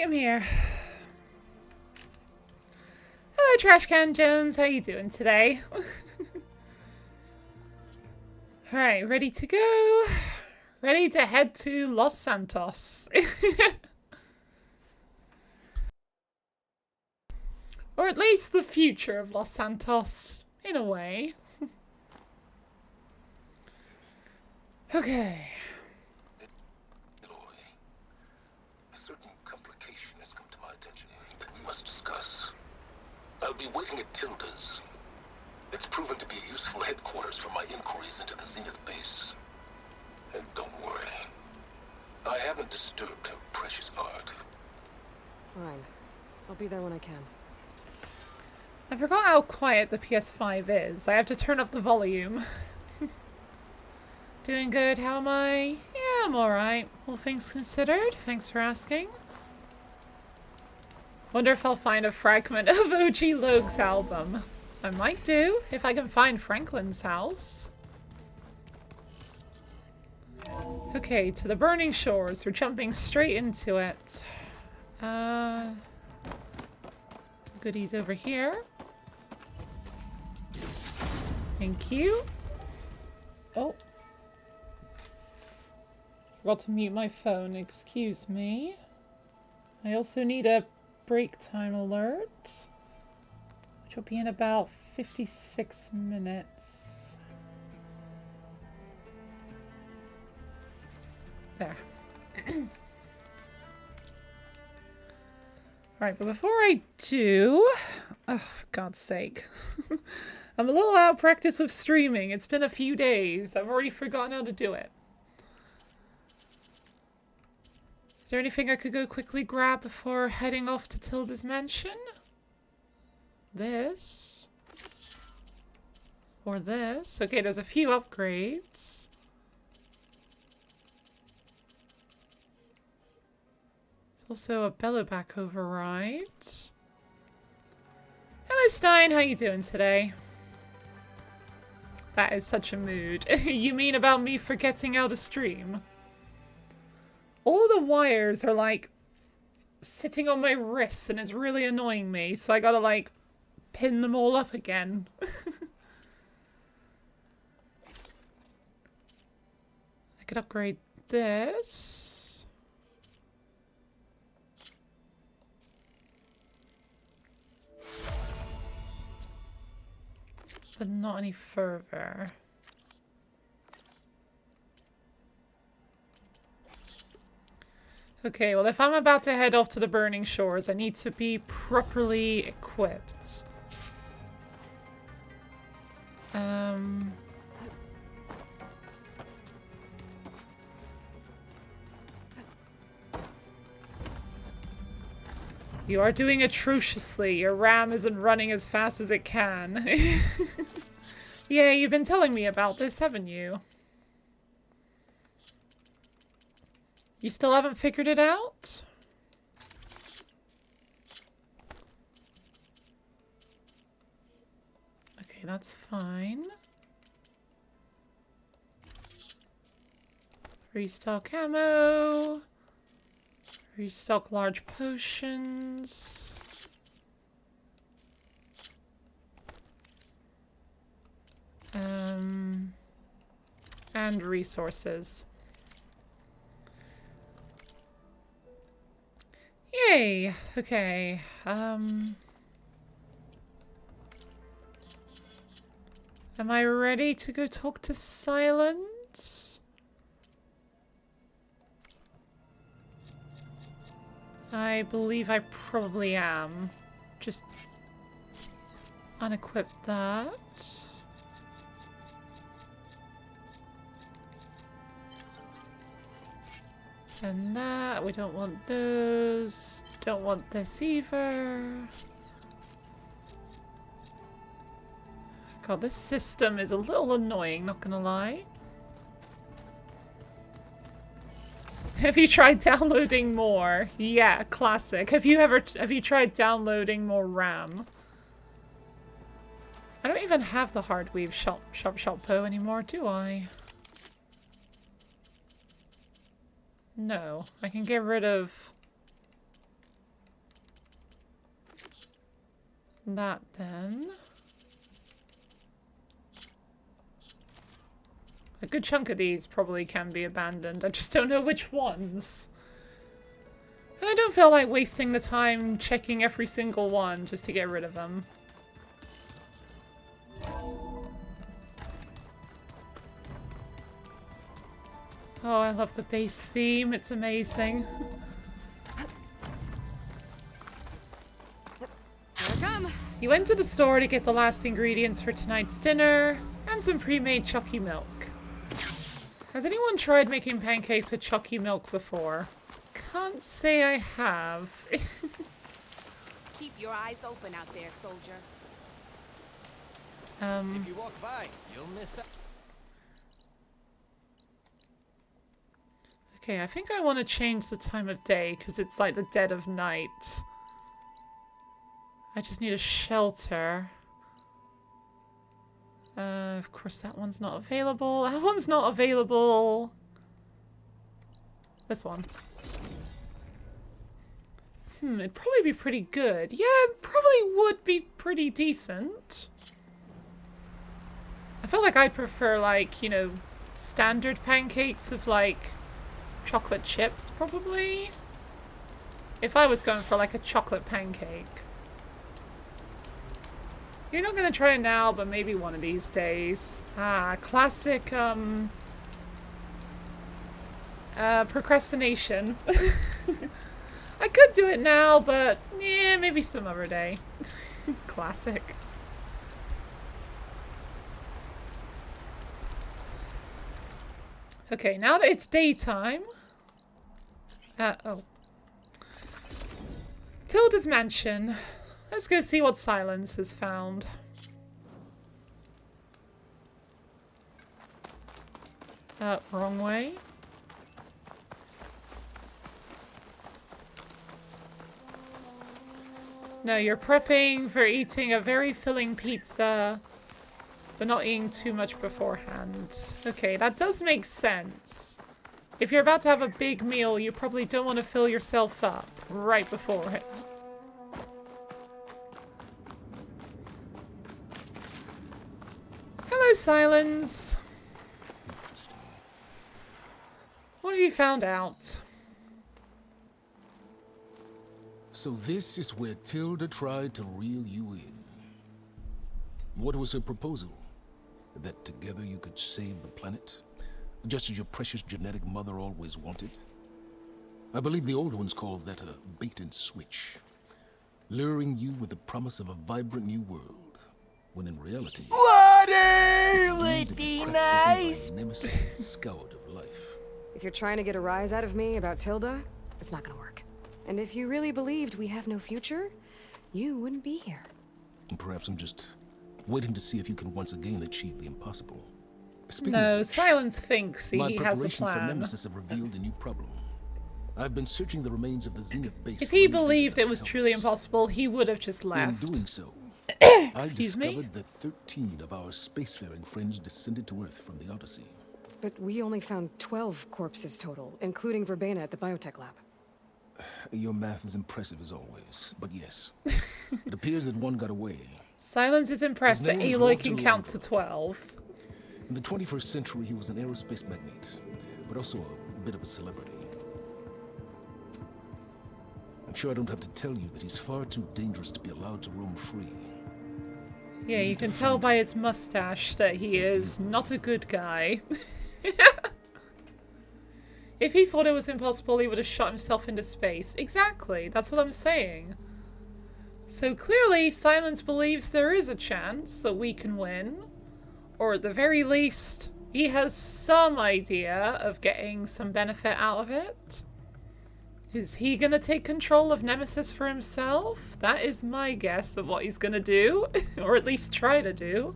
I'm here. Hello, Trashcan Jones. How you doing today? Alright, ready to go. Ready to head to Los Santos. Or at least the future of Los Santos, in a way. Okay. Aloy, a certain complication has come to my attention that we must discuss. I'll be waiting at Tilda's. It's proven to be a useful headquarters for my inquiries into the Zenith base. And don't worry, I haven't disturbed her precious art. Fine. I'll be there when I can. I forgot how quiet the PS5 is. I have to turn up the volume. Doing good, how am I? Yeah, I'm alright. All things considered. Thanks for asking. Wonder if I'll find a fragment of OG Logue's album. I might do, if I can find Franklin's house. Okay, to the burning shores. We're jumping straight into it. Goodies over here. Thank you. Oh. Forgot to mute my phone, excuse me. I also need a break time alert, which will be in about 56 minutes. There. Alright, but before I do... Oh, for God's sake. I'm a little out of practice with streaming. It's been a few days. I've already forgotten how to do it. Is there anything I could go quickly grab before heading off to Tilda's mansion? This. Or this. Okay, there's a few upgrades. There's also a Belloback override. Hello Stein, how you doing today? That is such a mood. You mean about me forgetting how to stream? All the wires are like sitting on my wrists and it's really annoying me, so I gotta like pin them all up again. I could upgrade this. But not any further. Okay, well if I'm about to head off to the burning shores, I need to be properly equipped. You are doing atrociously. Your RAM isn't running as fast as it can. Yeah, you've been telling me about this, haven't you? You still haven't figured it out? Okay, that's fine. Restock ammo. Restock large potions. And resources. Yay! Okay, am I ready to go talk to Silence? I believe I probably am. Just unequip that. And that, we don't want those. Don't want this either. God, this system is a little annoying, not gonna lie. Have you tried downloading more? Yeah, classic. Have you tried downloading more RAM? I don't even have the Hardweave Shop Po anymore, do I? No, I can get rid of that then. A good chunk of these probably can be abandoned. I just don't know which ones. And I don't feel like wasting the time checking every single one just to get rid of them. Oh, I love the bass theme. It's amazing. Here I come. You went to the store to get the last ingredients for tonight's dinner and some pre-made chalky milk. Has anyone tried making pancakes with chalky milk before? Can't say I have. Keep your eyes open out there, soldier. If you walk by, you'll miss out. Okay, I think I want to change the time of day because it's like the dead of night. I just need a shelter. Of course that one's not available. That one's not available. This one. It'd probably be pretty good. Yeah, it probably would be pretty decent. I feel like I'd prefer, like, you know, standard pancakes with, like, chocolate chips, probably. If I was going for, like, a chocolate pancake. You're not going to try it now, but maybe one of these days. Ah, classic, procrastination. I could do it now, but yeah, maybe some other day. Classic. Okay, now that it's daytime. Oh. Tilda's mansion. Let's go see what Silence has found. Wrong way. No, you're prepping for eating a very filling pizza, but not eating too much beforehand. Okay, that does make sense. If you're about to have a big meal, you probably don't want to fill yourself up right before it. Hello, Silence. What have you found out? So this is where Tilda tried to reel you in. What was her proposal? That together you could save the planet? Just as your precious genetic mother always wanted? I believe the old ones called that a bait and switch. Luring you with the promise of a vibrant new world. When in reality... Water would be nice! Nemesis and scoured of life. If you're trying to get a rise out of me about Tilda, it's not gonna work. And if you really believed we have no future, you wouldn't be here. And perhaps I'm just waiting to see if you can once again achieve the impossible. Speaking No, of which, Silence thinks he my has a preparations for plan. Nemesis have revealed a new problem. I've been searching the remains of the Zenith base. If for he ways to believed get it was our truly helpers. impossible, he would have just In left. doing so, I Excuse me? discovered that 13 of our spacefaring friends descended to Earth from the Odyssey. But we only found 12 corpses total, including Verbena at the biotech lab. Your math is impressive as always, but yes. It appears that one got away. Silence is impressed His that name is Aloy Walter can count to Lambert. 12. In the 21st century, he was an aerospace magnate, but also a bit of a celebrity. I'm sure I don't have to tell you that he's far too dangerous to be allowed to roam free. Yeah, you can tell by his mustache that he is not a good guy. If he thought it was impossible, he would have shot himself into space. Exactly, that's what I'm saying. So clearly, Silence believes there is a chance that we can win. Or at the very least, he has some idea of getting some benefit out of it. Is he gonna take control of Nemesis for himself? That is my guess of what he's gonna do. Or at least try to do.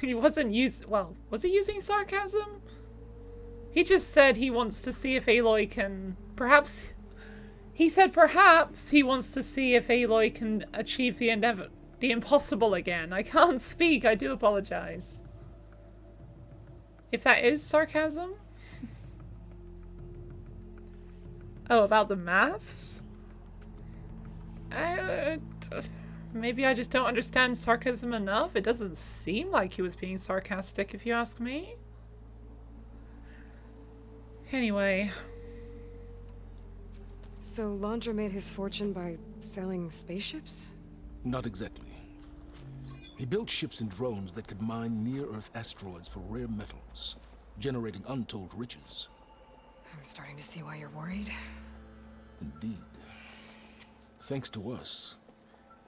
He wasn't well, was he using sarcasm? He just said he wants to see if Aloy can... He said perhaps he wants to see if Aloy can achieve the impossible again. I can't speak, I do apologize. If that is sarcasm? Oh, about the maths? Maybe I just don't understand sarcasm enough. It doesn't seem like he was being sarcastic, if you ask me. Anyway. So Laundra made his fortune by selling spaceships? Not exactly. He built ships and drones that could mine near-Earth asteroids for rare metals, generating untold riches. I'm starting to see why you're worried. Indeed. Thanks to us,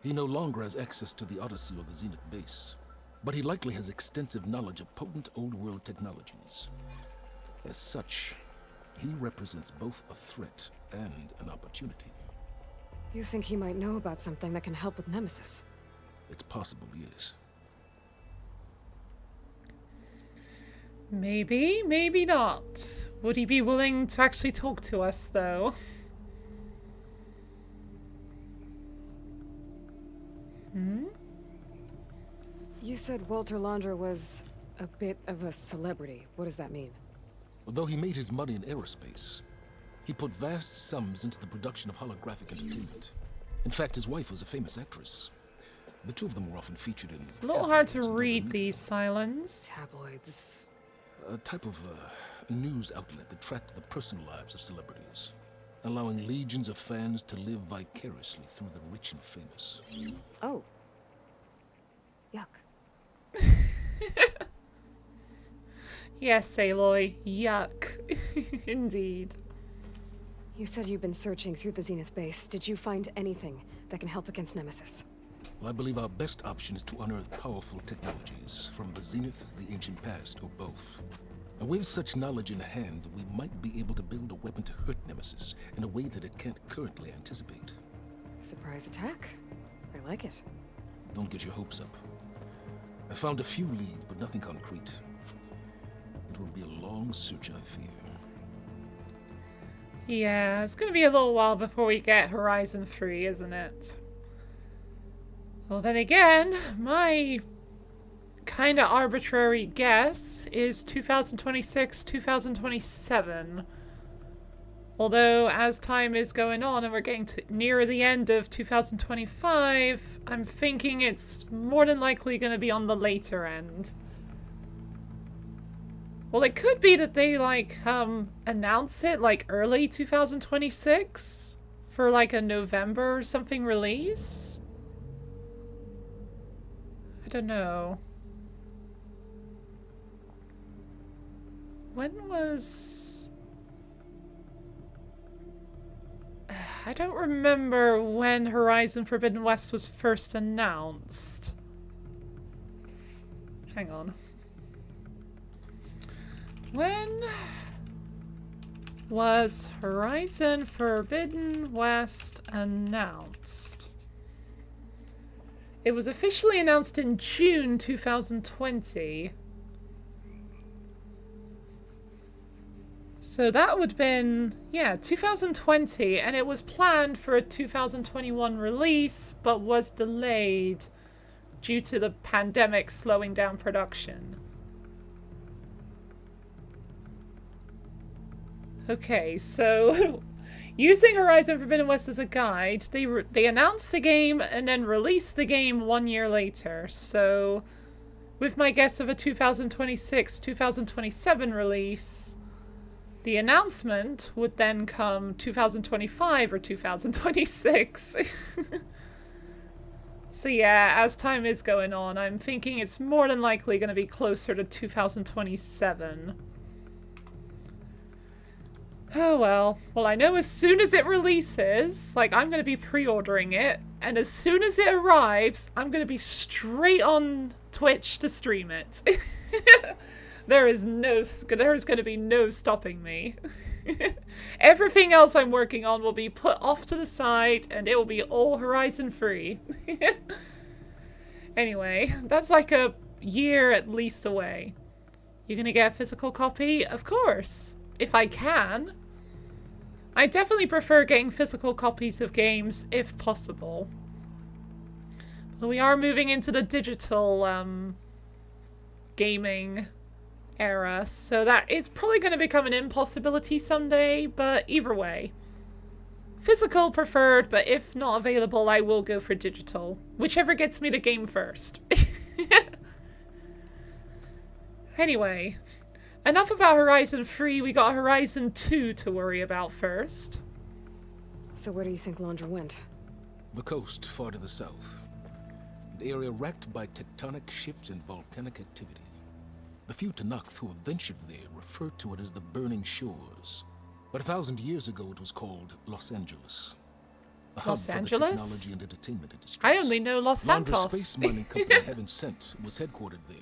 he no longer has access to the Odyssey or the Zenith base, but he likely has extensive knowledge of potent old-world technologies. As such, he represents both a threat and an opportunity. You think he might know about something that can help with Nemesis? It's possible, yes. Maybe, maybe not. Would he be willing to actually talk to us, though? You said Walter Laundra was a bit of a celebrity. What does that mean? Although he made his money in aerospace, he put vast sums into the production of holographic entertainment. In fact, his wife was a famous actress. The two of them were often featured in... It's a little hard to read these, Silence. Tabloids. A type of news outlet that tracked the personal lives of celebrities, allowing legions of fans to live vicariously through the rich and famous. Oh. Yuck. Yes, Aloy. Yuck. Indeed. You said you've been searching through the Zenith base. Did you find anything that can help against Nemesis? Well, I believe our best option is to unearth powerful technologies from the Zeniths, the ancient past, or both. And with such knowledge in hand, we might be able to build a weapon to hurt Nemesis in a way that it can't currently anticipate. Surprise attack? I like it. Don't get your hopes up. I found a few leads, but nothing concrete. It will be a long search, I fear. Yeah, it's gonna be a little while before we get Horizon 3, isn't it? Well, then again, my kind of arbitrary guess is 2026, 2027. Although, as time is going on and we're getting to near the end of 2025, I'm thinking it's more than likely going to be on the later end. Well, it could be that they, like, announce it, like, early 2026 for, like, a November or something release. I don't know. When was... I don't remember when Horizon Forbidden West was first announced. Hang on. When was Horizon Forbidden West announced? It was officially announced in June 2020. So that would have been, yeah, 2020, and it was planned for a 2021 release, but was delayed due to the pandemic slowing down production. Okay, so using Horizon Forbidden West as a guide, they announced the game and then released the game 1 year later. So with my guess of a 2026, 2027 release, the announcement would then come 2025 or 2026. So yeah, as time is going on, I'm thinking it's more than likely going to be closer to 2027. Oh well. Well, I know as soon as it releases, like, I'm going to be pre-ordering it, and as soon as it arrives, I'm going to be straight on Twitch to stream it. There's going to be no stopping me. Everything else I'm working on will be put off to the side, and it will be all Horizon free. Anyway, that's like a year at least away. You're going to get a physical copy? Of course. If I can. I definitely prefer getting physical copies of games, if possible. But we are moving into the digital, gaming era, so that is probably going to become an impossibility someday, but either way, Physical preferred, but if not available, I will go for digital. Whichever gets me the game first. Anyway, enough about Horizon 3. We got Horizon 2 to worry about first. So where do you think Londra went? The coast, far to the south. An area wrecked by tectonic shifts and volcanic activity. The few Tanakh who have ventured there refer to it as the Burning Shores. But 1,000 years ago it was called Los Angeles. A hub Los for the Angeles? technology and entertainment industries. I only know Los Londra's Santos. space mining company Heaven Sent was headquartered there.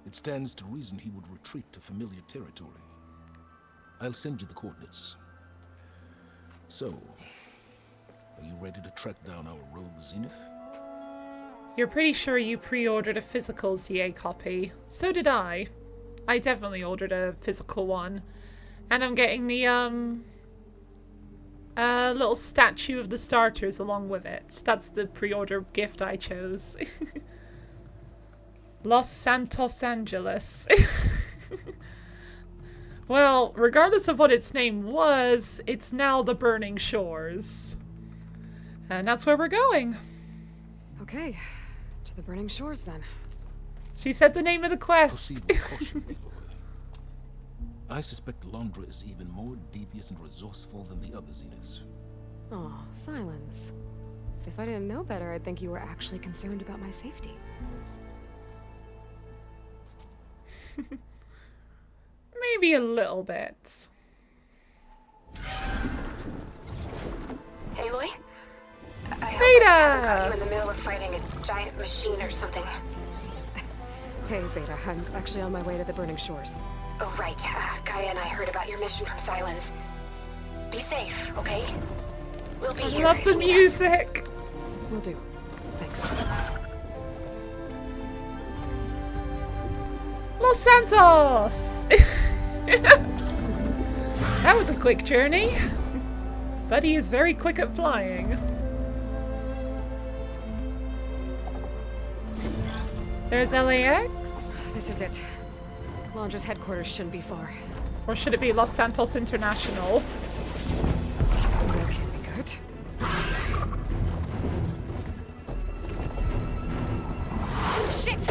It stands to reason he would retreat to familiar territory. I'll send you the coordinates. So, are you ready to track down our rogue Zenith? You're pretty sure you pre-ordered a physical ZA copy. So did I. I definitely ordered a physical one. And I'm getting the, little statue of the starters along with it. That's the pre-order gift I chose. Los Santos Angeles. Well, regardless of what its name was, it's now the Burning Shores. And that's where we're going. Okay, to the Burning Shores then. She said the name of the quest. Proceed with caution, Aloy. I suspect Londra is even more devious and resourceful than the other Zeniths. Oh, silence. If I didn't know better, I'd think you were actually concerned about my safety. Maybe a little bit. Aloy? I hope Beta! I haven't caught you in the middle of fighting a giant machine or something. Hey, Beta, I'm actually on my way to the Burning Shores. Oh, right. Gaia and I heard about your mission from Silence. Be safe, okay? We'll be I here. love if the you need us. music. Will do. Thanks. Los Santos! That was a quick journey. But he is very quick at flying. There's LAX. This is it. Londra's headquarters shouldn't be far. Or should it be Los Santos International? That can't be good. Shit!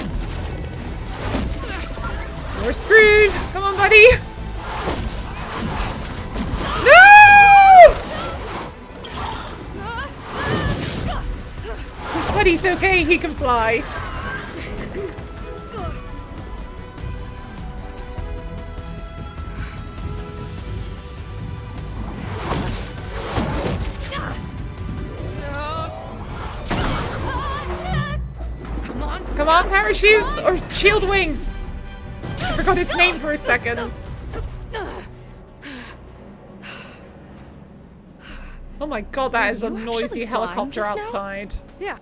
We're screwed! Come on, buddy! No! Buddy's okay, he can fly. Come on, parachute! Or shield wing! I forgot its name for a second. Oh my god, that is a you actually noisy flying helicopter just now? outside. Yeah.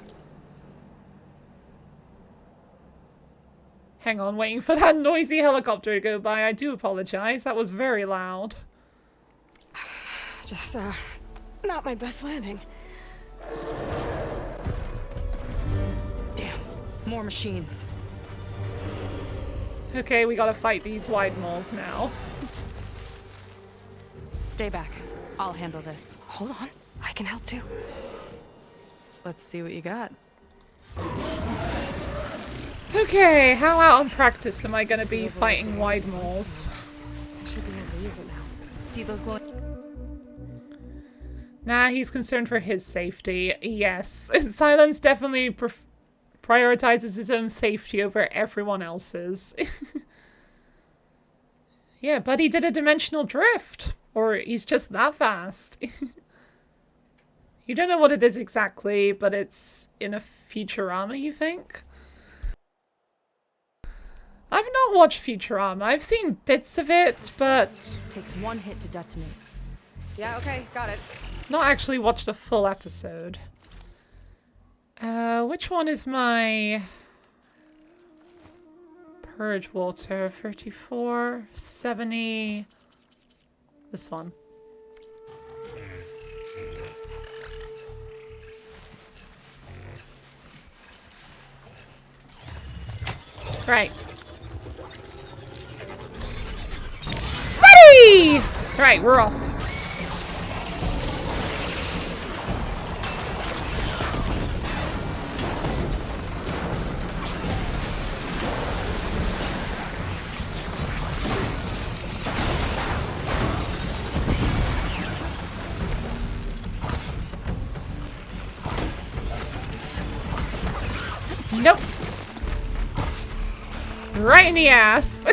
Hang on, waiting for that noisy helicopter to go by. I do apologize. That was very loud. Just, not my best landing. Damn, more machines. Okay, we gotta fight these wide malls now. Stay back. I'll handle this. Hold on. I can help too. Let's see what you got. Okay, how out on practice am I gonna be fighting wide malls? I should be able to use it now. See those glowing? Nah, he's concerned for his safety. Yes, Silence definitely prioritizes his own safety over everyone else's. Yeah, Buddy did a dimensional drift. Or he's just that fast. You don't know what it is exactly, but it's in a Futurama, you think? I've not watched Futurama. I've seen bits of it, but Takes one hit to detonate. Yeah, okay, got it. not actually watched a full episode. Which one is my purge water? 34, 70. This one. Right. Buddy! Right, we're off. Right in the ass.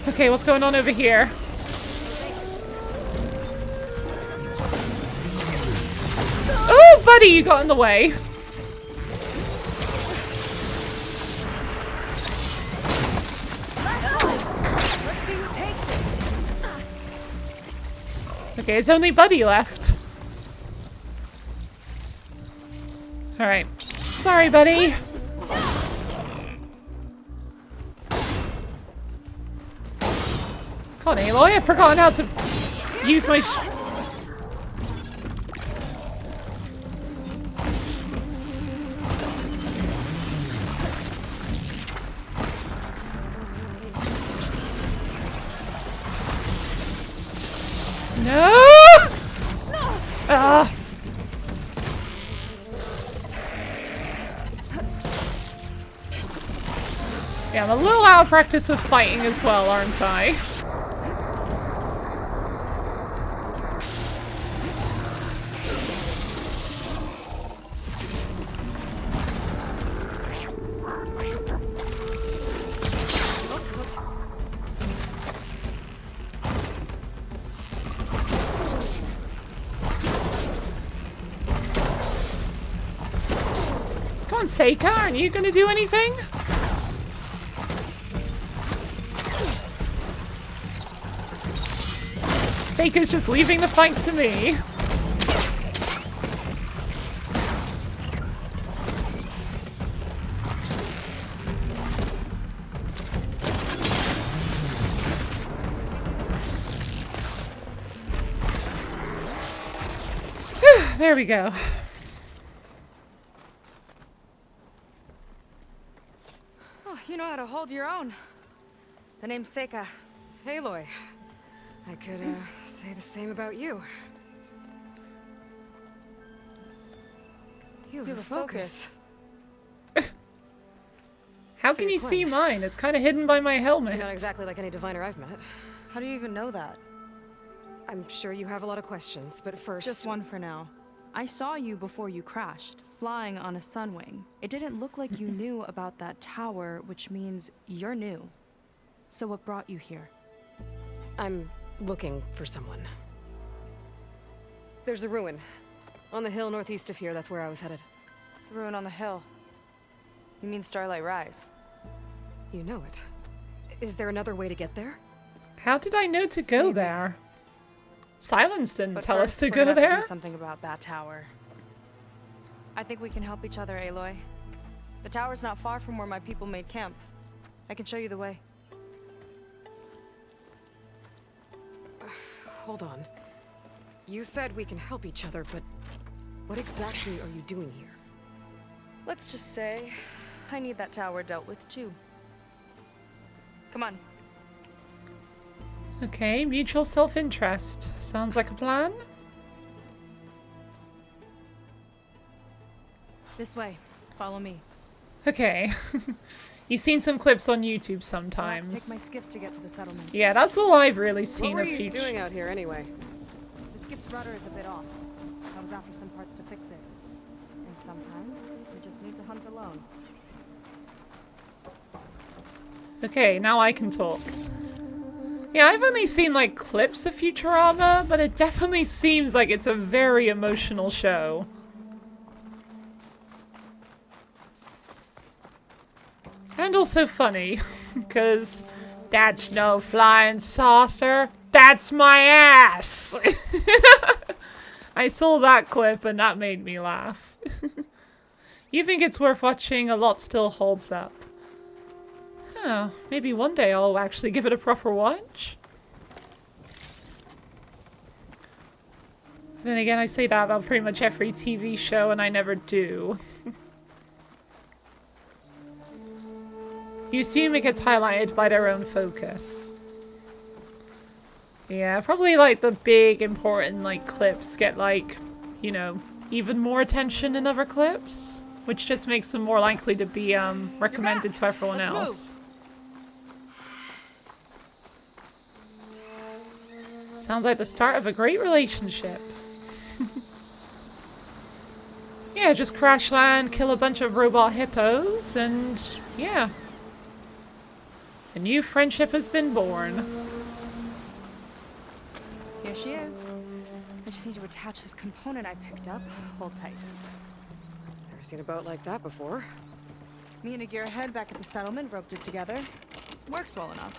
Okay, what's going on over here? Oh, buddy, you got in the way. Let's see who takes it. Okay, it's only Buddy left. Alright. Sorry, Buddy. God, Aloy, I've forgotten how to use my No! Ah! Yeah, I'm a little out of practice with fighting as well, aren't I? Come on, Seika, aren't you gonna do anything? Seika's just leaving the fight to me. There we go. Oh, you know how to hold your own. The name's Seika. Aloy. I could, say the same about you. You have a focus. How So can you're you see Quinn. mine? It's kind of hidden by my helmet. Not exactly like any diviner I've met. How do you even know that? I'm sure you have a lot of questions, but first... Just one for now. I saw you before you crashed, flying on a sunwing. It didn't look like you knew about that tower, which means you're new. So what brought you here? I'm looking for someone. There's a ruin. On the hill northeast of here, that's where I was headed. The ruin on the hill. You mean Starlight Rise? You know it. Is there another way to get there? How did I know to go Maybe. there? Silence didn't But tell us first, to we're go gonna have to there. do something about that tower. I think we can help each other, Aloy. The tower's not far from where my people made camp. I can show you the way. Hold on. You said we can help each other, but what exactly are you doing here? Let's just say I need that tower dealt with too. Come on. Okay, mutual self-interest. Sounds like a plan. This way. Follow me. Okay. You've seen some clips on YouTube I'll have to sometimes. take my skiff to get to the settlement. Yeah, that's all I've really What seen were of you future. doing out here anyway? The skiff's rudder is a bit off. I was after some parts to fix it. And sometimes you just need to hunt alone. Okay, now I can talk. Yeah, I've only seen like clips of Futurama, but it definitely seems like it's a very emotional show. And also funny, because that's no flying saucer, that's my ass! I saw that clip and that made me laugh. You think it's worth watching? A lot still holds up. Oh, maybe one day I'll actually give it a proper watch. Then again, I say that about pretty much every TV show and I never do. You assume it gets highlighted by their own focus. Yeah, probably like the big important like clips get like, you know, even more attention than other clips, which just makes them more likely to be recommended to everyone else. Sounds like the start of a great relationship. Yeah, just crash land, kill a bunch of robot hippos, and yeah. A new friendship has been born. Here she is. I just need to attach this component I picked up. Hold tight. Never seen a boat like that before. Me and a gearhead back at the settlement roped it together. Works well enough.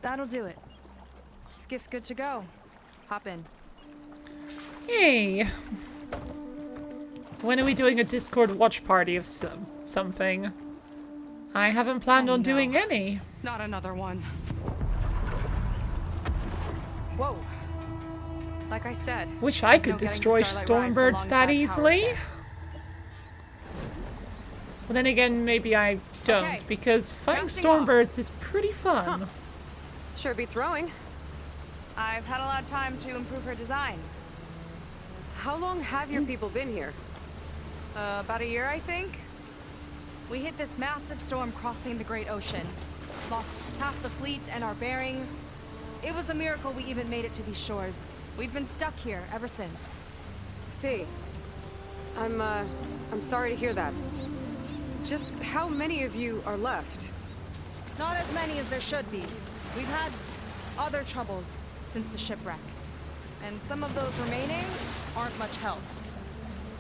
That'll do it. Skiff's good to go. Hop in. Yay! When are we doing a Discord watch party of something? I haven't planned on doing any. Not another one. Whoa. Like I said. Wish I there's could no getting to destroy Starlight Rise so Stormbirds long as that tower's easily. there. Well, then again, maybe I don't, Okay. because fighting Casting off. Stormbirds is pretty fun. Sure beats rowing. I've had a lot of time to improve her design. How long have your people been here? About a year, I think. We hit this massive storm crossing the Great Ocean. Lost half the fleet and our bearings. It was a miracle we even made it to these shores. We've been stuck here ever since. See. I'm sorry to hear that. Just how many of you are left? Not as many as there should be. We've had other troubles since the shipwreck. And some of those remaining aren't much help.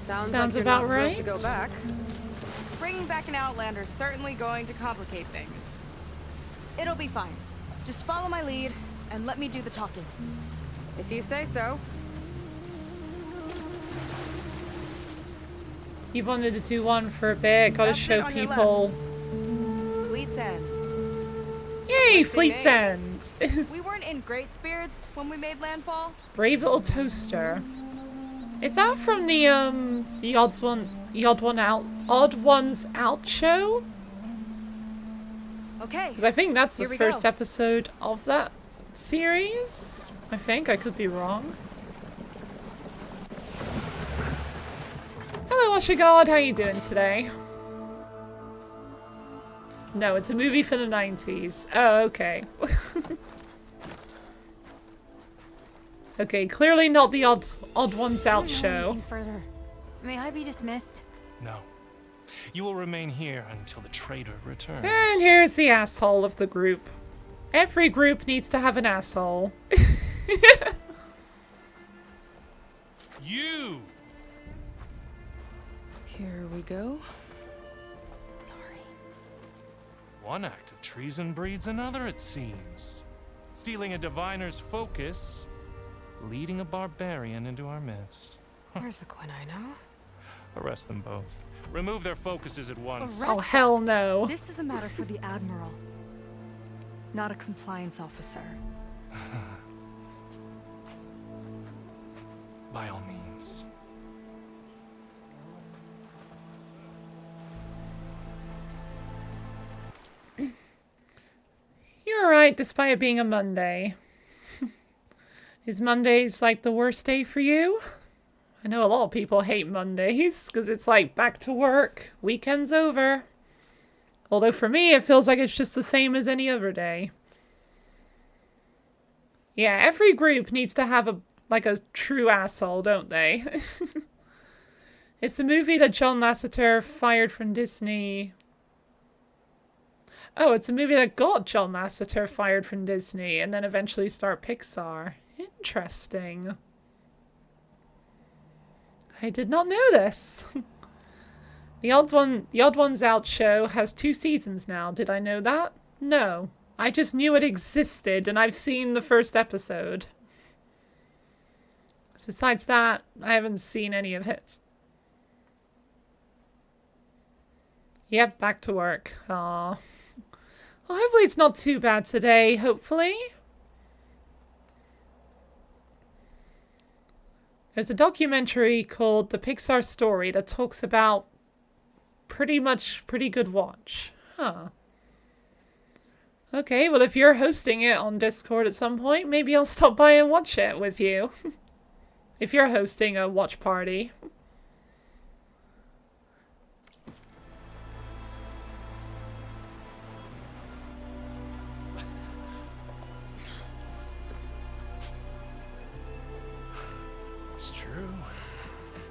Sounds Sounds like you're about not thrilled right. to go back. Bringing back an Outlander is certainly going to complicate things. It'll be fine. Just follow my lead and let me do the talking. If you say so. You wanted to do one for a bit, gotta That's it show on your people. Fleet's End. Yay, Fancy Fleet's name. End! We weren't in great spirits when we made landfall. Brave little toaster. Is that from the Odd Ones Out show? Okay. Because I think that's the Here we first go. episode of that series. I think, I could be wrong. Hello, Oshigard, how you doing today? No, it's a movie for the 90s. Oh, okay. Okay, clearly not the Odd Ones Out show. Further. May I be dismissed? No. You will remain here until the traitor returns. And here's the asshole of the group. Every group needs to have an asshole. You! Here we go. Sorry. One act of treason breeds another, it seems. Stealing a diviner's focus, leading a barbarian into our midst. Where's the Quinino? Arrest them both. Remove their focuses at once. Arrest Oh, hell us. no. This is a matter for the Admiral, not a compliance officer. By all means. You're alright despite it being a Monday. Is Mondays like the worst day for you? I know a lot of people hate Mondays because it's like back to work, weekend's over. Although for me it feels like it's just the same as any other day. Yeah, every group needs to have a true asshole, don't they? It's the movie that John Lasseter fired from Disney. Oh, it's a movie that got John Lasseter fired from Disney and then eventually start Pixar. Interesting. I did not know this. The Odd Ones Out show has 2 seasons now. Did I know that? No. I just knew it existed and I've seen the first episode. Besides that, I haven't seen any of it. Yep, back to work. Aww. Well, hopefully it's not too bad today, hopefully. There's a documentary called The Pixar Story that talks about pretty good watch. Huh. Okay, well if you're hosting it on Discord at some point, maybe I'll stop by and watch it with you. If you're hosting a watch party.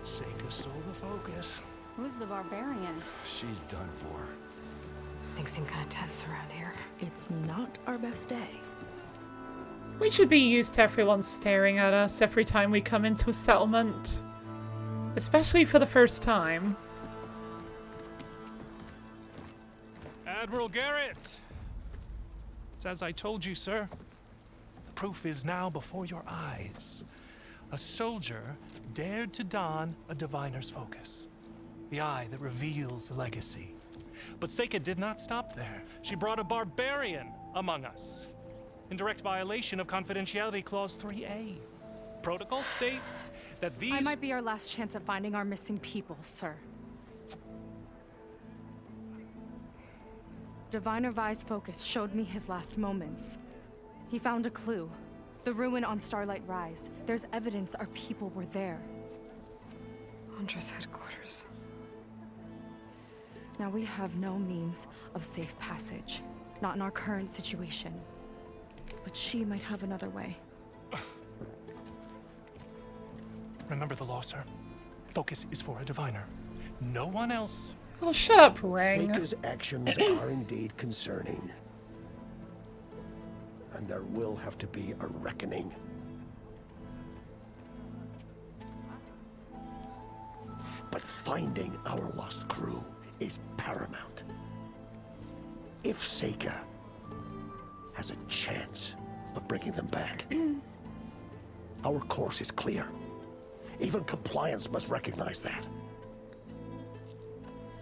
Seika stole the focus. Who's the barbarian? She's done for. Things seem kind of tense around here. It's not our best day. We should be used to everyone staring at us every time we come into a settlement. Especially for the first time. Admiral Garrett! It's as I told you, sir. The proof is now before your eyes. A soldier dared to don a diviner's focus. The eye that reveals the legacy. But Seika did not stop there. She brought a barbarian among us. In direct violation of Confidentiality Clause 3A. Protocol states that these— I might be our last chance at finding our missing people, sir. Diviner Vi's focus showed me his last moments. He found a clue. The ruin on Starlight Rise. There's evidence our people were there. Hunter's headquarters. Now we have no means of safe passage. Not in our current situation. But she might have another way. Remember the law, sir. Focus is for a diviner. No one else. Oh, shut up, Rang. Seika's actions are indeed concerning. And there will have to be a reckoning. But finding our lost crew is paramount. If Seika has a chance of bringing them back, our course is clear. Even compliance must recognize that.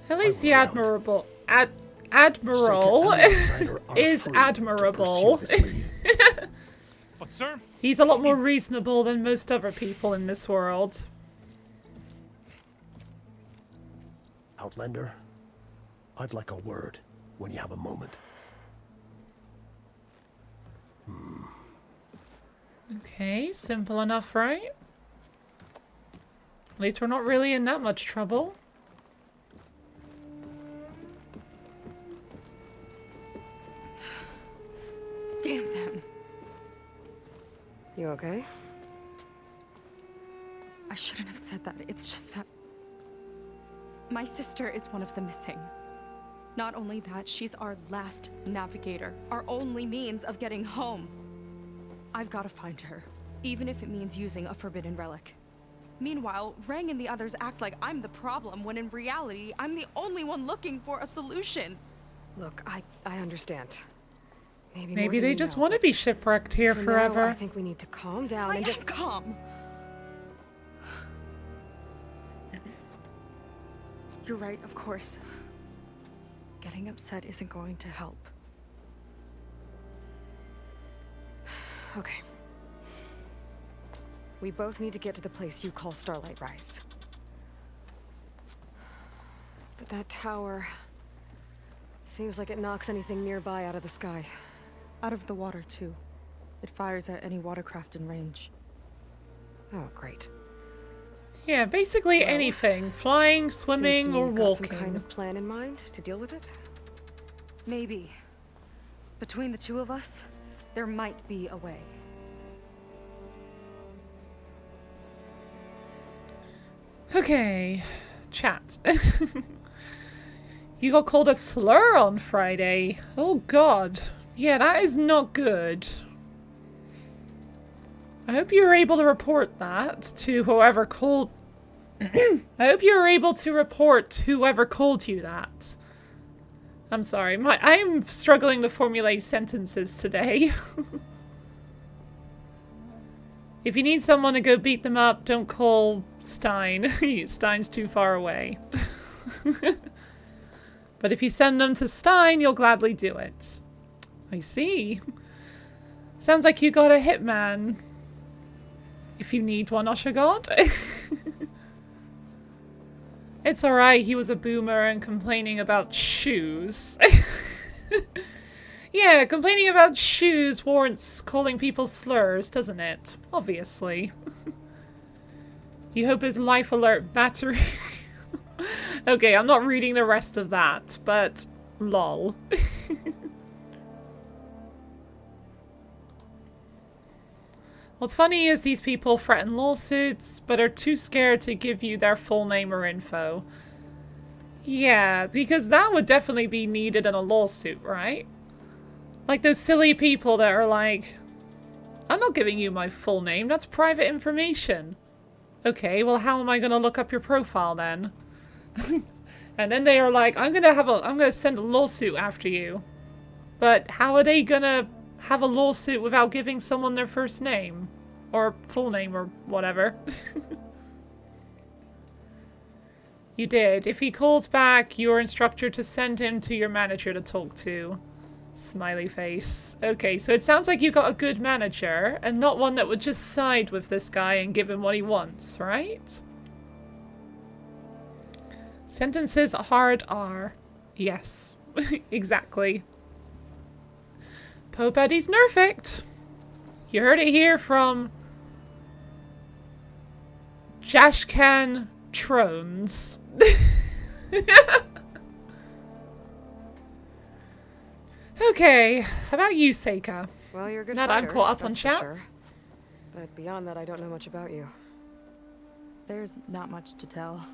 At least the admirable admiral is admirable. But sir, He's a lot more reasonable than most other people in this world. Outlander, I'd like a word when you have a moment. Okay, simple enough, right? At least we're not really in that much trouble. Damn them. You okay? I shouldn't have said that. It's just that my sister is one of the missing. Not only that, she's our last navigator, our only means of getting home. I've got to find her, even if it means using a forbidden relic. Meanwhile, Rang and the others act like I'm the problem, when in reality, I'm the only one looking for a solution. Look, I understand. Maybe they just want to be shipwrecked here forever. I think we need to calm down and just calm. You're right, of course. Getting upset isn't going to help. Okay. We both need to get to the place you call Starlight Rise. But that tower seems like it knocks anything nearby out of the sky. Out of the water, too. It fires at any watercraft in range. Oh, great. Yeah, basically anything. Flying, swimming, or got walking. some kind of plan in mind to deal with it? Maybe. Between the two of us, there might be a way. Okay, chat. You got called a slur on Friday. Oh god. Yeah, that is not good. I hope you were able to report that to whoever called... I hope you were able to report whoever called you that. I'm sorry, I'm struggling to formulate sentences today. If you need someone to go beat them up, don't call Stein. Stein's too far away. But if you send them to Stein, you'll gladly do it. I see. Sounds like you got a hitman. If you need one, Oshagod. It's alright, he was a boomer and complaining about shoes. Yeah, complaining about shoes warrants calling people slurs, doesn't it? Obviously. You hope his life alert battery... Okay, I'm not reading the rest of that, but... lol. What's funny is these people threaten lawsuits, but are too scared to give you their full name or info. Yeah, because that would definitely be needed in a lawsuit, right? Like those silly people that are like, I'm not giving you my full name, that's private information. Okay, well how am I gonna look up your profile then? And then they are like, I'm gonna send a lawsuit after you. But how are they gonna have a lawsuit without giving someone their first name? Or full name or whatever. You did. If he calls back, your instructor to send him to your manager to talk to. Smiley face. Okay, so it sounds like you got a good manager, and not one that would just side with this guy and give him what he wants, right? Sentences hard R. Yes, exactly. Poe Buddy's nerfed. You heard it here from Jashkan Trones. Okay, how about you, Seika? Well, you're a good Now that fighter, I'm caught up on that's for chat. sure. But beyond that, I don't know much about you. There's not much to tell.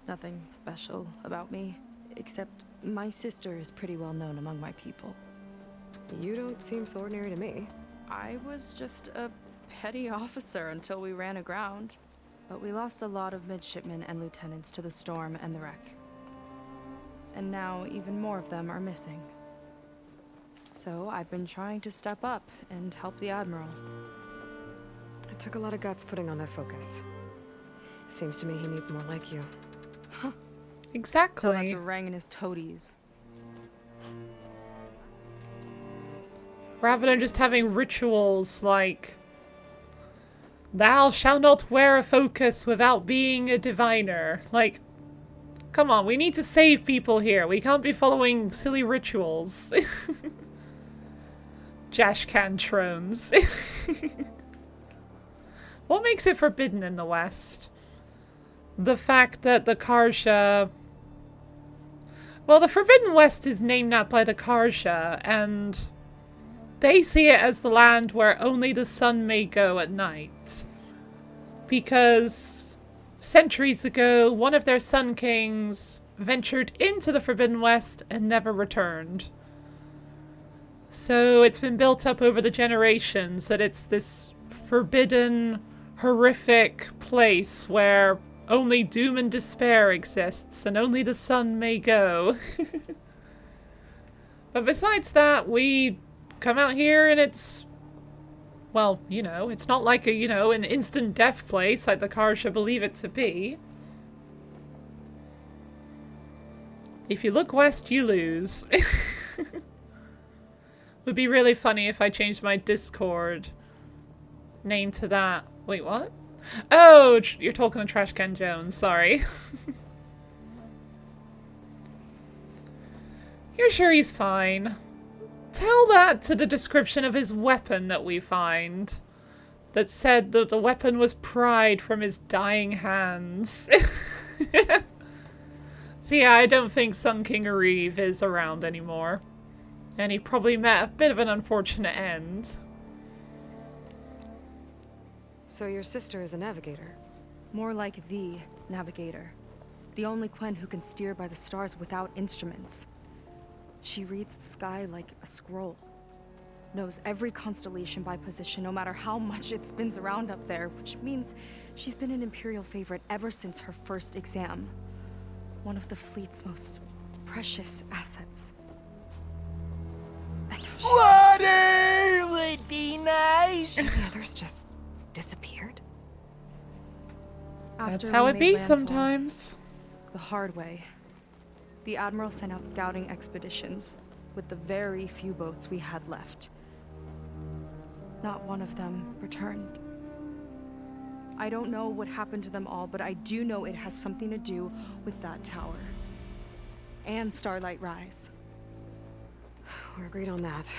Nothing special about me, except my sister is pretty well known among my people. You don't seem so ordinary to me. I was just a petty officer until we ran aground. But we lost a lot of midshipmen and lieutenants to the storm and the wreck. And now even more of them are missing. So I've been trying to step up and help the Admiral. It took a lot of guts putting on that focus. Seems to me he needs more like you. Tell that Exactly. to Rang and his toadies. Rather than just having rituals like, thou shalt not wear a focus without being a diviner. Like, come on, we need to save people here. We can't be following silly rituals. Jashkan Trones. What makes it forbidden in the West? The fact that the Karja... Well, the Forbidden West is named out by the Karja, and they see it as the land where only the sun may go at night. Because centuries ago, one of their Sun Kings ventured into the Forbidden West and never returned. So it's been built up over the generations that it's this forbidden, horrific place where only doom and despair exists and only the sun may go. But besides that, we come out here and it's, well, you know, it's not like a, you know, an instant death place like the Karja believe it to be. If you look west, you lose. Would be really funny if I changed my Discord name to that. Wait, what? Oh, you're talking to Trash Can Jones, sorry. You're sure he's fine. Tell that to the description of his weapon that we find. That said that the weapon was pried from his dying hands. So yeah, I don't think Sun King Areve is around anymore. And he probably met a bit of an unfortunate end. So your sister is a navigator? More like the navigator. The only Quen who can steer by the stars without instruments. She reads the sky like a scroll. Knows every constellation by position, no matter how much it spins around up there, which means she's been an Imperial favorite ever since her first exam. One of the fleet's most precious assets. Water would be nice! And the others just disappeared? That's After how we it made be landfall, sometimes. the hard way. The Admiral sent out scouting expeditions with the very few boats we had left. Not one of them returned. I don't know what happened to them all, but I do know it has something to do with that tower. And Starlight Rise. We're agreed on that.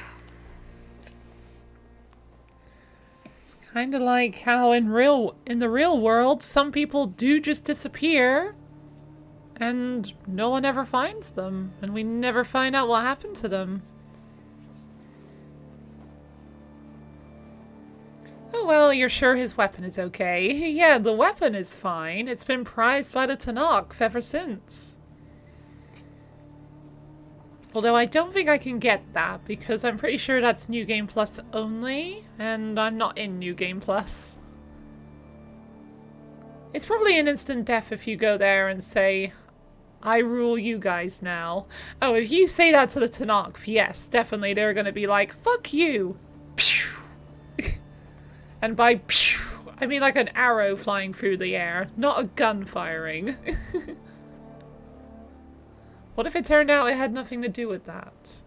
It's kind of like how in the real world, some people do just disappear. And no one ever finds them. And we never find out what happened to them. Oh well, you're sure his weapon is okay? Yeah, the weapon is fine. It's been prized by the Tanakh ever since. Although I don't think I can get that, because I'm pretty sure that's New Game Plus only, and I'm not in New Game Plus. It's probably an instant death if you go there and say, I rule you guys now. Oh, if you say that to the Tanakh, yes, definitely they're gonna be like, fuck you! And by I mean like an arrow flying through the air, not a gun firing. What if it turned out it had nothing to do with that?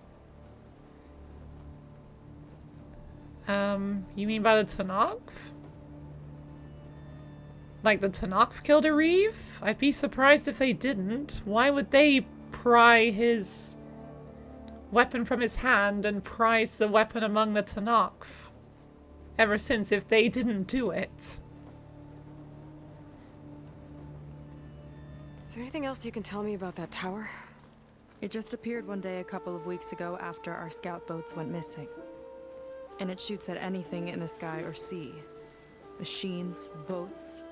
You mean by the Tanakh? Like the Tanakh killed a Reeve? I'd be surprised if they didn't. Why would they pry his weapon from his hand and prize the weapon among the Tanakh? Ever since, if they didn't do it. Is there anything else you can tell me about that tower? It just appeared one day a couple of weeks ago after our scout boats went missing. And it shoots at anything in the sky or sea. Machines, boats.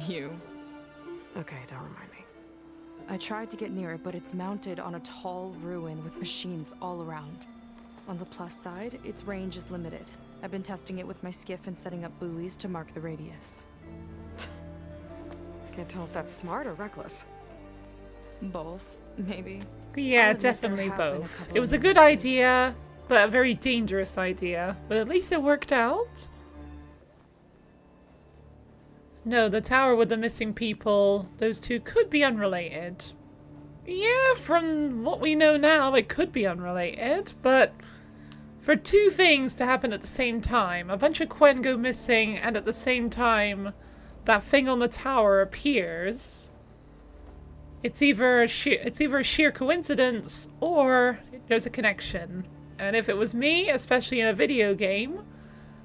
You. Okay, don't remind me. I tried to get near it, but it's mounted on a tall ruin with machines all around. On the plus side, its range is limited. I've been testing it with my skiff and setting up buoys to mark the radius. Can't tell if that's smart or reckless. Both, maybe. Yeah, definitely both. It was a good idea, but a very dangerous idea. But at least it worked out. No, the tower with the missing people, those two could be unrelated. Yeah, from what we know now, it could be unrelated, but for two things to happen at the same time, a bunch of Quen go missing, and at the same time, that thing on the tower appears, it's either a sheer coincidence, or there's a connection. And if it was me, especially in a video game,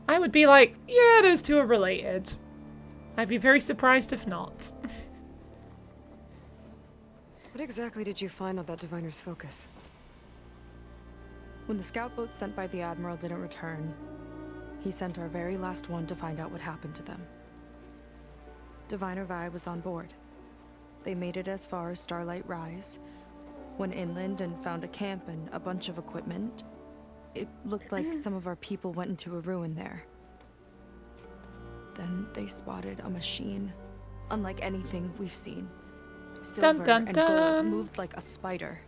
I would be like, yeah, those two are related. I'd be very surprised if not. What exactly did you find on that diviner's focus? When the scout boat sent by the Admiral didn't return, he sent our very last one to find out what happened to them. Diviner Vi was on board. They made it as far as Starlight Rise, went inland and found a camp and a bunch of equipment. It looked like some of our people went into a ruin there. Then they spotted a machine, unlike anything we've seen. Silver and gold moved like a spider.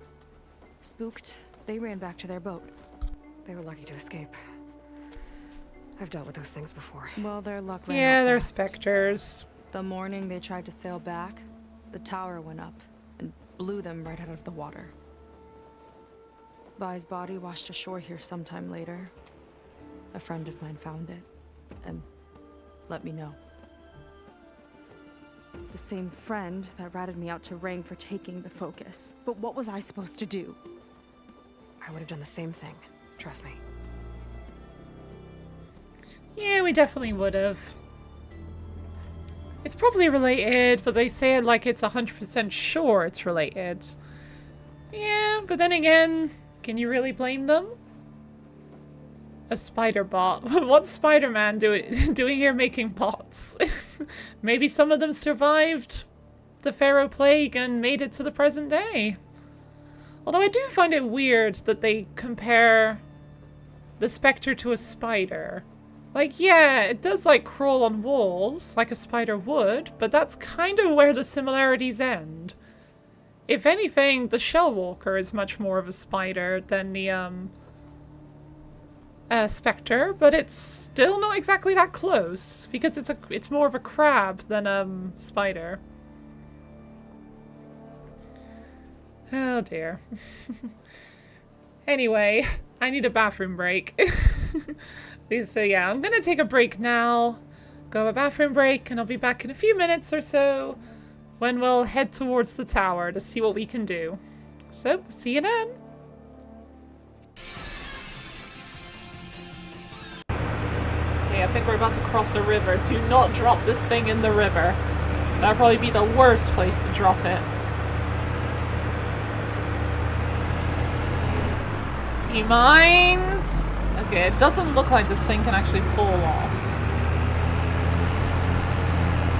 Spooked, they ran back to their boat. They were lucky to escape. I've dealt with those things before. Well, their luck ran Yeah, out they're fast. specters. The morning they tried to sail back, the tower went up and blew them right out of the water. Vi's body washed ashore here sometime later. A friend of mine found it and let me know. The same friend that ratted me out to Ring for taking the focus. But what was I supposed to do? I would have done the same thing. Trust me. Yeah, we definitely would have. It's probably related, but they say it like it's 100% sure it's related. Yeah, but then again, can you really blame them? A spider bot. What's Spider-Man doing here making bots? Maybe some of them survived the Pharaoh Plague and made it to the present day. Although I do find it weird that they compare the Spectre to a spider. Like, yeah, it does, like, crawl on walls, like a spider would, but that's kind of where the similarities end. If anything, the Shellwalker is much more of a spider than the, Spectre, but it's still not exactly that close, because it's more of a crab than, spider. Oh dear. Anyway, I need a bathroom break. So yeah, I'm gonna take a break now, go have a bathroom break, and I'll be back in a few minutes or so when we'll head towards the tower to see what we can do. So, see you then! Okay, I think we're about to cross a river. Do not drop this thing in the river. That'll probably be the worst place to drop it. Do you mind? Okay, it doesn't look like this thing can actually fall off.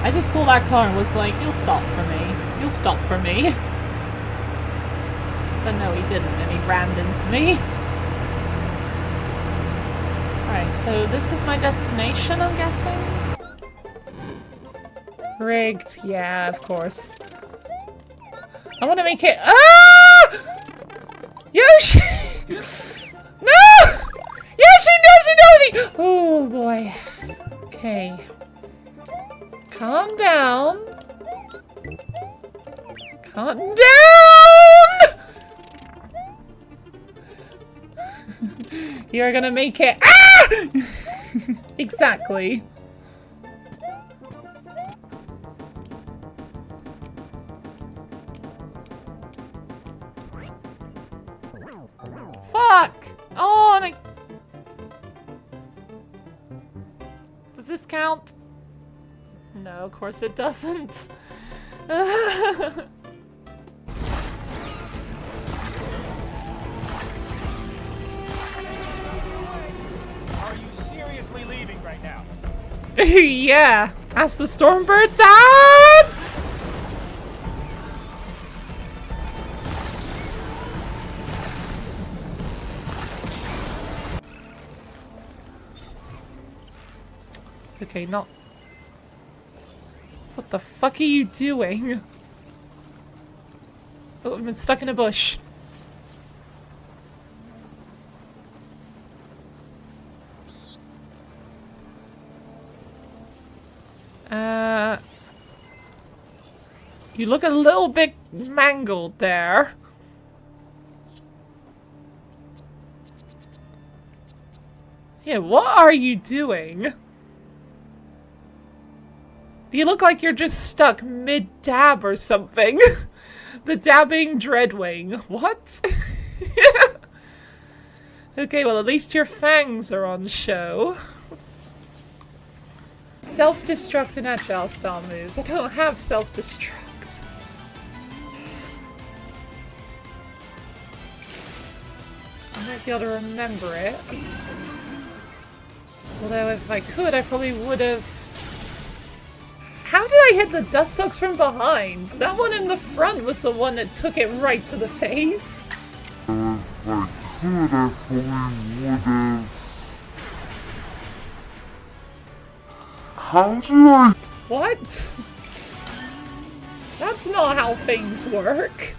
I just saw that car and was like, you'll stop for me. You'll stop for me. But no, he didn't, and he rammed into me. Alright, so this is my destination, I'm guessing? Rigged. Yeah, of course. I want to make it. Ah! Yoshi! No! Yoshi! Oh boy. Okay. Calm down. Calm down! You're gonna make it. Ah! Exactly. Fuck! Oh, my... Does this count? No, of course it doesn't. Are you seriously leaving right now? Yeah, ask the Stormbird that! Okay, not... What the fuck are you doing? Oh, I've been stuck in a bush. You look a little bit mangled there. Yeah, what are you doing? You look like you're just stuck mid-dab or something. The dabbing Dreadwing. What? Okay, well at least your fangs are on show. Self-destruct and agile style moves. I don't have self-destruct. I might be able to remember it. Although if I could, I probably would have... How did I hit the Dustox from behind? That one in the front was the one that took it right to the face. If I could, I probably would have... How did I... What? That's not how things work.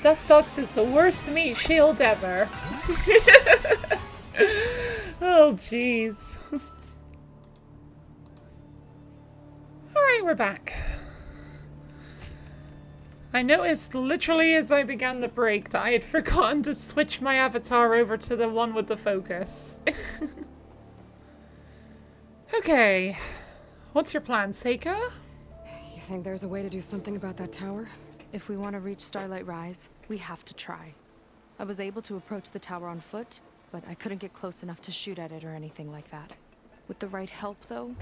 Dustox is the worst meat shield ever. Oh, jeez. Alright, we're back. I noticed literally as I began the break that I had forgotten to switch my avatar over to the one with the focus. Okay. What's your plan, Seika? You think there's a way to do something about that tower? If we want to reach Starlight Rise, we have to try. I was able to approach the tower on foot, but I couldn't get close enough to shoot at it or anything like that. With the right help, though...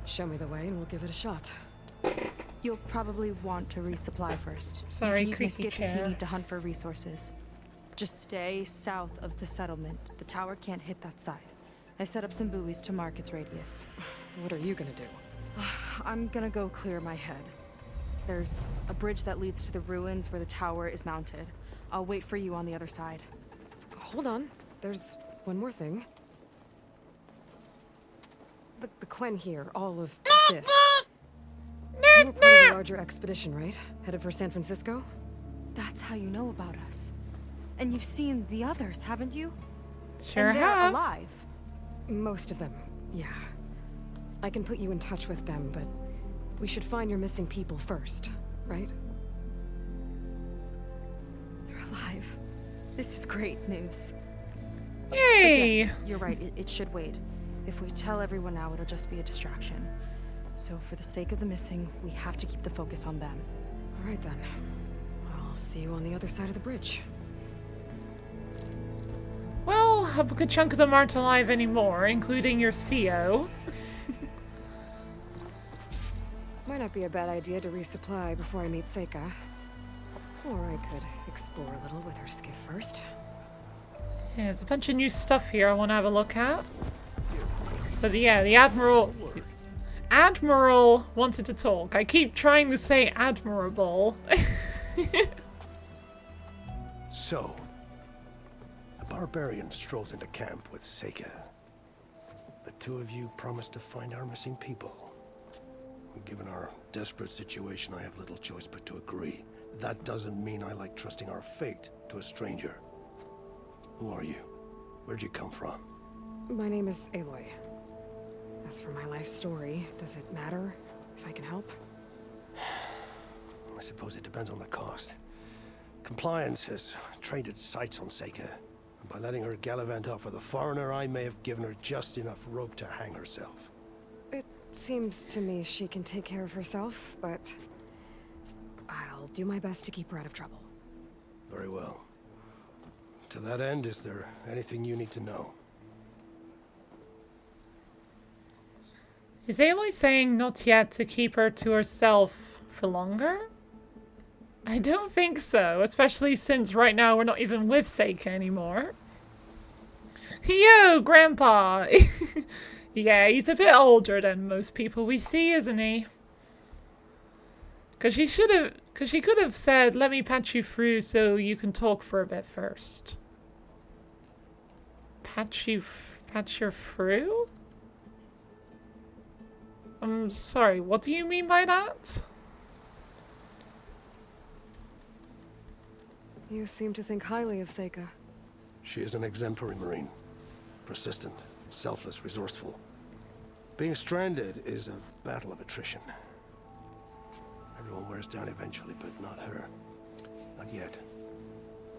Show me the way and we'll give it a shot. You'll probably want to resupply first. Sorry, you can use my creaky skiff if you chair. need to hunt for resources. Just stay south of the settlement. The tower can't hit that side. I set up some buoys to mark its radius. What are you gonna do? I'm gonna go clear my head. There's a bridge that leads to the ruins where the tower is mounted. I'll wait for you on the other side. Hold on. There's one more thing. The Quen here, all of this. You were part of a larger expedition, right? Headed for San Francisco? That's how you know about us. And you've seen the others, haven't you? Sure and they're have. alive. Most of them, yeah. I can put you in touch with them, but we should find your missing people first, right? They're alive. This is great news. Yay! Yes, you're right. It should wait. If we tell everyone now, it'll just be a distraction. So for the sake of the missing, we have to keep the focus on them. All right then. I'll see you on the other side of the bridge. Well, a good chunk of them aren't alive anymore, including your CO. Might not be a bad idea to resupply before I meet Seika. Or I could explore a little with her skiff first. Yeah, there's a bunch of new stuff here I want to have a look at. But yeah, the Admiral wanted to talk. I keep trying to say admirable. So, a barbarian strolls into camp with Seika. The two of you promised to find our missing people. Given our desperate situation, I have little choice but to agree. That doesn't mean I like trusting our fate to a stranger. Who are you? Where'd you come from? My name is Aloy. As for my life story, does it matter if I can help? I suppose it depends on the cost. Compliance has trained its sights on Seika. And by letting her gallivant off with a foreigner, I may have given her just enough rope to hang herself. It seems to me she can take care of herself, but I'll do my best to keep her out of trouble. Very well. To that end, is there anything you need to know? Is Aloy saying not yet to keep her to herself for longer? I don't think so, especially since right now we're not even with Seika anymore. Yo, Grandpa! Yeah, he's a bit older than most people we see, isn't he? Cause she could have said, let me patch you through so you can talk for a bit first. Patch you through? I'm sorry, what do you mean by that? You seem to think highly of Seika. She is an exemplary Marine. Persistent, selfless, resourceful. Being stranded is a battle of attrition. Everyone wears down eventually, but not her. Not yet.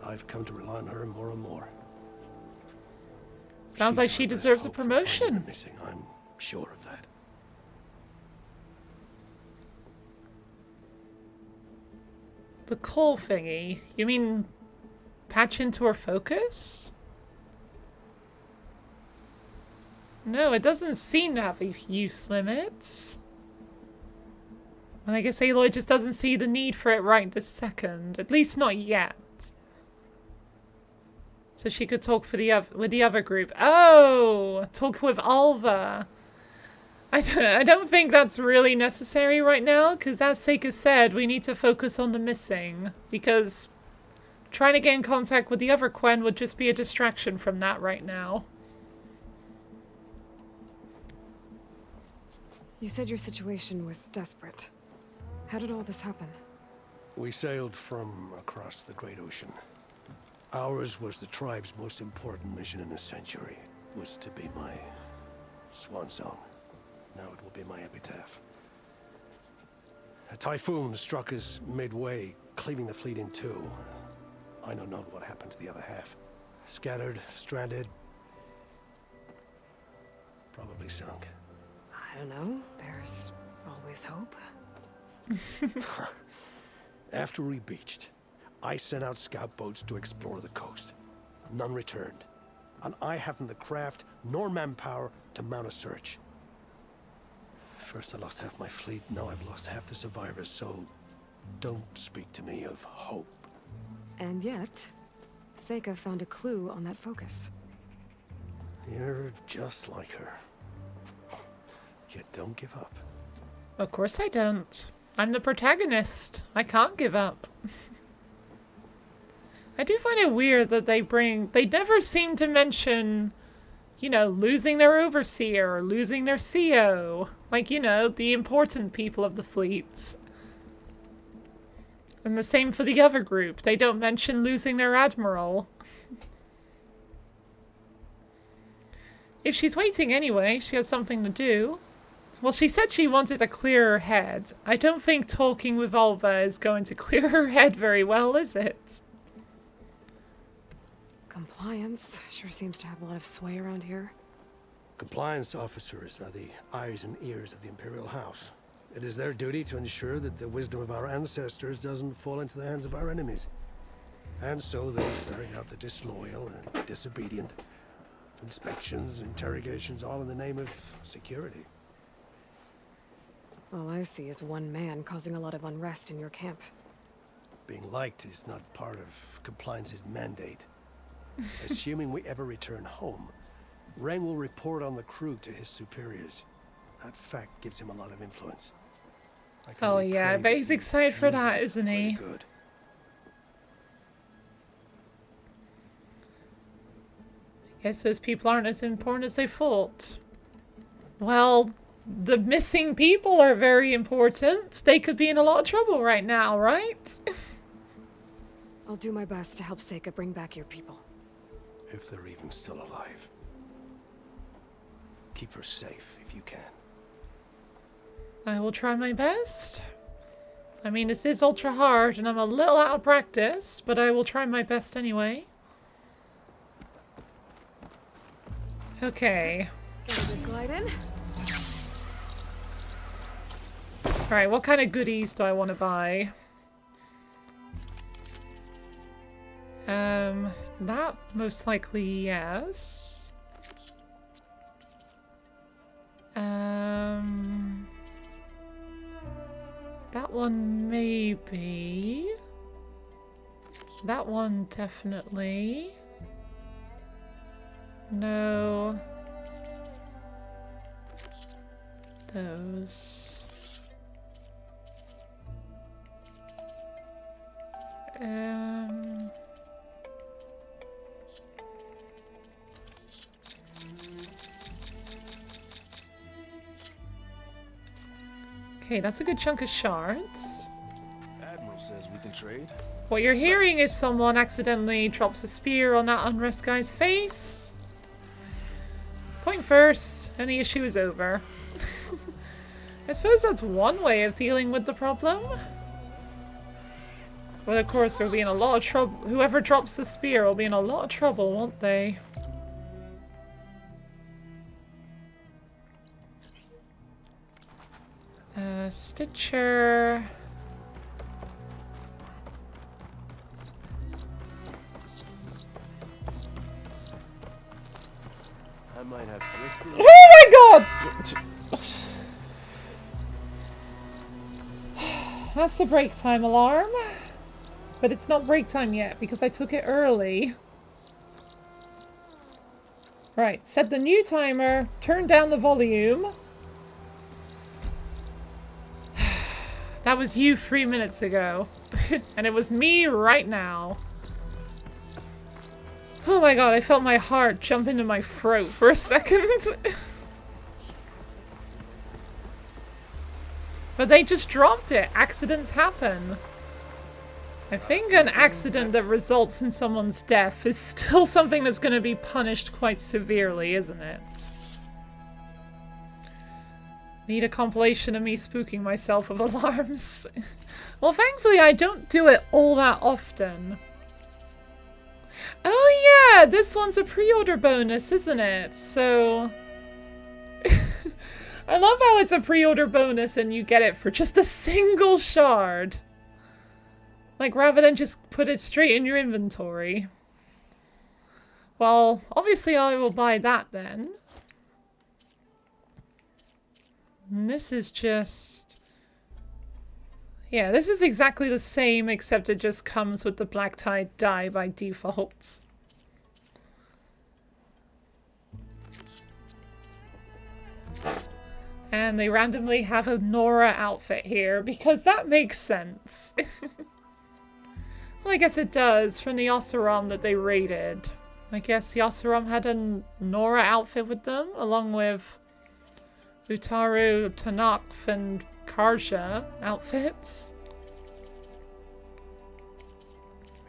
I've come to rely on her more and more. Sounds like she deserves a promotion. Missing, I'm sure of that. The coal thingy? You mean patch into her focus? No, it doesn't seem to have a use limit. And I guess Aloy just doesn't see the need for it right this second. At least not yet. So she could talk with the other group. Oh! Talk with Alva. I don't think that's really necessary right now, because as Seika said, we need to focus on the missing. Because trying to get in contact with the other Quen would just be a distraction from that right now. You said your situation was desperate. How did all this happen? We sailed from across the Great Ocean. Ours was the tribe's most important mission in a century. It was to be my swan song. Now it will be my epitaph. A typhoon struck us midway, cleaving the fleet in two. I know not what happened to the other half. Scattered, stranded, probably sunk. I don't know. There's always hope. After we beached, I sent out scout boats to explore the coast. None returned. And I haven't the craft nor manpower to mount a search. First I lost half my fleet, now I've lost half the survivors, so don't speak to me of hope. And yet, Seika found a clue on that focus. You're just like her. You don't give up. Of course I don't. I'm the protagonist. I can't give up. I do find it weird that they never seem to mention, you know, losing their overseer or losing their CO. Like, you know, the important people of the fleets. And the same for the other group. They don't mention losing their admiral. If she's waiting anyway, she has something to do. Well, she said she wanted to clear her head. I don't think talking with Alva is going to clear her head very well, is it? Compliance sure seems to have a lot of sway around here. Compliance officers are the eyes and ears of the Imperial House. It is their duty to ensure that the wisdom of our ancestors doesn't fall into the hands of our enemies. And so they ferret out the disloyal and disobedient. Inspections, interrogations, all in the name of security. All I see is one man causing a lot of unrest in your camp. Being liked is not part of Compliance's mandate. Assuming we ever return home, Ren will report on the crew to his superiors. That fact gives him a lot of influence. Oh yeah, I bet he's excited for that, isn't he? Good. Guess those people aren't as important as they thought. Well, the missing people are very important. They could be in a lot of trouble right now, right? I'll do my best to help Seika bring back your people. If they're even still alive. Keep her safe if you can. I will try my best. I mean, this is ultra hard and I'm a little out of practice, but I will try my best anyway. Okay. Glide in. Alright, what kind of goodies do I want to buy? That most likely yes. That one maybe. That one definitely. No. Those. Okay, that's a good chunk of shards. Admiral says we can trade. What you're hearing is someone accidentally drops a spear on that unrest guy's face. Point first, and the issue is over. I suppose that's one way of dealing with the problem. But of course, they'll be in a lot of trouble. Whoever drops the spear will be in a lot of trouble, won't they? Stitcher. I might have. Oh my god! That's the break time alarm. But it's not break time yet because I took it early. Right, set the new timer, turn down the volume. That was you 3 minutes ago. And it was me right now. Oh my god, I felt my heart jump into my throat for a second. But they just dropped it. Accidents happen. I think an accident that results in someone's death is still something that's going to be punished quite severely, isn't it? Need a compilation of me spooking myself with alarms. Well, thankfully I don't do it all that often. Oh yeah, this one's a pre-order bonus, isn't it? So... I love how it's a pre-order bonus and you get it for just a single shard. Like, rather than just put it straight in your inventory. Well, obviously I will buy that then. And this is just... Yeah, this is exactly the same, except it just comes with the black tie dye by default. And they randomly have a Nora outfit here, because that makes sense. Well, I guess it does, from the Oseram that they raided. I guess the Oseram had a Nora outfit with them, along with Utaru, Tanakh, and Karja outfits.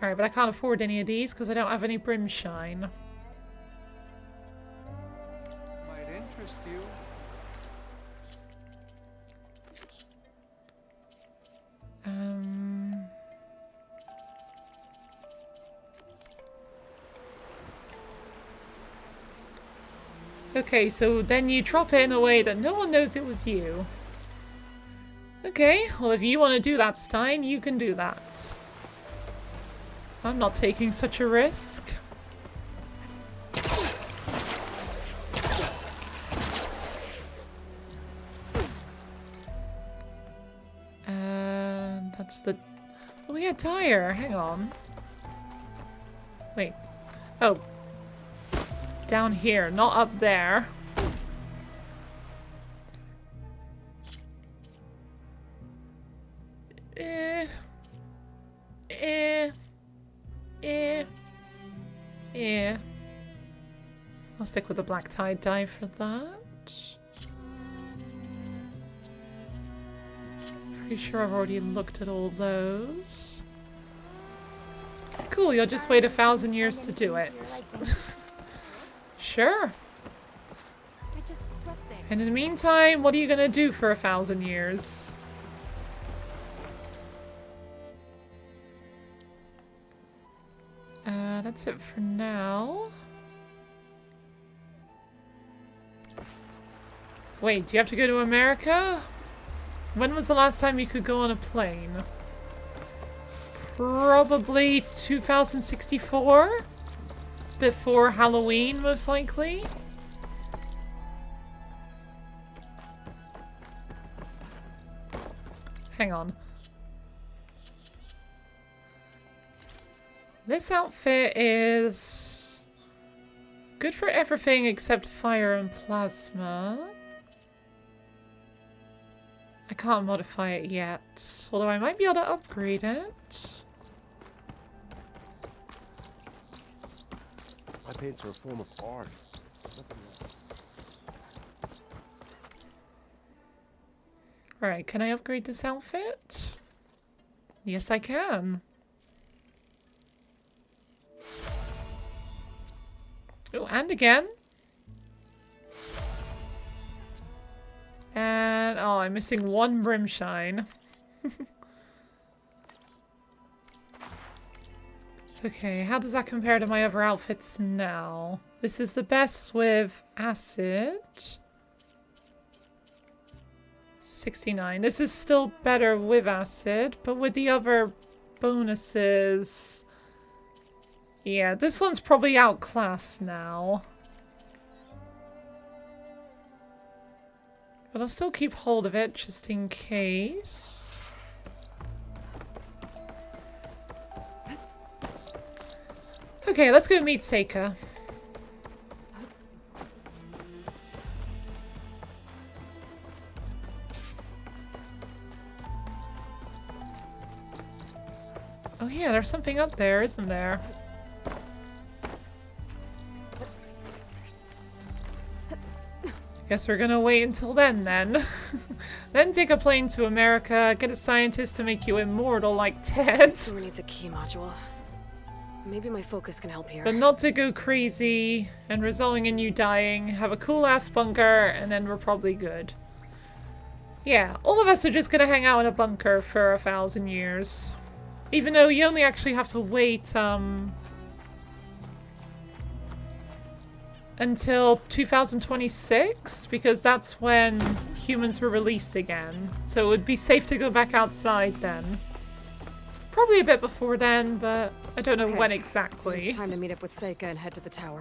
Alright, but I can't afford any of these because I don't have any Brimshine. Might interest you. Okay, so then you drop it in a way that no one knows it was you. Okay, well if you want to do that, Stein, you can do that. I'm not taking such a risk. And that's the... Oh yeah, tire. Hang on. Wait. Oh. down here, not up there. I'll stick with the black tie dye for that. Pretty sure I've already looked at all those. Cool, you'll just wait 1,000 years to do it. Sure. And in the meantime, what are you gonna do for 1,000 years? That's it for now. Wait, do you have to go to America? When was the last time you could go on a plane? Probably 2064? Before Halloween, most likely? Hang on. This outfit is good for everything except fire and plasma. I can't modify it yet, although I might be able to upgrade it. My paints are a form of art. Alright, can I upgrade this outfit? Yes, I can. Oh, and again. And, oh, I'm missing one brimshine. Okay, how does that compare to my other outfits now? This is the best with acid. 69. This is still better with acid, but with the other bonuses... Yeah, this one's probably outclassed now. But I'll still keep hold of it, just in case. Okay, let's go meet Seika. Oh yeah, there's something up there, isn't there? Guess we're gonna wait until then. Then take a plane to America, get a scientist to make you immortal like Ted. Sewer needs a key module. Maybe my focus can help here. But not to go crazy and resulting in you dying. Have a cool ass bunker and then we're probably good. Yeah, all of us are just gonna hang out in a bunker for 1,000 years. Even though you only actually have to wait until 2026, because that's when humans were released again. So it would be safe to go back outside then. Probably a bit before then, but I don't know when exactly. It's time to meet up with Seika and head to the tower.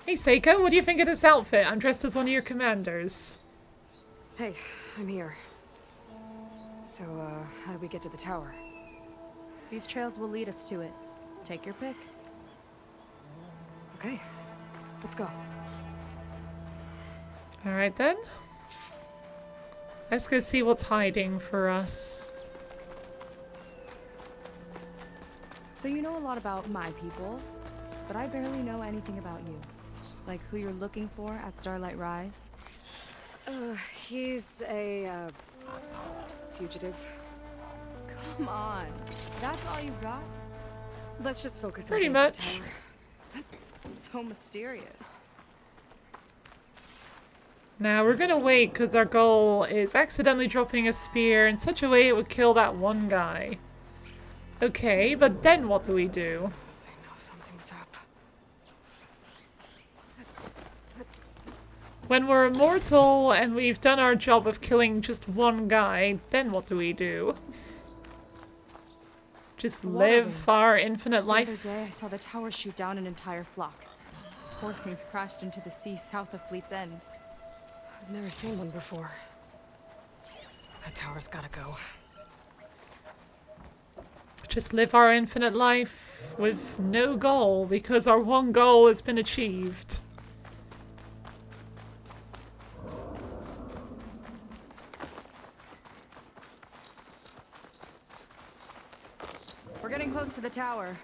Hey Seika, what do you think of this outfit? I'm dressed as one of your commanders. Hey, I'm here. So, how do we get to the tower? These trails will lead us to it. Take your pick. Okay, let's go. Alright then. Let's go see what's hiding for us. So you know a lot about my people, but I barely know anything about you. Like who you're looking for at Starlight Rise? He's a, fugitive. Come on. That's all you've got? Let's just focus on pretty getting much. to the tower. So mysterious. Now we're gonna wait because our goal is accidentally dropping a spear in such a way it would kill that one guy. Okay, but then what do we do? I know something's up. When we're immortal and we've done our job of killing just one guy, then what do we do? Just live our infinite life? The other day I saw the tower shoot down an entire flock. Poor things crashed into the sea south of Fleet's End. I've never seen one before. That tower's gotta go. Just live our infinite life with no goal because our one goal has been achieved. We're getting close to the tower.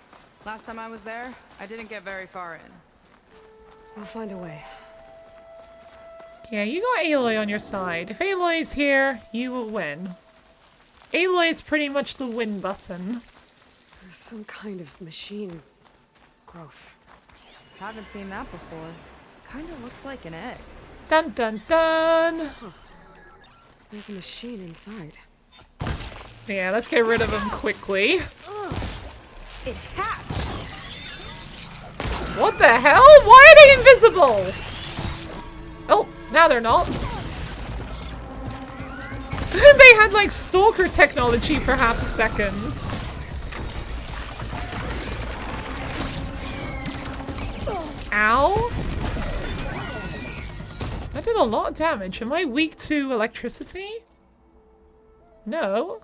Last time I was there, I didn't get very far in. We'll find a way. Yeah, you got Aloy on your side. If Aloy's here, you will win. Aloy is pretty much the win button. There's some kind of machine growth. Haven't seen that before. Kinda looks like an egg. Dun dun dun! Huh. There's a machine inside. Yeah, let's get rid of him quickly. It hatched! What the hell? Why are they invisible? Oh, now they're not. They had like stalker technology for half a second. Ow. That did a lot of damage. Am I weak to electricity? No.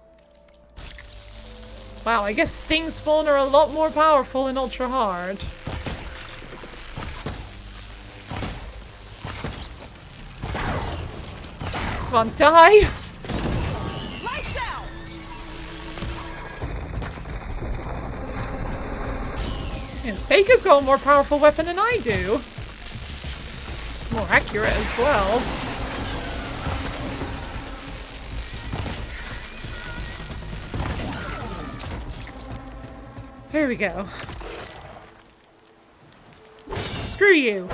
Wow, I guess Sting Spawn are a lot more powerful in Ultra Hard. Come on, die! Lights out! And Seika's got a more powerful weapon than I do. More accurate as well. Here we go. Screw you.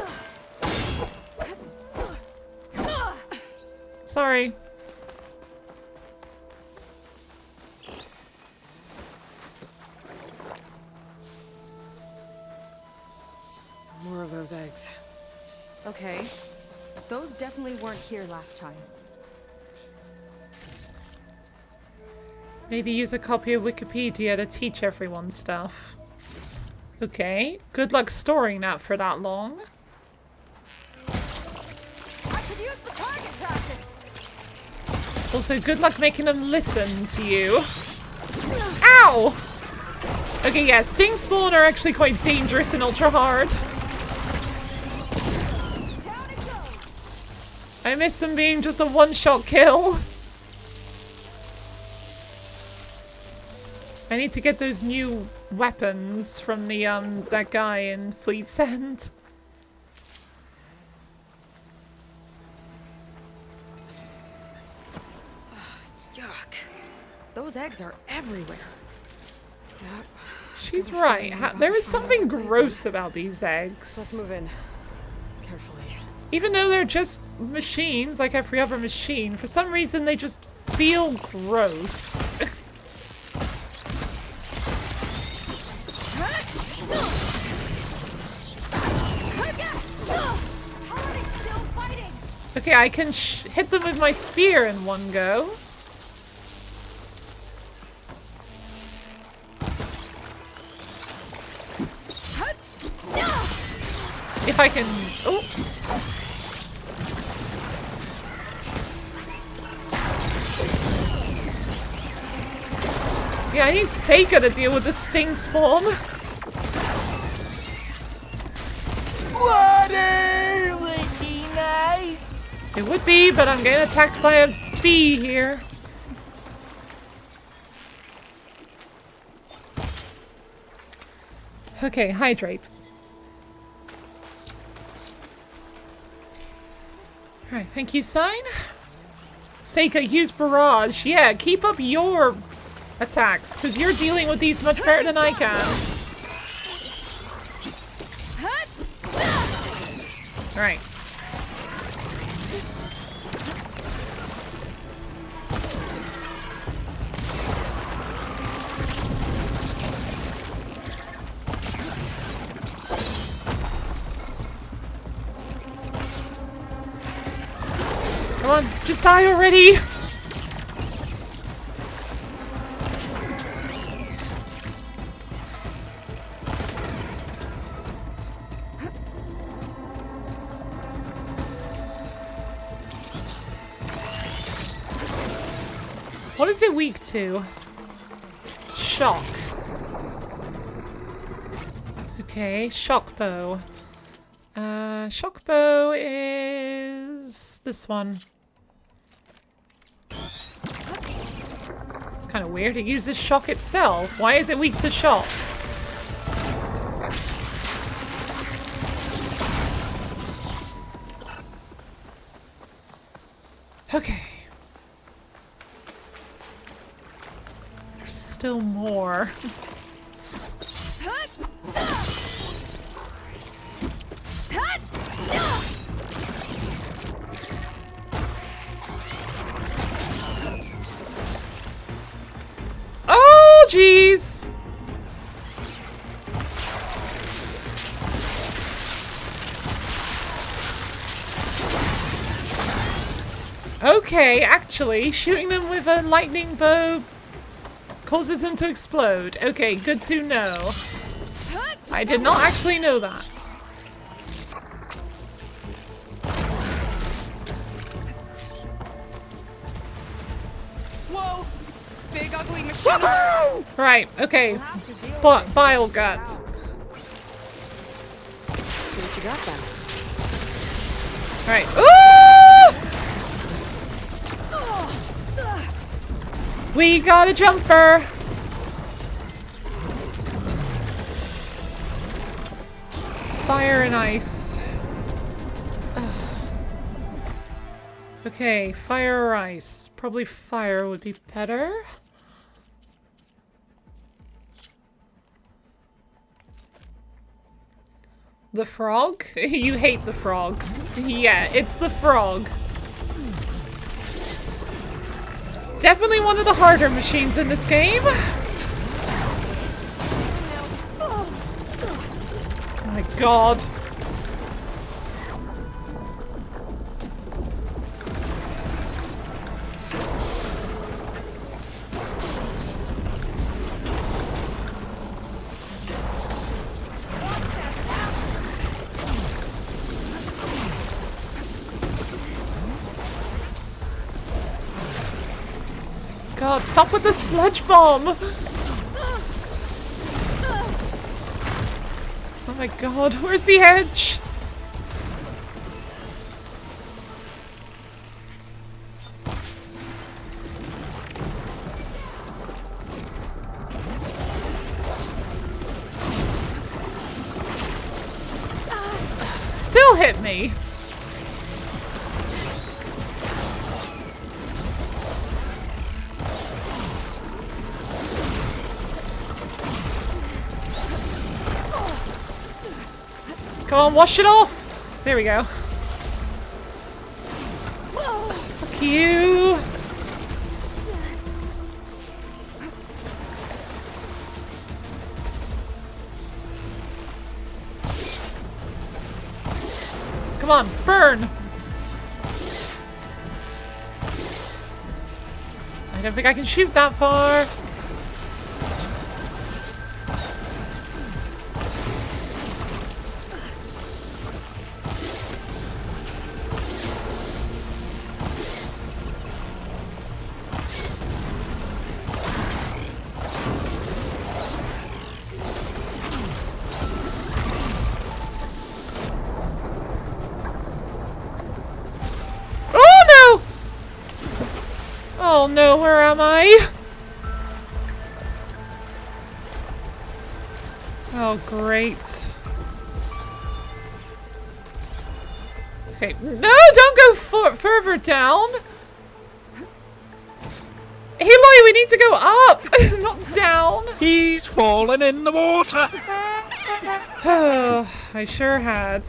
Sorry. More of those eggs. Okay. Those definitely weren't here last time. Maybe use a copy of Wikipedia to teach everyone stuff. Okay. Good luck storing that for that long. I could use the target practice! Also, good luck making them listen to you. Ow! Okay, yeah, Sting Spawn are actually quite dangerous in Ultra Hard. I miss them being just a one-shot kill. I need to get those new weapons from the, that guy in Fleet's End. Yuck. Those eggs are everywhere. Yep. She's right. There is something gross about these eggs. Let's move in. Carefully. Even though they're just machines, like every other machine, for some reason they just feel gross. Okay, I can hit them with my spear in one go. If I can... Oh! Yeah, I need Seika to deal with the Sting Spawn. Water would be nice. It would be, but I'm getting attacked by a bee here. Okay, hydrate. Alright, thank you, sign. Seika, use barrage. Yeah, keep up your attacks, because you're dealing with these much better than I can. Alright. Come on, just die already! What is it weak to? Shock. Okay, shock bow. Shock bow is this one. It's kind of weird. It uses shock itself. Why is it weak to shock? Okay. There's still more. Oh, jeez! Okay, actually, shooting them with a lightning bow causes them to explode. Okay, good to know. I did not actually know that. Whoa! Big ugly machine alert! Right, okay. Bile guts. See what you got then. Alright. Ooh! We got a jumper! Fire and ice. Ugh. Okay, fire or ice. Probably fire would be better. The frog? You hate the frogs. Yeah, it's the frog. Definitely one of the harder machines in this game. Oh my god. God, stop with the sludge bomb! Oh my god, where's the edge? Still hit me! Come on, wash it off! There we go. Fuck you! Come on, burn! I don't think I can shoot that far. Oh no, where am I? Oh, great. Okay, no, don't go further down. Aloy, we need to go up, not down. He's fallen in the water. Oh, I sure had.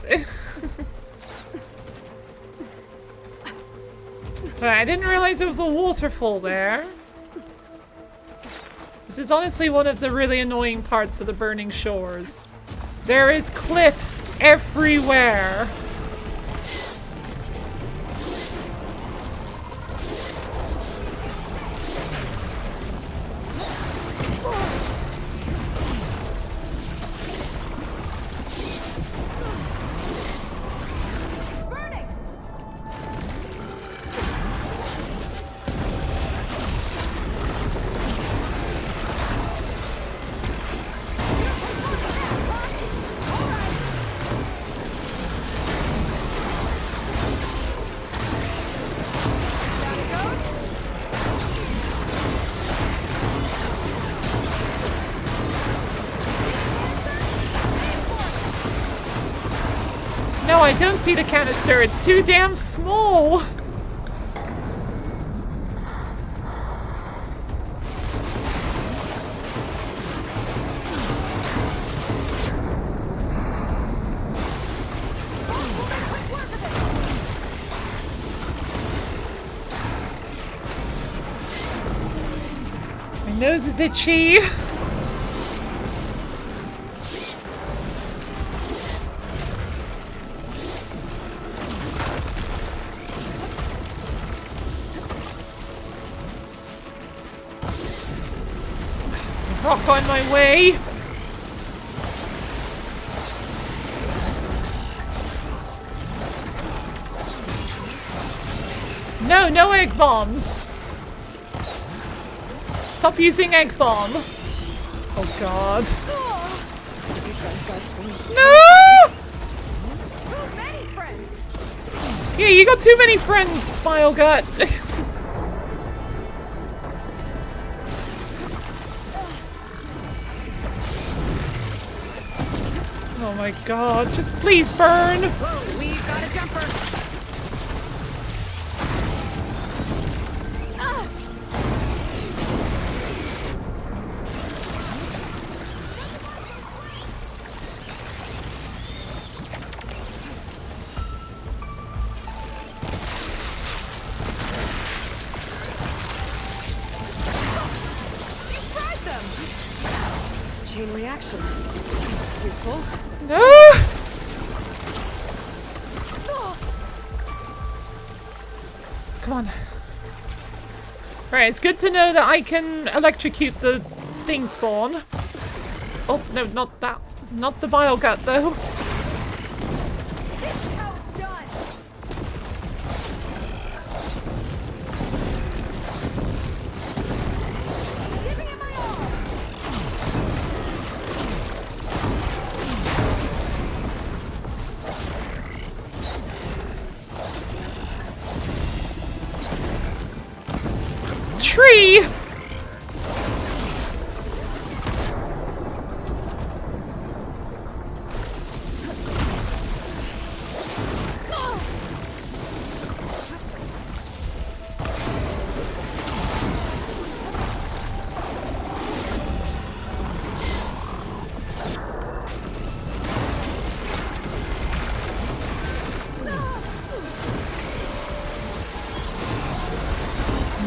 I didn't realize there was a waterfall there. This is honestly one of the really annoying parts of the Burning Shores. There is cliffs everywhere. I don't see the canister. It's too damn small. My nose is itchy. Rock on my way. No, no egg bombs. Stop using egg bomb. Oh god. No! Yeah, you got too many friends, Bilegut. Oh my god, just please burn! We got a jumper! Chain reaction. It's useful. No! Come on. Right, it's good to know that I can electrocute the sting spawn. Oh, no, not that. Not the Bilegut, though. Tree!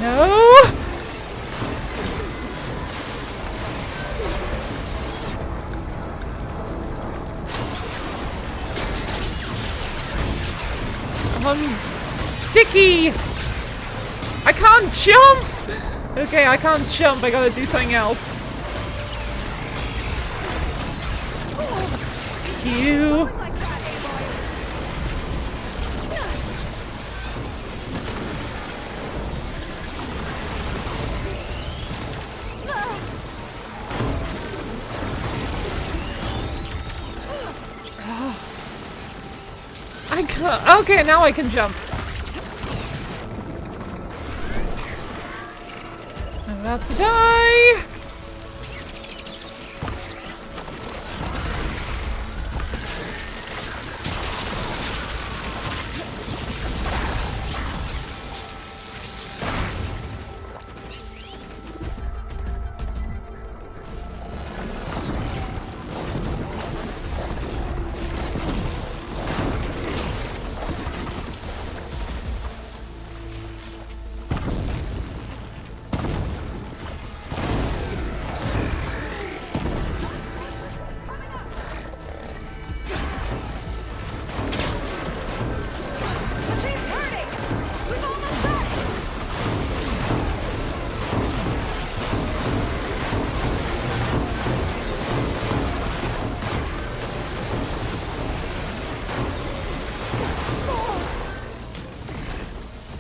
No! I'm sticky! I can't jump! Okay, I can't jump, I gotta do something else. You. I can't. Okay, now I can jump. I'm about to die.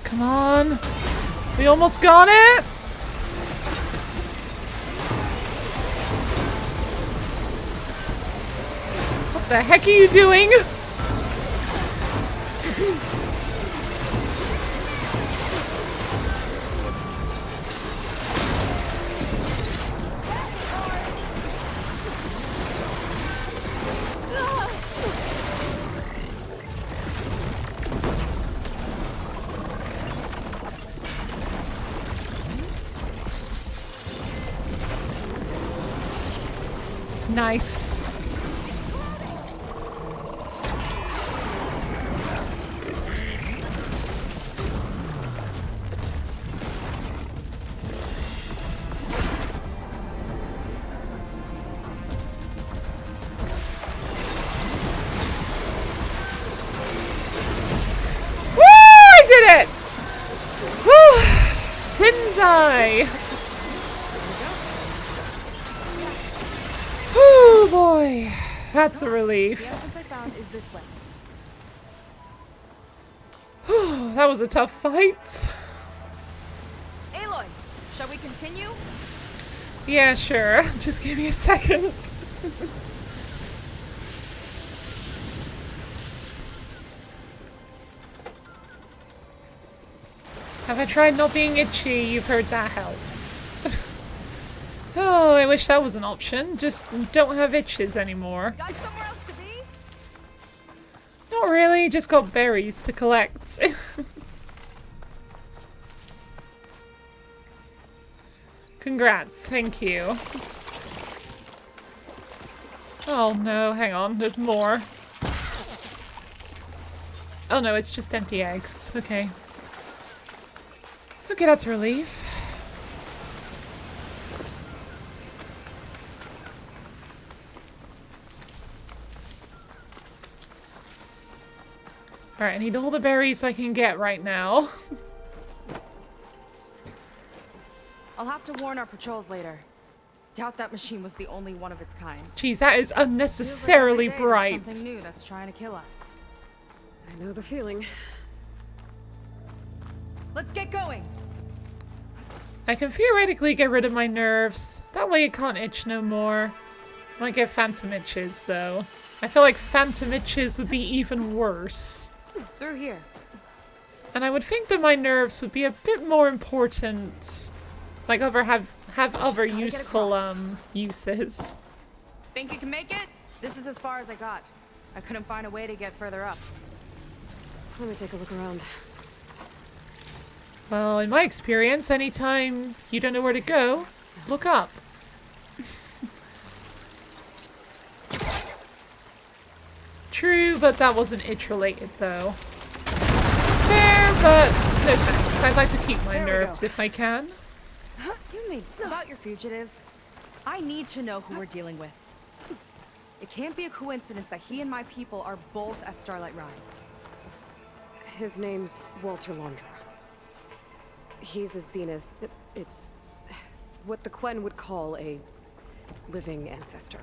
Come on. We almost got it. What the heck are you doing? Nice. It! Whew! Didn't die. Oh boy, that's a relief. The evidence I found is this way. Whew, that was a tough fight. Aloy, shall we continue? Yeah, sure. Just give me a second. Have I tried not being itchy? You've heard that helps. Oh, I wish that was an option. Just don't have itches anymore. Got somewhere else to be? Not really, just got berries to collect. Congrats, thank you. Oh no, hang on, there's more. Oh no, it's just empty eggs. Okay. Okay, that's a relief. Alright, I need all the berries I can get right now. I'll have to warn our patrols later. Doubt that machine was the only one of its kind. Jeez, that is unnecessarily Feels like every day bright. there's something new that's trying to kill us. I know the feeling. Let's get going. I can theoretically get rid of my nerves. That way it can't itch no more. Might get phantom itches, though. I feel like phantom itches would be even worse. Through here. And I would think that my nerves would be a bit more important. Like, have other useful, uses. Think you can make it? This is as far as I got. I couldn't find a way to get further up. Let me take a look around. Well, in my experience, anytime you don't know where to go, look up. True, but that wasn't itch-related, though. Fair, but no thanks. I'd like to keep my nerves if I can. You mean about your fugitive? I need to know who we're dealing with. It can't be a coincidence that he and my people are both at Starlight Rise. His name's Walter Laundra. He's a Zenith. It's what the Quen would call a living ancestor.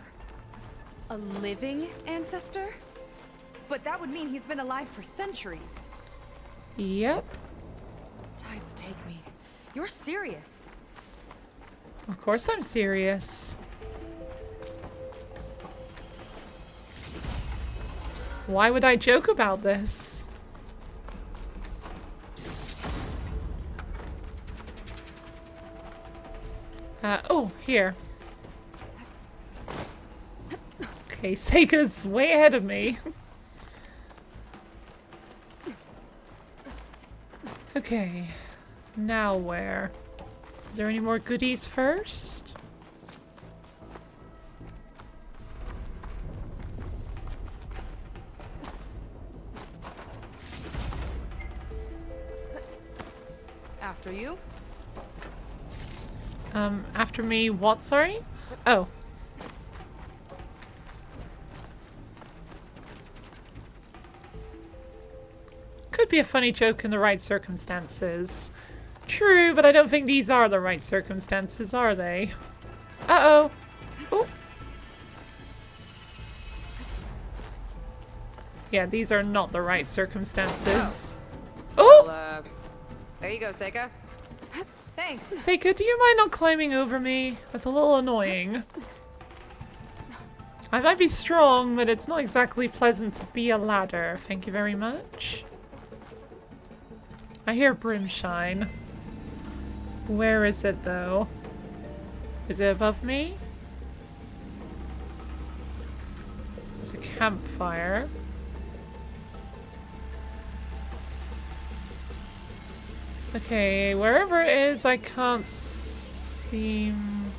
A living ancestor? But that would mean he's been alive for centuries. Yep. Tides take me. You're serious. Of course I'm serious. Why would I joke about this? Oh, here. Okay, Seika's way ahead of me. Okay, now where? Is there any more goodies first? After you? After me, what, sorry? Oh. Could be a funny joke in the right circumstances. True, but I don't think these are the right circumstances, are they? Uh-oh. Oh. Yeah, these are not the right circumstances. Oh! Well, there you go, Seika. Thanks. Seika, do you mind not climbing over me? That's a little annoying. I might be strong, but it's not exactly pleasant to be a ladder. Thank you very much. I hear brimshine. Where is it, though? Is it above me? It's a campfire. Okay, wherever it is, I can't seem...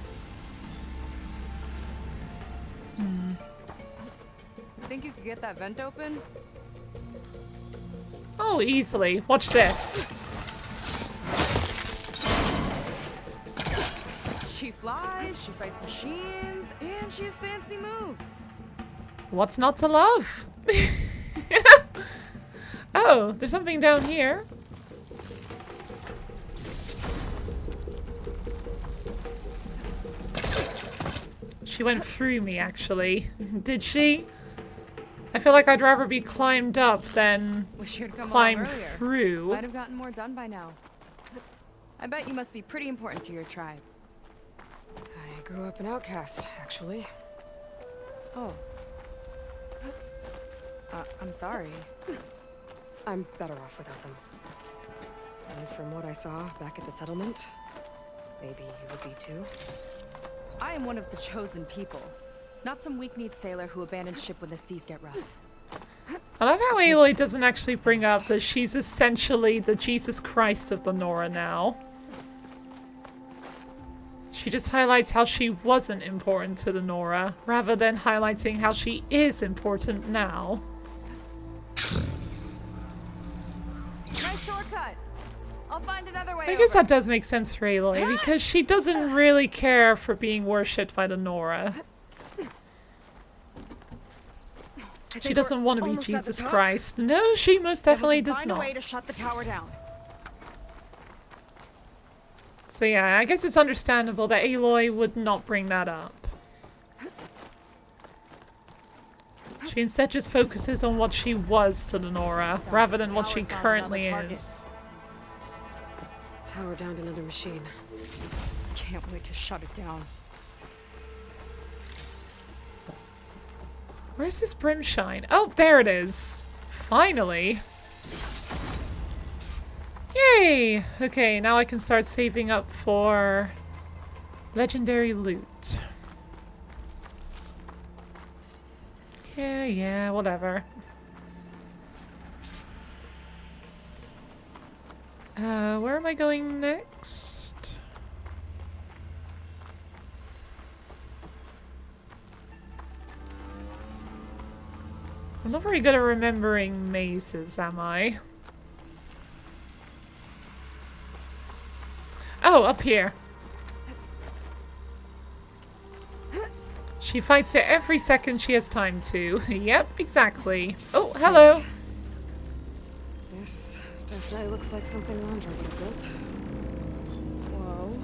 Think you could get that vent open? Oh, easily. Watch this. She flies, she fights machines, and she has fancy moves. What's not to love? Oh, there's something down here. She went through me, actually. Did she? I feel like I'd rather be climbed up than climbed through. Might have gotten more done by now. I bet you must be pretty important to your tribe. I grew up an outcast, actually. Oh. I'm sorry. I'm better off without them. And from what I saw back at the settlement, maybe you would be too. I am one of the chosen people. Not some weak-kneed sailor who abandoned ship when the seas get rough. I love how Aloy doesn't actually bring up that she's essentially the Jesus Christ of the Nora now. She just highlights how she wasn't important to the Nora, rather than highlighting how she is important now. Nice shortcut. I'll find another way. I guess that does make sense for Aloy, because she doesn't really care for being worshipped by the Nora. She doesn't want to be Jesus Christ. No, she most definitely does not. Find a way to shut the tower down. So yeah, I guess it's understandable that Aloy would not bring that up. She instead just focuses on what she was to the Nora, rather than what she currently is. Tower downed another machine. Can't wait to shut it down. Where's this brimshine? Oh, there it is. Finally. Yay! Okay, now I can start saving up for legendary loot. Yeah, whatever. Where am I going next? I'm not very good at remembering mazes, am I? Oh, up here. She fights it every second she has time to. Yep, exactly. Oh, hello. Right. This definitely looks like something Landra would have built. Whoa.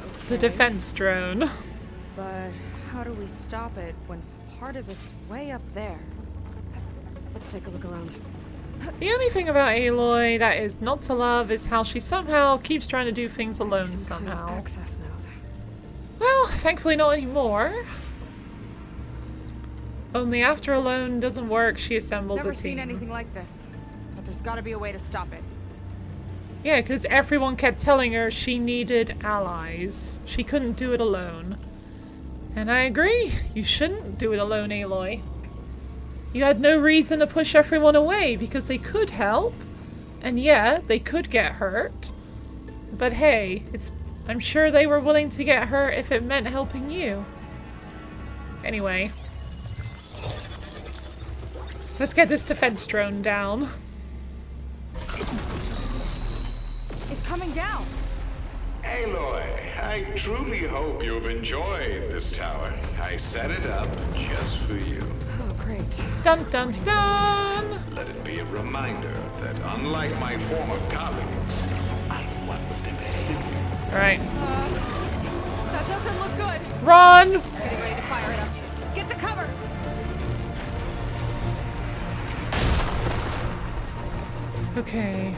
Okay. The defense drone. But how do we stop it when part of it's way up there? Let's take a look around. The only thing about Aloy that is not to love is how she somehow keeps trying to do things alone somehow. Kind of access node. Well, thankfully not anymore. Only after alone doesn't work, she assembles a team. Never seen anything like this, but there's got to be a way to stop it. Yeah, because everyone kept telling her she needed allies. She couldn't do it alone. And I agree. You shouldn't do it alone, Aloy. You had no reason to push everyone away because they could help. And yeah, they could get hurt. But hey, I'm sure they were willing to get hurt if it meant helping you. Anyway. Let's get this defense drone down. It's coming down. Aloy, I truly hope you've enjoyed this tower. I set it up just for you. Oh, great. Dun dun dun! Let it be a reminder that unlike my former colleagues, I once demanded you. Alright. That doesn't look good. Run! Getting ready to fire at us. Get to cover! Okay.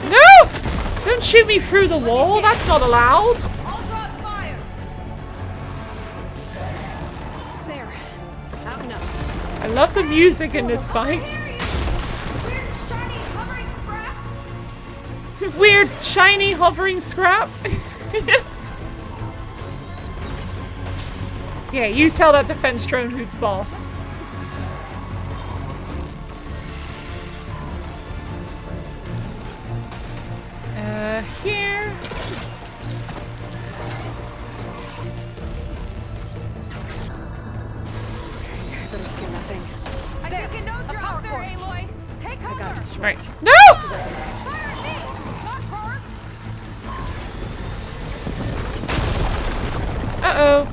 No! Don't shoot me through the wall. That's not allowed. All drops fire. There. Out and up. I love the music in this fight. Weird shiny hovering scrap. Yeah, you tell that defense drone who's boss. Here. Right. No! Uh-oh.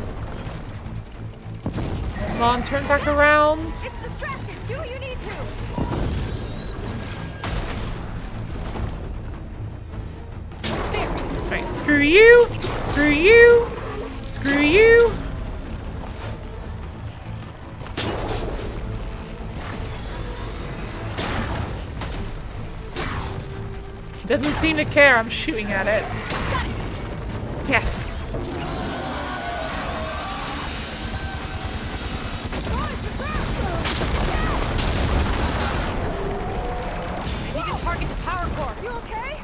Come on, turn back around. It's distracted. Do what you need to. Right, screw you. Screw you. Screw you. Doesn't seem to care. I'm shooting at it. Yes. I need to target the power core. You okay?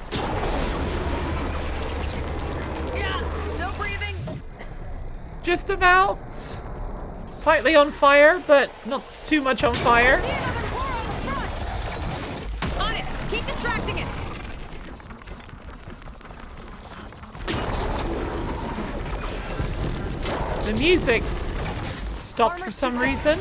Yeah, still breathing. Just about. Slightly on fire, but not too much on fire. On it. Keep distracting it. The music's stopped for some reason.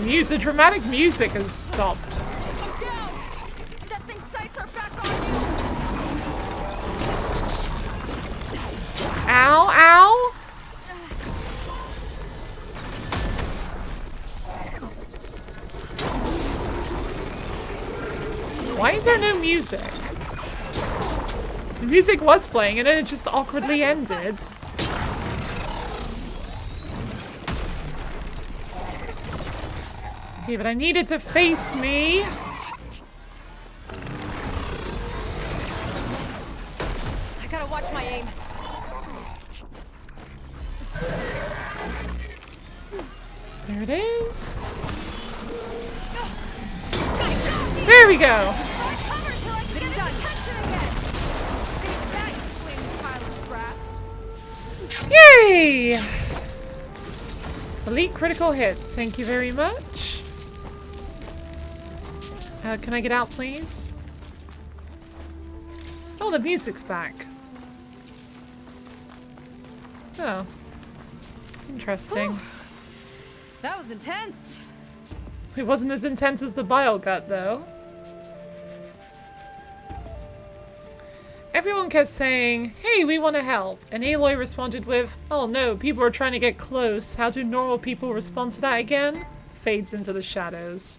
Yeah, the dramatic music has stopped. That thing's sights are back on you. Ow, ow! Why is there no music? The music was playing and then it just awkwardly ended. Okay, but I need it to face me. I gotta watch my aim. There it is. There we go. Yay! Elite critical hits. Thank you very much. Can I get out, please? Oh, the music's back. Oh. Interesting. That was intense. It wasn't as intense as the bile gut, though. Everyone kept saying, hey, we want to help. And Aloy responded with, oh no, people are trying to get close. How do normal people respond to that again? Fades into the shadows.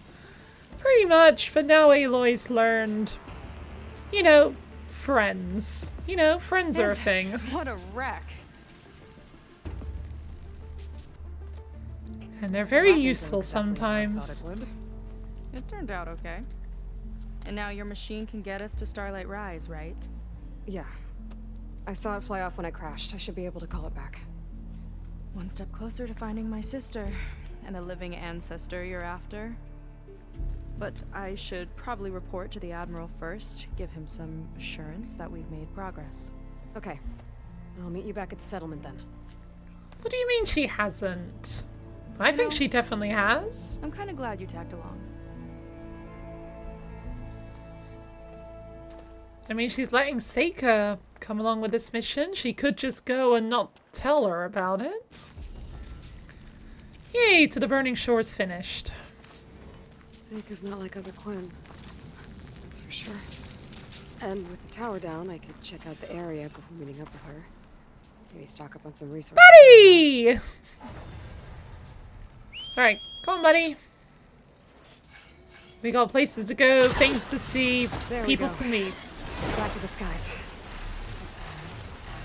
Pretty much, but now Aloy's learned, you know, friends. You know, friends are a thing. What a wreck. And they're very useful sometimes. It turned out okay. And now your machine can get us to Starlight Rise, right? Yeah. I saw it fly off when I crashed. I should be able to call it back. One step closer to finding my sister and the living ancestor you're after. But I should probably report to the Admiral first, give him some assurance that we've made progress. Okay. I'll meet you back at the settlement then. What do you mean she hasn't? I think she definitely has. I'm kind of glad you tagged along. I mean, she's letting Seika come along with this mission. She could just go and not tell her about it. Yay, to the Burning Shores finished. Seika's not like other Quinn. That's for sure. And with the tower down, I could check out the area before meeting up with her. Maybe stock up on some resources. Buddy! Alright, come on, buddy. We got places to go, things to see, people to meet. Back to the skies.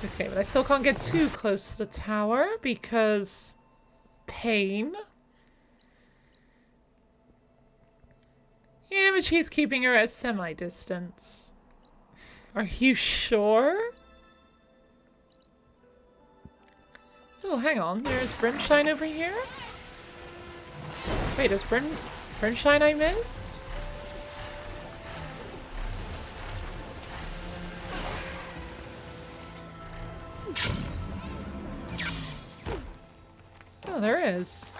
Okay, but I still can't get too close to the tower because... pain. Yeah, but she's keeping her at semi-distance. Are you sure? Oh, hang on. There's Brimshine over here? Wait, is Brimshine I missed? Oh, there is.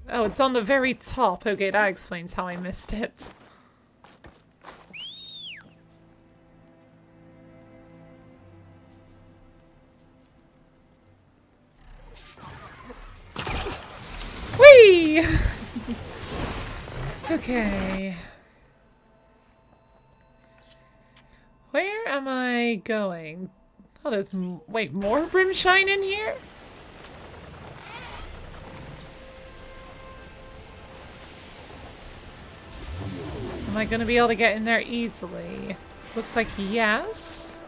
Oh, it's on the very top. Okay, that explains how I missed it. Whee! Okay. Where am I going? Oh, there's... Wait, more Brimshine in here? Am I gonna be able to get in there easily? Looks like yes.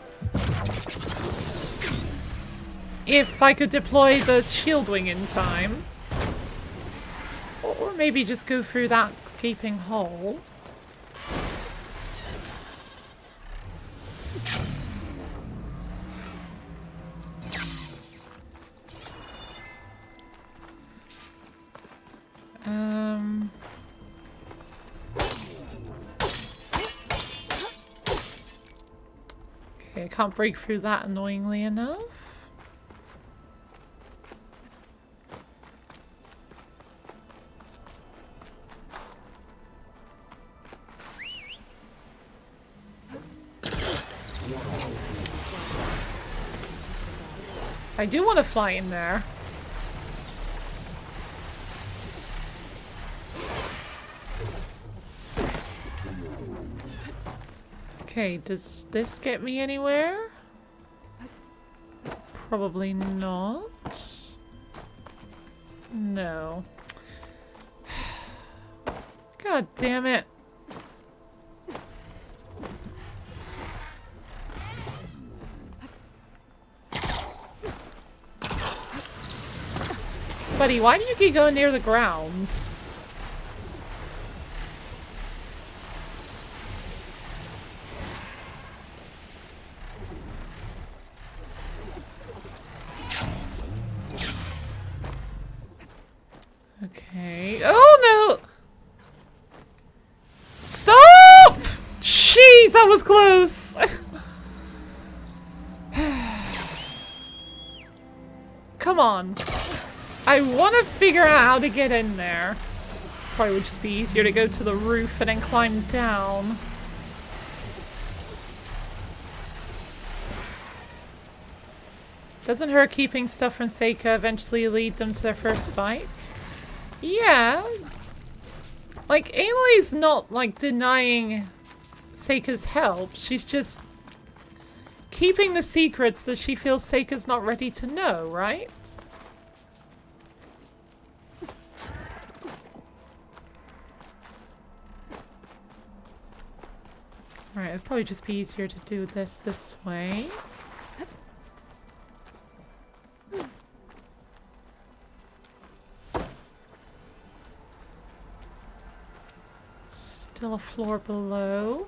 If I could deploy the shield wing in time. Or maybe just go through that gaping hole. Okay, I can't break through that annoyingly enough. I do want to fly in there. Okay, does this get me anywhere? Probably not. No. God damn it. Buddy, why do you keep going near the ground? Okay. Oh no! Stop! Jeez, that was close! Come on. I want to figure out how to get in there. Probably would just be easier to go to the roof and then climb down. Doesn't her keeping stuff from Seika eventually lead them to their first fight? Yeah. Like, Aloy's not, like, denying Seika's help. She's just keeping the secrets that she feels Seika's not ready to know, right? Alright, it'd probably just be easier to do this way. Still a floor below.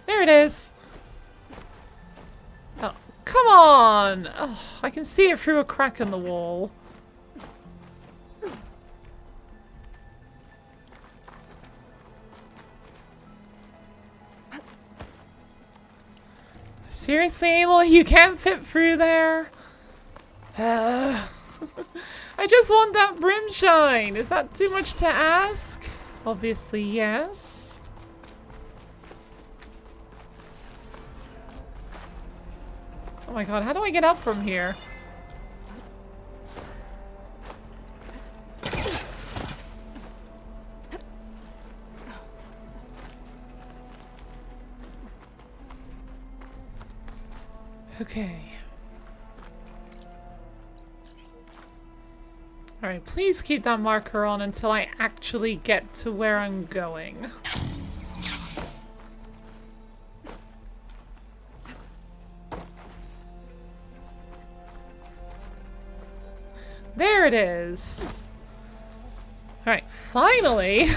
There it is! Oh, come on! Oh, I can see it through a crack in the wall. Seriously, Aloy, you can't fit through there? I just want that Brimshine! Is that too much to ask? Obviously, yes. Oh my god, how do I get up from here? Okay. Alright, please keep that marker on until I actually get to where I'm going. There it is! Alright, finally!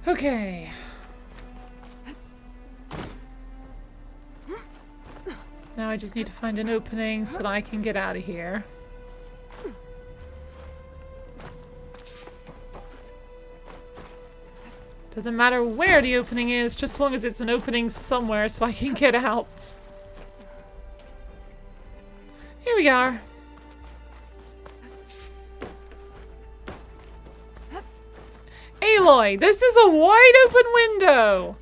Okay. Now I just need to find an opening so that I can get out of here. Doesn't matter where the opening is, just as long as it's an opening somewhere so I can get out. Here we are. Aloy, this is a wide open window!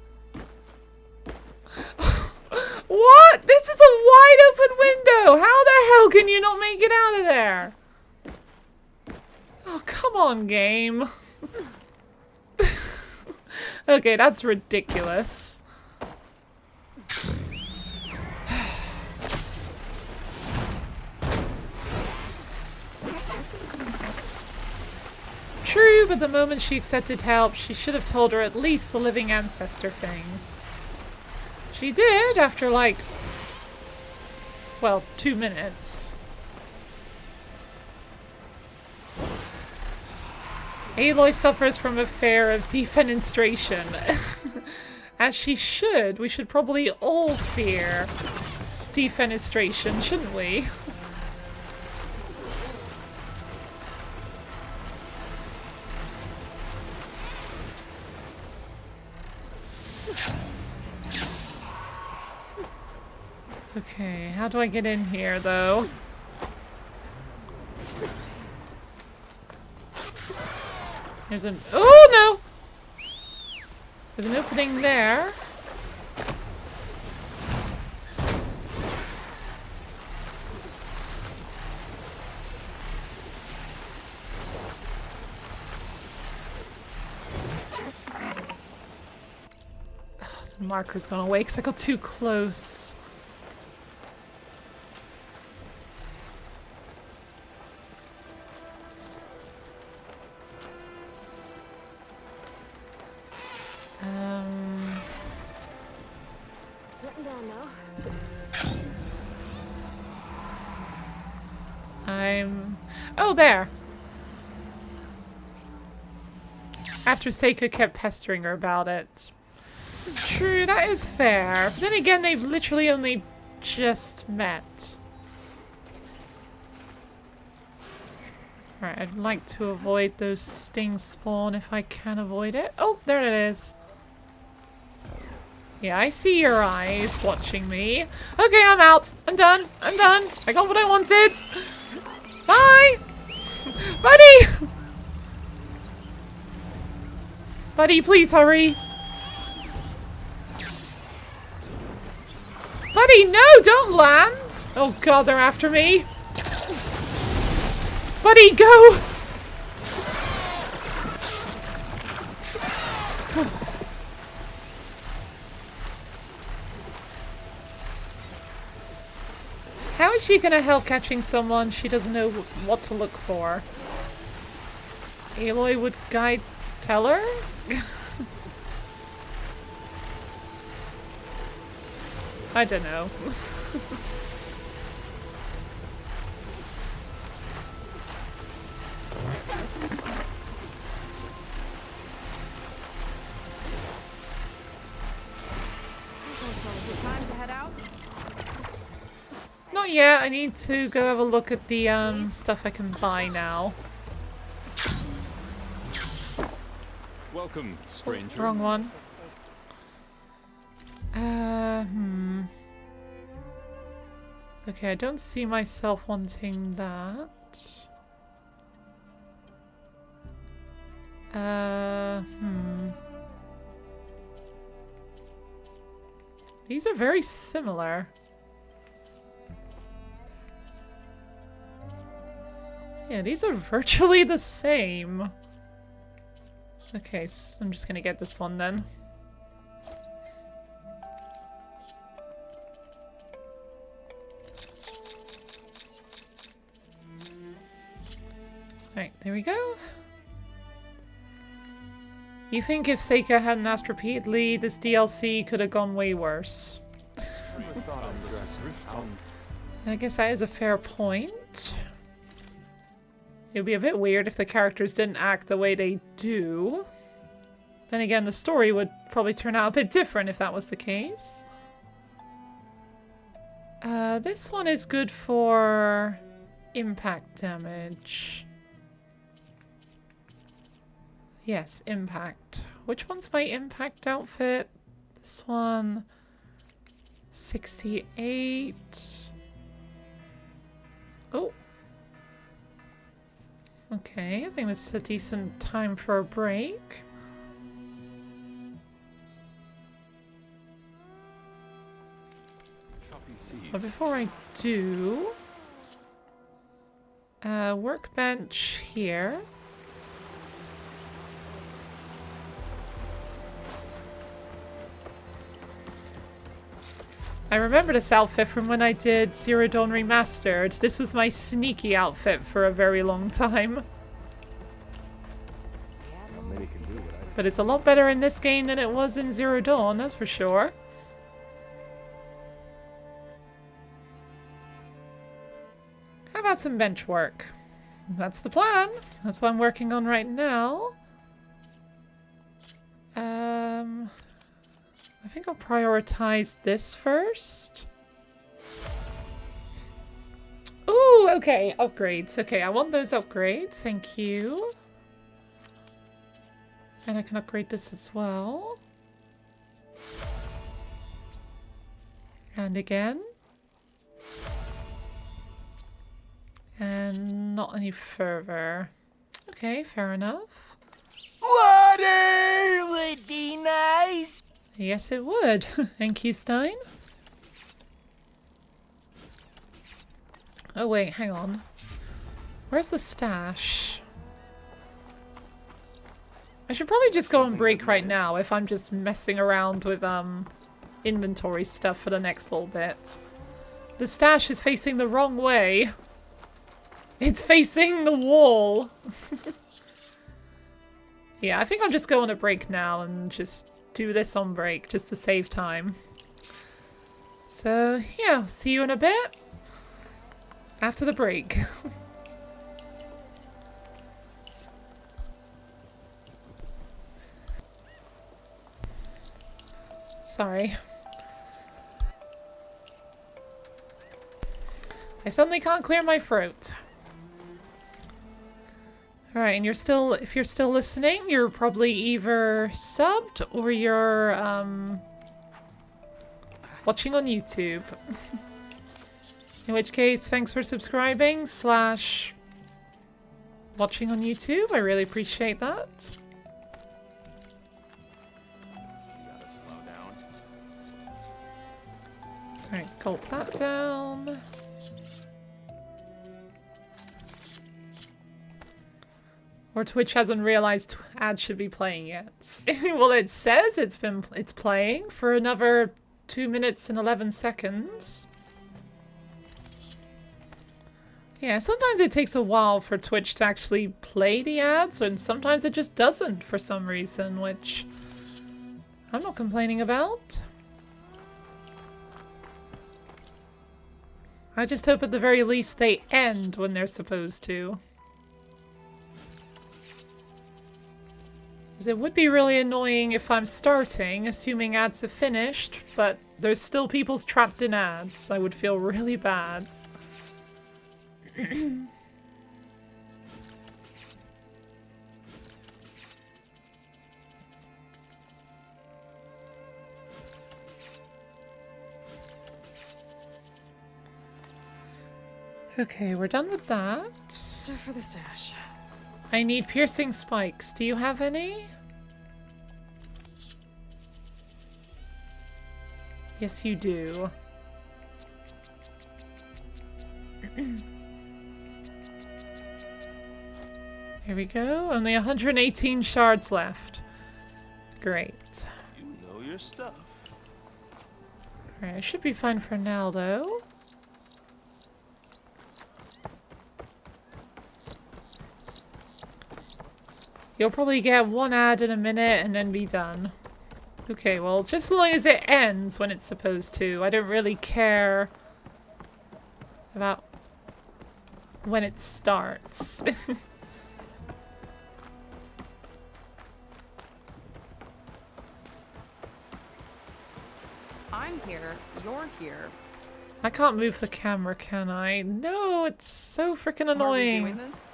open window! How the hell can you not make it out of there? Oh, come on, game. Okay, that's ridiculous. True, but the moment she accepted help, she should have told her at least the living ancestor thing. She did, after like, well, 2 minutes. Aloy suffers from a fear of defenestration. As she should. We should probably all fear defenestration, shouldn't we? Okay, how do I get in here, though? There's an— oh, no! There's an opening there. The marker's gone away because I got too close. Oh, there! After Seika kept pestering her about it. True, that is fair. But then again, they've literally only just met. Alright, I'd like to avoid those stings spawn if I can avoid it. Oh, there it is. Yeah, I see your eyes watching me. Okay, I'm out. I'm done. I'm done. I got what I wanted. Bye! Buddy! Buddy, please hurry. Buddy, no, don't land! Oh god, they're after me. Buddy, go! How is she gonna help catching someone she doesn't know what to look for? Aloy would guide tell her? I don't know. Time to head out? Not yet. I need to go have a look at the stuff I can buy now. Welcome, stranger. Wrong one. Okay, I don't see myself wanting that. These are very similar. Yeah, these are virtually the same. Okay, so I'm just gonna get this one then. Alright, there we go. You think if Seika hadn't asked repeatedly, this DLC could have gone way worse. I guess that is a fair point. It would be a bit weird if the characters didn't act the way they do. Then again, the story would probably turn out a bit different if that was the case. This one is good for impact damage. Yes, impact. Which one's my impact outfit? This one. 68. Oh. Okay, I think that's a decent time for a break. But before I do... workbench here. I remember this outfit from when I did Zero Dawn Remastered. This was my sneaky outfit for a very long time. But it's a lot better in this game than it was in Zero Dawn, that's for sure. How about some bench work? That's the plan. That's what I'm working on right now. I think I'll prioritize this first. Ooh, okay, upgrades. Okay, I want those upgrades. Thank you. And I can upgrade this as well. And again. And not any further. Okay, fair enough. Water would be nice. Yes, it would. Thank you, Stein. Oh, wait, hang on. Where's the stash? I should probably just go on break right now if I'm just messing around with inventory stuff for the next little bit. The stash is facing the wrong way. It's facing the wall. Yeah, I think I'll just go on a break now and just do this on break just to save time. So, yeah, I'll see you in a bit. After the break. Sorry. I suddenly can't clear my throat. Alright, and if you're still listening, you're probably either subbed or you're watching on YouTube. In which case, thanks for subscribing / watching on YouTube. I really appreciate that. Alright, gulp that down. Or Twitch hasn't realized ads should be playing yet. Well, it says it's playing for another 2 minutes and 11 seconds. Yeah, sometimes it takes a while for Twitch to actually play the ads, and sometimes it just doesn't for some reason, which I'm not complaining about. I just hope at the very least they end when they're supposed to. Because it would be really annoying if I'm starting, assuming ads have finished, but there's still people trapped in ads. I would feel really bad. Okay, we're done with that. Stuff for the stash. I need piercing spikes. Do you have any? Yes, you do. Here we go. Only 118 shards left. Great. You know your stuff. Alright, I should be fine for now, though. You'll probably get one ad in a minute and then be done. Okay, well, just as long as it ends when it's supposed to. I don't really care about when it starts. I'm here. You're here. I can't move the camera, can I? No, it's so freaking annoying. Are we doing this?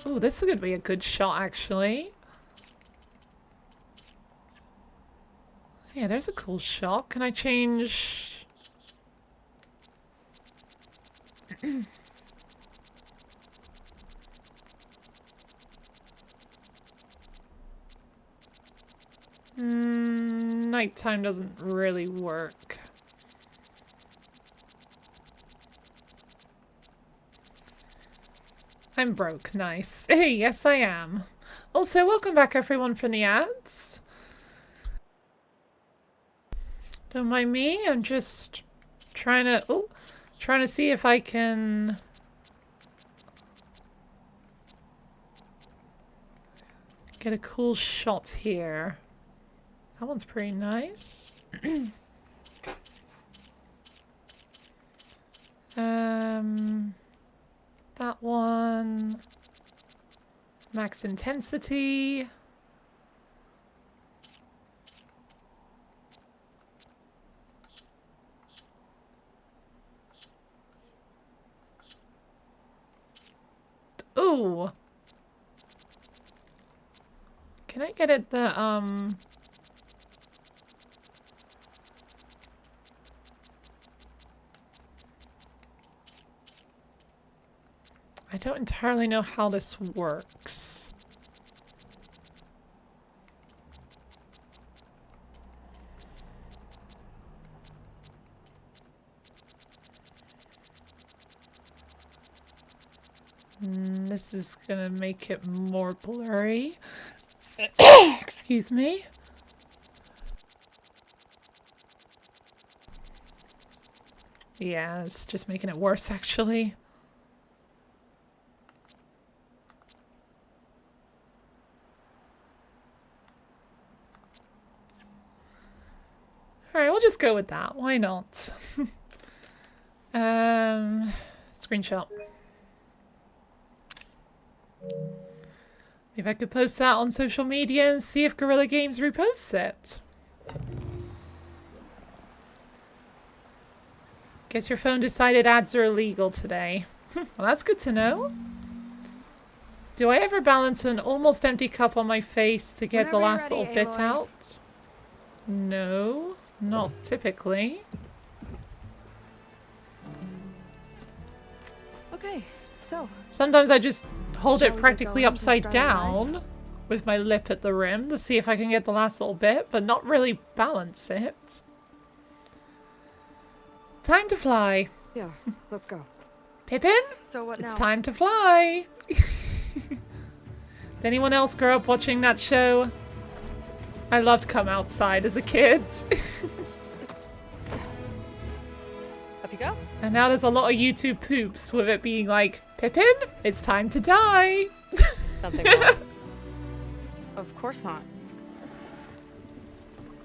Ooh, this is gonna be a good shot, actually. Yeah, there's a cool shot. Can I change? nighttime doesn't really work. I'm broke. Nice. Hey, yes I am. Also, welcome back everyone from the ads. Don't mind me, I'm just trying to see if I can get a cool shot here. That one's pretty nice. That one. Max intensity. Ooh. Can I get it the I don't entirely know how this works. This is gonna make it more blurry. Excuse me. Yeah, it's just making it worse, actually. Alright, we'll just go with that. Why not? Screenshot. Maybe I could post that on social media and see if Guerrilla Games reposts it. Guess your phone decided ads are illegal today. Well, that's good to know. Do I ever balance an almost empty cup on my face to get the last little bit out? No, not typically. Okay, so. Sometimes I just hold it practically upside down with my lip at the rim to see if I can get the last little bit, but not really balance it. Time to fly. Yeah, let's go. Pippin? So what now? It's time to fly. Did anyone else grow up watching that show? I loved Come Outside as a kid. Up you go. And now there's a lot of YouTube poops with it being like, Pippin, it's time to die. Something wrong. Of course not.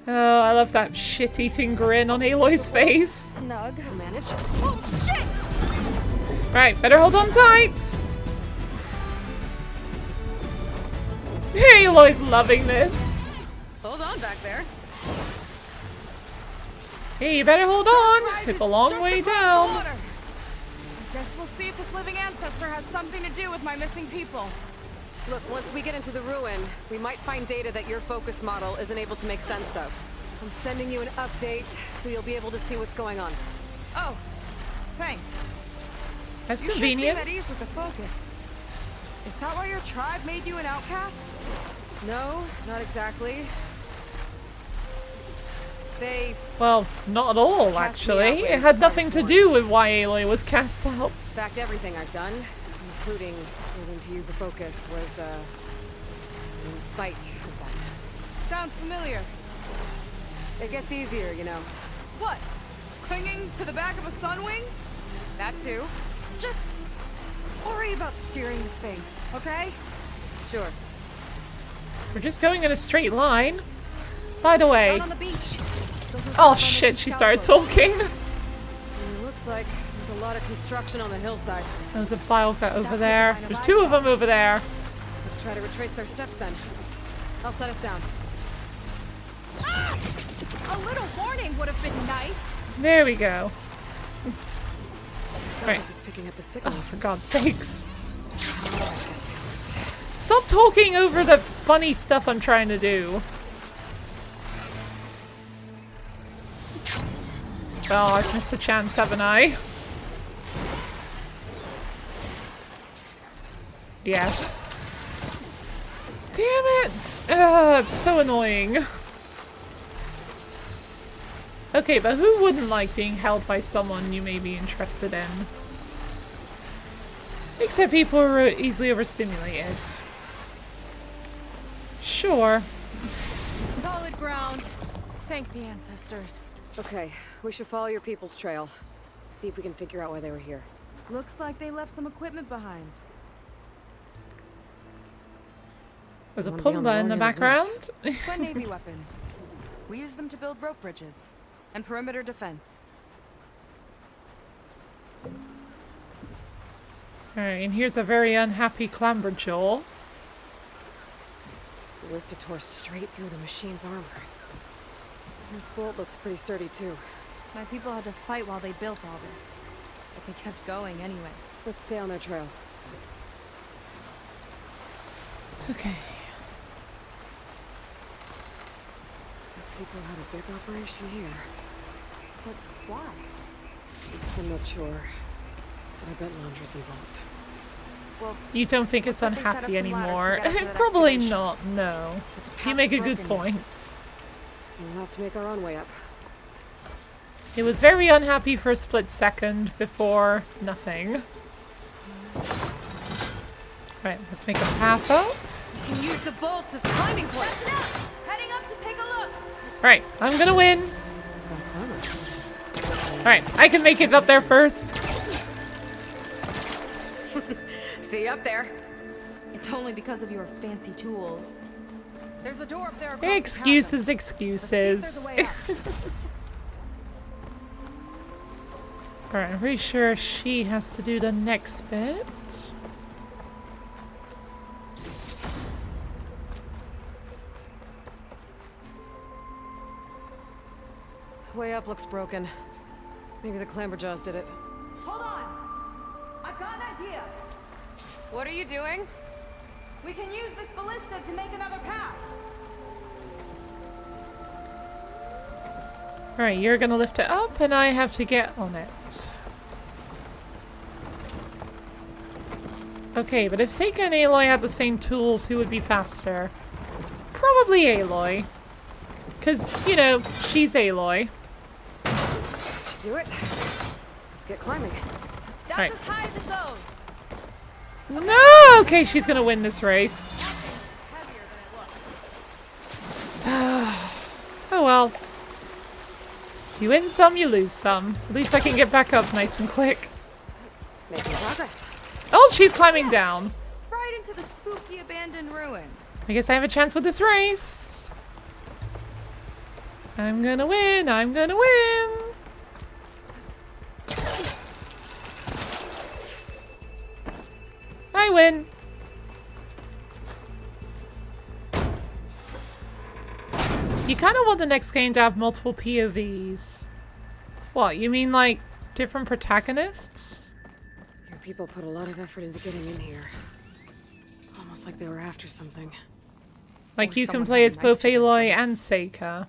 Oh, I love that shit-eating grin on Aloy's face. Snug. I'll manage. Oh, shit! Right, better hold on tight. Aloy's loving this. Hold on back there. Hey, you better hold on. It's a long way down. I guess we'll see if this living ancestor has something to do with my missing people. Look, once we get into the ruin, we might find data that your focus model isn't able to make sense of. I'm sending you an update so you'll be able to see what's going on. Oh, thanks. That's you convenient. Sure seem at ease with the focus. Is that why your tribe made you an outcast? No, not exactly. Well, not at all, actually. It had nothing to do with why Aloy was cast out. In fact, everything I've done, including needing to use the focus, was, in spite of them. Sounds familiar. It gets easier, you know. What? Clinging to the back of a sunwing? That too. Just worry about steering this thing, okay? Sure. We're just going in a straight line. By the way... Down on the beach. Oh shit, she started talking. It looks like there's a lot of construction on the hillside. There's a biocat over there. There's two of them over there. Let's try to retrace their steps then. I'll set us down. Ah! A little warning would have been nice. There we go. Right. This is picking up a signal. Oh, for God's sakes. Stop talking over the funny stuff I'm trying to do. Oh, I've missed a chance, haven't I? Yes. Damn it! It's so annoying. Okay, but who wouldn't like being held by someone you may be interested in? Except people who are easily overstimulated. Sure. Solid ground. Thank the ancestors. Okay, we should follow your people's trail. See if we can figure out why they were here. Looks like they left some equipment behind. There's a Pumba in the background. Fun Navy weapon. We use them to build rope bridges and perimeter defense. Alright, and here's a very unhappy Clamberjaw. The ballista tore straight through the machine's armor. This bolt looks pretty sturdy too. My people had to fight while they built all this, but they kept going anyway. Let's stay on their trail. Okay. The people had a big operation here. But why? I'm not sure, but I bet Londra's involved. Well, You don't think it's looks like they set up unhappy some ladders anymore? to get into that Probably excavation. not, no. You path's make a good broken. point. We'll have to make our own way up. It was very unhappy for a split second before nothing. Right, let's make a path up. You can use the bolts as climbing points. That's enough. Heading up to take a look. Right, I'm gonna win. Fast climber. Alright, I can make it up there first. See you up there. It's only because of your fancy tools. There's a door up there. Across Excuses, the excuses. Alright, I'm pretty sure she has to do the next bit. Way up looks broken. Maybe the Clamberjaws did it. Hold on. I've got an idea. What are you doing? We can use this ballista to make another path. Alright, you're gonna lift it up and I have to get on it. Okay, but if Seika and Aloy had the same tools, who would be faster? Probably Aloy. Because, you know, she's Aloy. Should do it. Let's get climbing. That's Right. as high as it goes. No! Okay, she's gonna win this race. Heavier than it looks. Oh well. You win some, you lose some. At least I can get back up nice and quick. Making progress. Oh, she's climbing down. Right into the spooky abandoned ruin. I guess I have a chance with this race. I'm gonna win, I'm gonna win. I win. You kind of want the next game to have multiple POVs. What, you mean like different protagonists? Your people put a lot of effort into getting in here. Almost like they were after something. Like Or you can someone play had as a both knife to their Aloy throats. and Seika.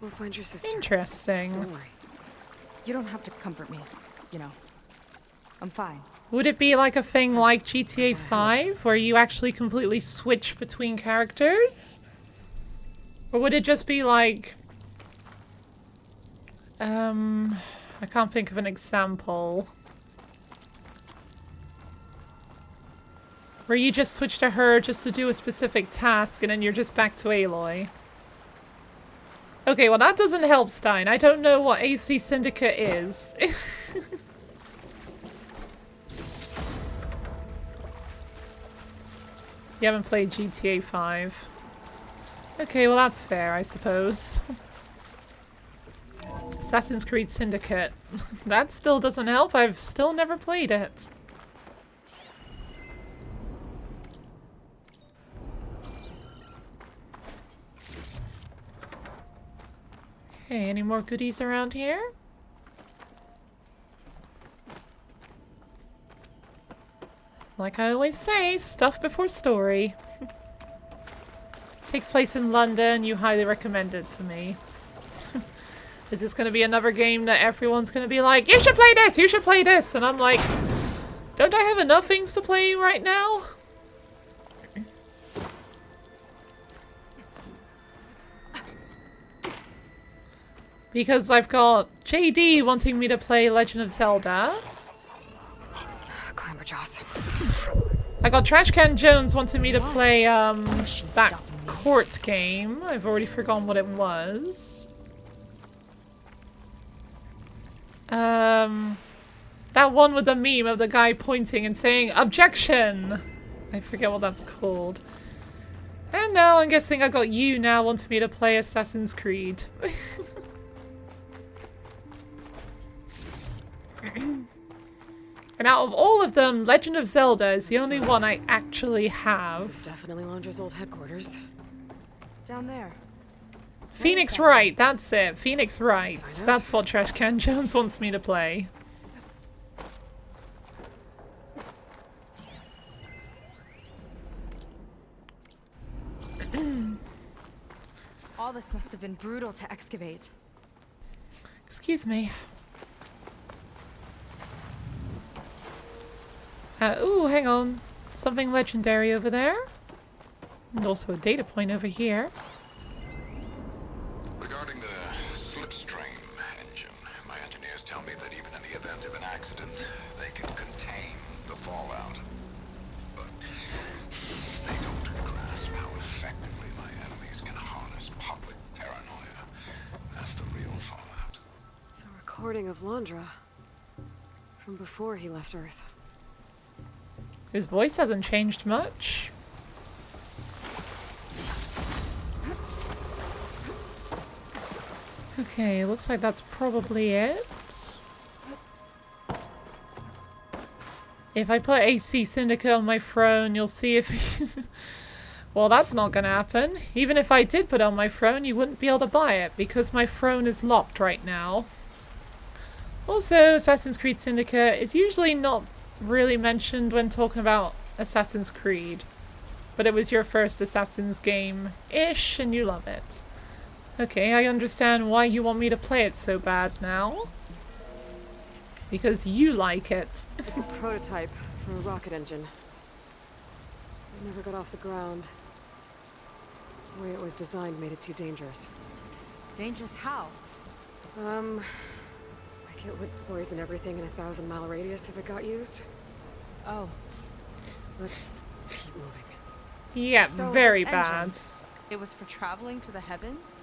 We'll find your sister. Interesting. Don't worry. You don't have to comfort me. You know, I'm fine. Would it be like a thing like GTA 5 where you actually completely switch between characters? Or would it just be like... I can't think of an example. Where you just switch to her just to do a specific task and then you're just back to Aloy. Okay, well that doesn't help, Stein. I don't know what AC Syndicate is. You haven't played GTA 5. Okay, well that's fair, I suppose. Assassin's Creed Syndicate. That still doesn't help. I've still never played it. Okay, any more goodies around here? Like I always say, stuff before story. Takes place in London, you highly recommend it to me. Is this gonna be another game that everyone's gonna be like, you should play this, you should play this, and I'm like, don't I have enough things to play right now? Because I've got JD wanting me to play Legend of Zelda. Clamberjaws. I got Trashcan Jones wanting me to play that court game. I've already forgotten what it was. That one with the meme of the guy pointing and saying objection. I forget what that's called. And now I'm guessing I got you now wanting me to play Assassin's Creed. And out of all of them, Legend of Zelda is the only one I actually have. This is definitely Londra's old headquarters. Down there. Phoenix Wright, that's it. Phoenix Wright. That's what Trashcan Jones wants me to play. All this must have been brutal to excavate. Excuse me. Ooh, hang on. Something legendary over there. And also a data point over here. Regarding the slipstream engine, my engineers tell me that even in the event of an accident, they can contain the fallout. But they don't grasp how effectively my enemies can harness public paranoia. That's the real fallout. It's a recording of Londra from before he left Earth. His voice hasn't changed much. Okay, looks like that's probably it. If I put AC Syndicate on my throne, you'll see if... Well, that's not gonna happen. Even if I did put it on my throne, you wouldn't be able to buy it, because my throne is locked right now. Also, Assassin's Creed Syndicate is usually not really mentioned when talking about Assassin's Creed. But it was your first Assassin's game-ish, and you love it. Okay, I understand why you want me to play it so bad now. Because you like it. It's a prototype for a rocket engine. It never got off the ground. The way it was designed made it too dangerous. Dangerous how? Like it would poison everything in a 1,000-mile radius if it got used. Oh. Let's keep moving. Yeah, So very this bad. engine, it was for traveling to the heavens?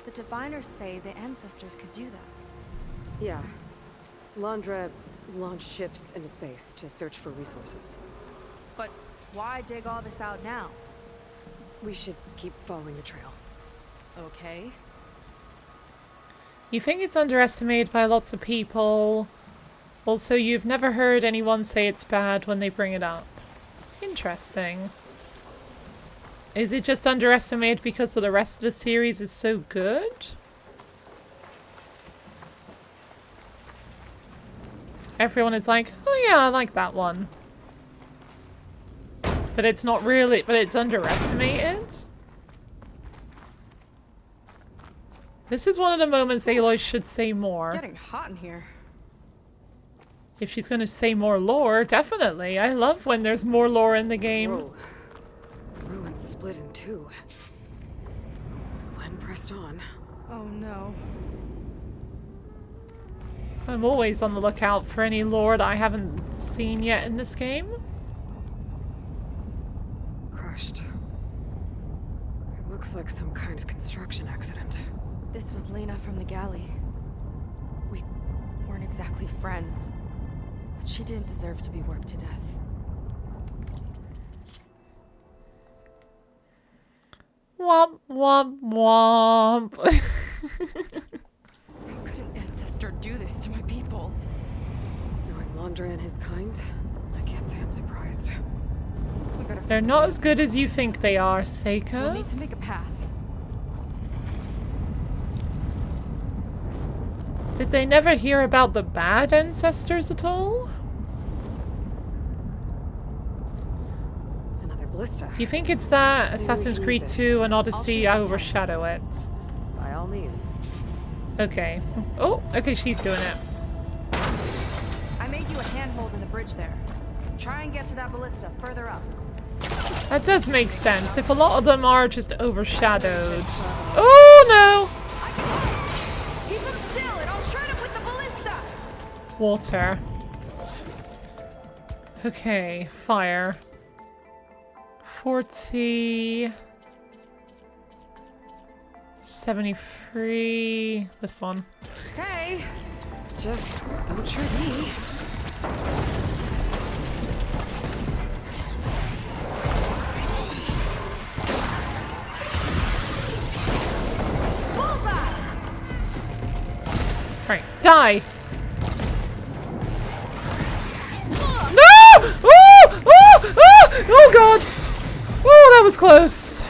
The diviners say the ancestors could do that. Yeah. Londra launched ships into space to search for resources. But why dig all this out now? We should keep following the trail. Okay. You think it's underestimated by lots of people. Also, you've never heard anyone say it's bad when they bring it up. Interesting. Is it just underestimated because of the rest of the series is so good? Everyone is like, oh yeah, I like that one. But it's not really, but it's underestimated? This is one of the moments Aloy should say more. Getting hot in here. If she's going to say more lore, definitely. I love when there's more lore in the game. Whoa. Ruins split in two. Gwen pressed on. Oh no. I'm always on the lookout for any lore that I haven't seen yet in this game. Crushed. It looks like some kind of construction accident. This was Lena from the galley. We weren't exactly friends, but she didn't deserve to be worked to death. Womp womp womp. How could an ancestor do this to my people? Knowing Londra and his kind, I can't say I'm surprised. We better. They're not as good as you think they are, We'll Seika. need to make a path. Did they never hear about the bad ancestors at all? Another ballista. You think it's that Assassin's can Creed use it. 2 and Odyssey I'll shoot this overshadow it? By all means. Okay. Oh, okay, she's doing it. I made you a handhold in the bridge there. Try and get to that ballista further up. That does make sense. If a lot of them are just overshadowed. Oh no! Keep it Water. Okay, fire. 40... 73... This one. Okay. Just don't shoot me. Alright, die! No! Oh! Oh! Oh! Oh god! Oh, that was close.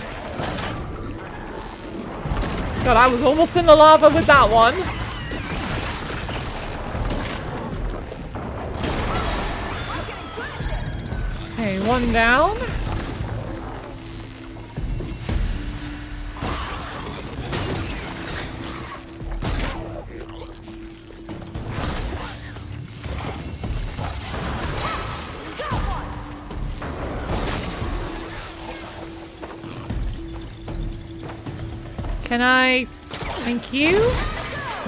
God, I was almost in the lava with that one. Okay, one down. Can I... Thank you?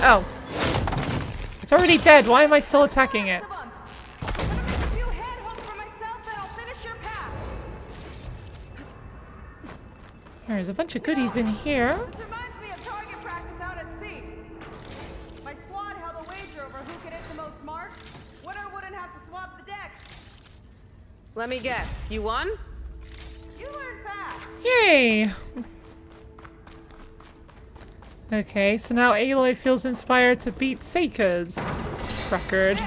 Oh. It's already dead. Why am I still attacking it? There's a bunch of goodies in here. My squad held a wager over who could hit the most marks. Winner wouldn't have to swap the deck. Let me guess. You won? You learn fast. Yay! Okay, so now Aloy feels inspired to beat Seika's record.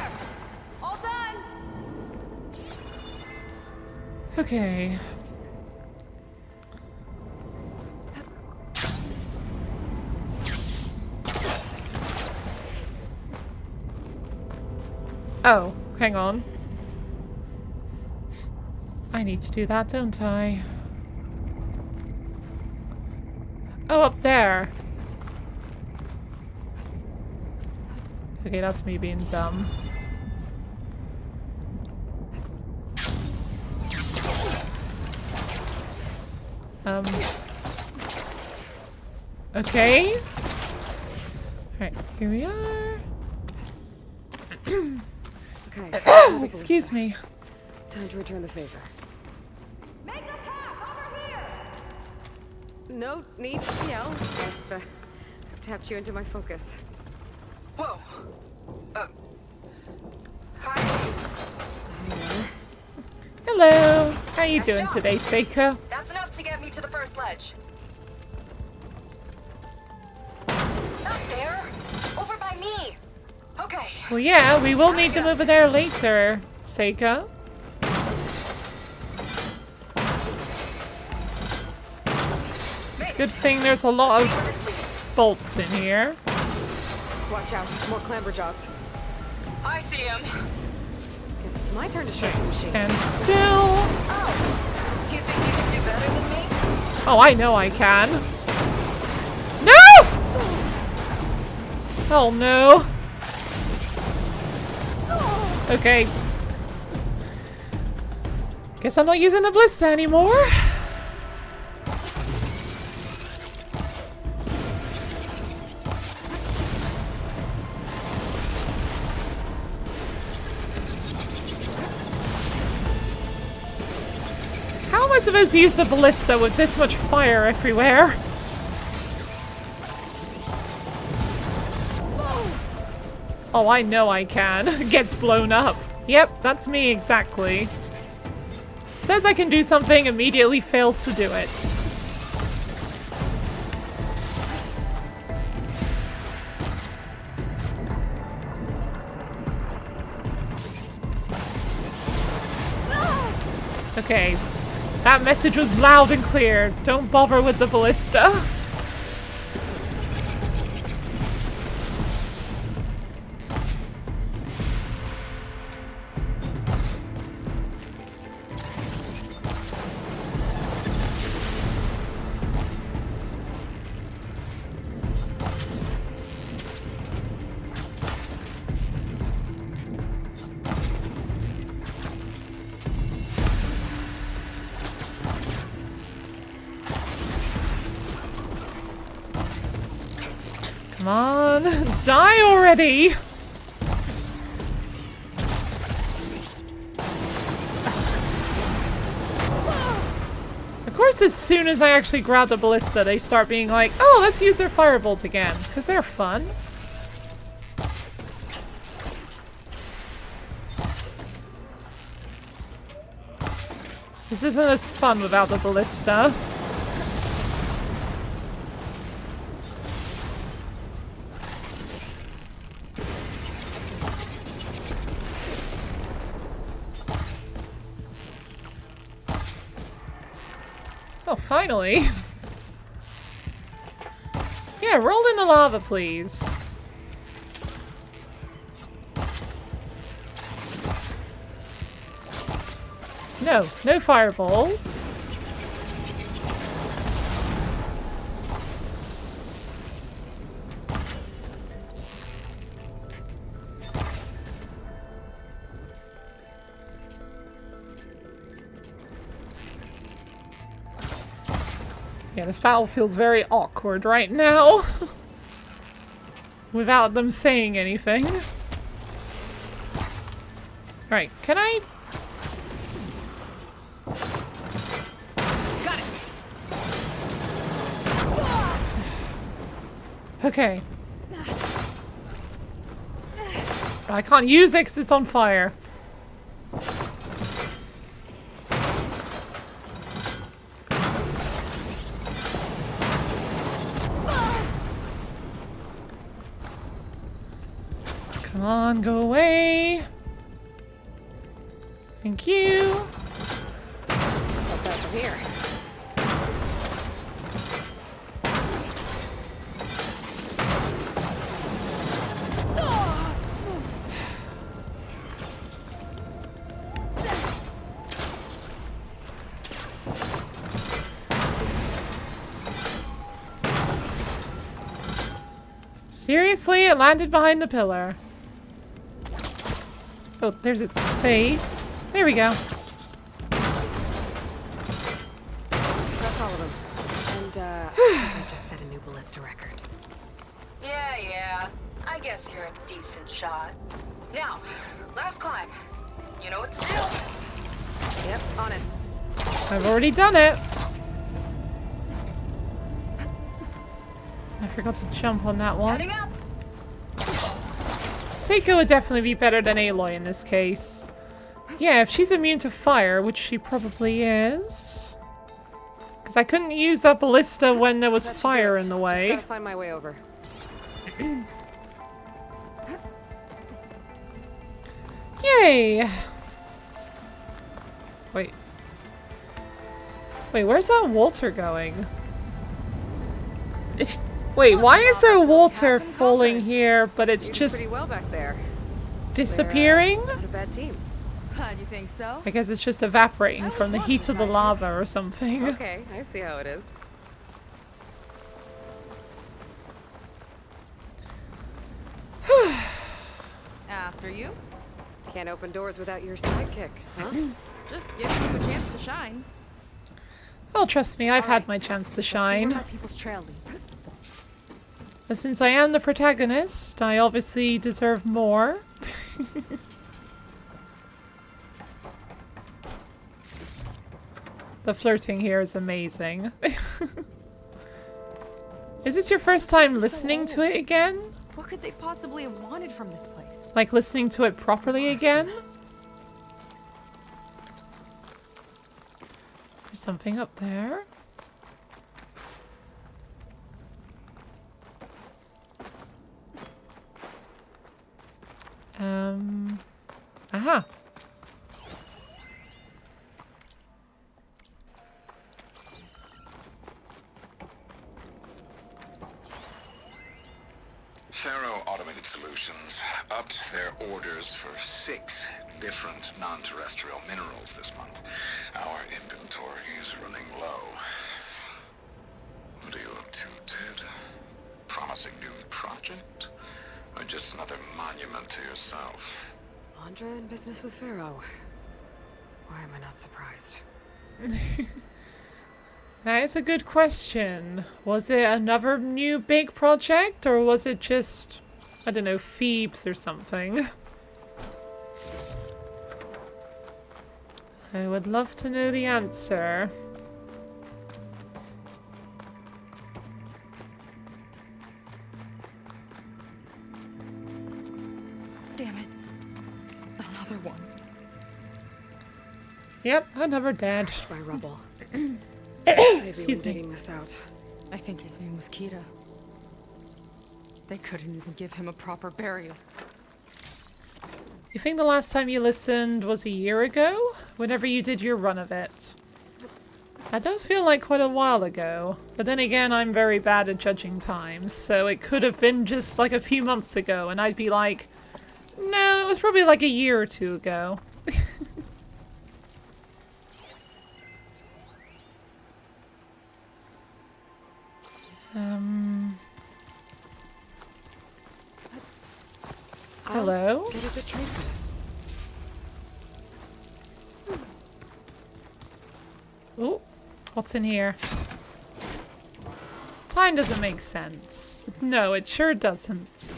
All done. Okay. Oh, hang on. I need to do that, don't I? Oh, up there. Okay, that's me being dumb. Okay. Alright, here we are. Okay. Excuse me. Time to return the favor. Make a path over here. No need to yell. I've tapped you into my focus. Whoa. Hello. How you doing today, Seika? That's enough to get me to the first ledge. Up there. Over by me. Okay. Well, yeah, we will need them over there later, Seika. It's a good thing there's a lot of bolts in here. Watch out. More clamberjaws. I see him. Guess it's my turn to show some shit. Stand still. Oh. Do you think you can do better than me? Oh, I know I can. No! Oh no. Okay. Guess I'm not using the ballista anymore. How am I supposed to use the ballista with this much fire everywhere? Oh, I know I can. Gets blown up. Yep, that's me exactly. Says I can do something, immediately fails to do it. Okay. That message was loud and clear. Don't bother with the ballista. Come on, die already! course, as soon as I actually grab the ballista, they start being like, oh, let's use their fireballs again, because they're fun. This isn't as fun without the ballista. Oh, finally. Yeah, roll in the lava, please. No, no fireballs. Yeah, this battle feels very awkward right now. Without them saying anything. Alright, can I... Got it. Okay. I can't use it because it's on fire. Come on, go away. Thank you. About that from here. Seriously? It landed behind the pillar. Oh, there's its face. There we go. That's all of them. And, I think I just set a new ballista record. Yeah. I guess you're a decent shot. Now, last climb. You know what to do. Yep, on it. I've already done it. I forgot to jump on that one. Heading up. Seika would definitely be better than Aloy in this case. Yeah, if she's immune to fire, which she probably is. Because I couldn't use that ballista when there was fire in the way. Just gotta find my way over. Yay! Wait. Wait, where's that water going? Wait, why is there water falling here, but it's just pretty well back there. disappearing? Not a bad team. Do you think so? I guess it's just evaporating from the heat of the lava or something. Okay, I see how it is. After you. Can't open doors without your sidekick, huh? Just giving you a chance to shine. Well, trust me, I've had my chance to shine. People's trail leads. But since I am the protagonist, I obviously deserve more. The flirting here is amazing. Is this your first time listening to it again? What could they possibly have wanted from this place? Like listening to it properly again? There's something up there. Aha. Pharaoh Automated Solutions upped their orders for 6 different non-terrestrial minerals this month. Our inventory is running low. What are you up to, Ted? Promising new project? Or just another monument to yourself? Andra in business with Pharaoh. Why am I not surprised? That is a good question. Was it another new big project, or was it just, I don't know, Thebes or something? I would love to know the answer. Yep, another dead. Crushed by rubble. Maybe Excuse when me. digging this out. I think his name was Kita. They couldn't even give him a proper burial. You think the last time you listened was a year ago? Whenever you did your run of it. That does feel like quite a while ago. But then again, I'm very bad at judging times, so it could have been just like a few months ago, and I'd be like, no, it was probably like a year or two ago. Hello? Get a good trade for this. Ooh, what's in here? Time doesn't make sense. No, it sure doesn't.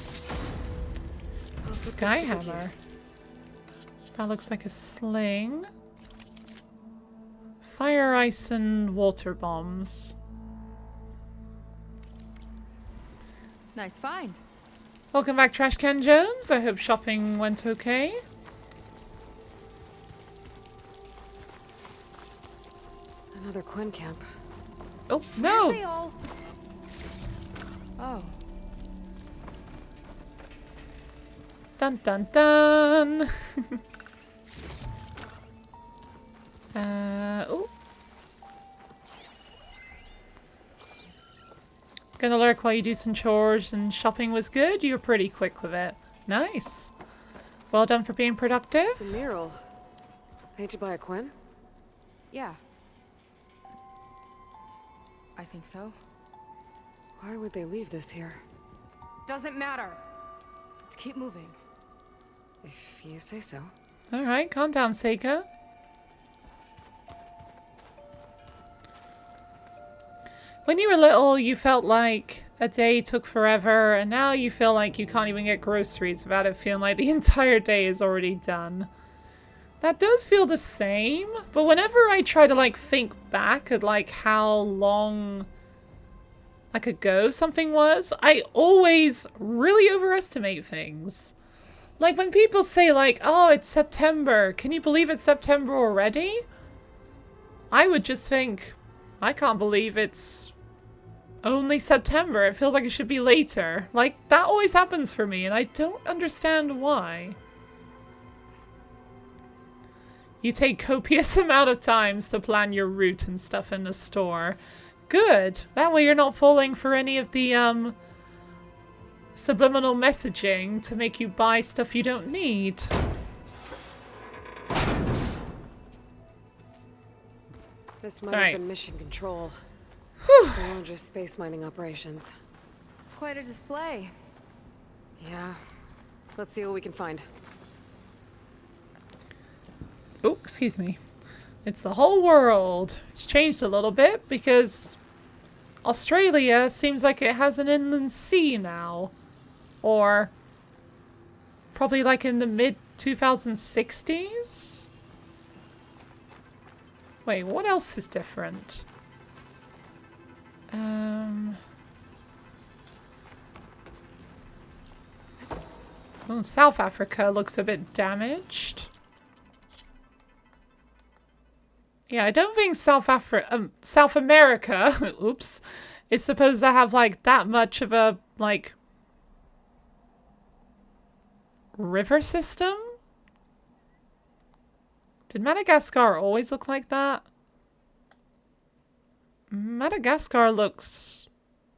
Skyhammer. That looks like a sling. Fire, ice, and water bombs. Nice find. Welcome back, Trashcan Jones. I hope shopping went okay. Another Quen camp. Oh, no! They all... Oh. Dun dun dun! Oh. Gonna lurk while you do some chores, and shopping was good. You were pretty quick with it. Nice. Well done for being productive. It's a mural. Painted by a Quen? Yeah. I think so. Why would they leave this here? Doesn't matter. Let's keep moving. If you say so. Alright, calm down, Seika. When you were little, you felt like a day took forever, and now you feel like you can't even get groceries without it feeling like the entire day is already done. That does feel the same, but whenever I try to like think back at like how long like ago something was, I always really overestimate things. Like when people say like, oh, it's September, can you believe it's September already? I would just think, I can't believe it's only September. It feels like it should be later. Like, that always happens for me, and I don't understand why. You take copious amount of times to plan your route and stuff in the store. Good. That way you're not falling for any of the, subliminal messaging to make you buy stuff you don't need. This might Alright. have been mission control. Beyond just space mining operations. Quite a display. Yeah. Let's see what we can find. Oh, excuse me. It's the whole world. It's changed a little bit because Australia seems like it has an inland sea now. Or probably like in the mid-2060s? Wait, what else is different? Oh, South Africa looks a bit damaged. Yeah, I don't think South America, oops, is supposed to have like that much of a like river system. Did Madagascar always look like that? Madagascar looks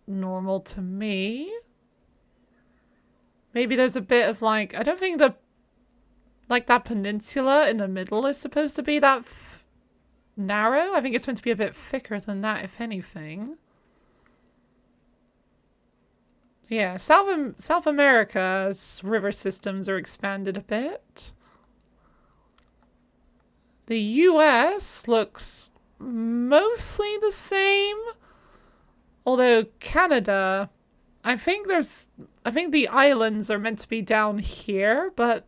normal to me. Maybe there's a bit of like, I don't think like that peninsula in the middle is supposed to be that narrow. I think it's meant to be a bit thicker than that, if anything. Yeah, South America's river systems are expanded a bit. The US looks mostly the same. Although Canada, I think the islands are meant to be down here, but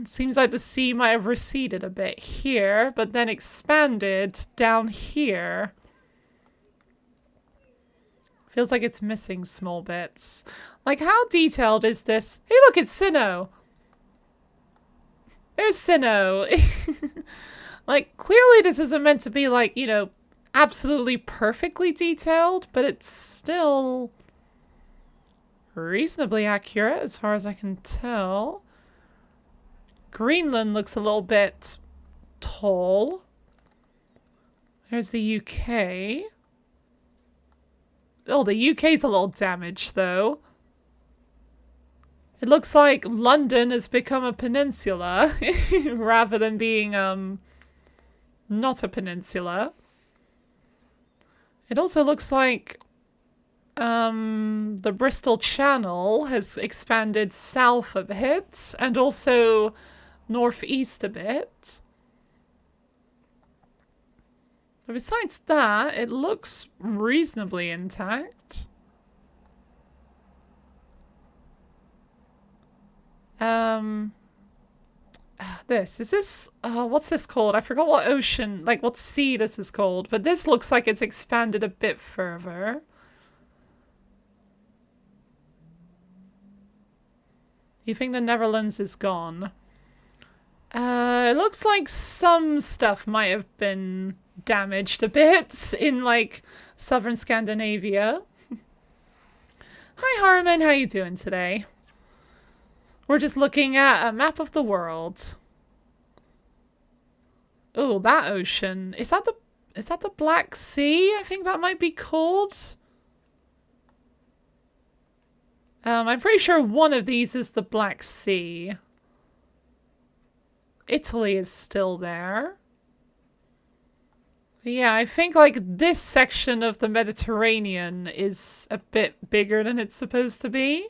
it seems like the sea might have receded a bit here, but then expanded down here. Feels like it's missing small bits. Like, how detailed is this? Hey, look, it's Sinnoh! There's Sinnoh. Like, clearly this isn't meant to be, like, you know, absolutely perfectly detailed, but it's still reasonably accurate as far as I can tell. Greenland looks a little bit tall. There's the UK. Oh, the UK's a little damaged, though. It looks like London has become a peninsula rather than being, not a peninsula. It also looks like, the Bristol Channel has expanded south a bit and also northeast a bit. But besides that, it looks reasonably intact. Is this, what's this called? I forgot what ocean, like what sea this is called, but this looks like it's expanded a bit further. You think the Netherlands is gone? It looks like some stuff might have been damaged a bit in, like, southern Scandinavia. Hi, Harmon. How you doing today? We're just looking at a map of the world. Oh, that ocean. Is that the Black Sea? I think that might be called. I'm pretty sure one of these is the Black Sea. Italy is still there. Yeah, I think, like, this section of the Mediterranean is a bit bigger than it's supposed to be.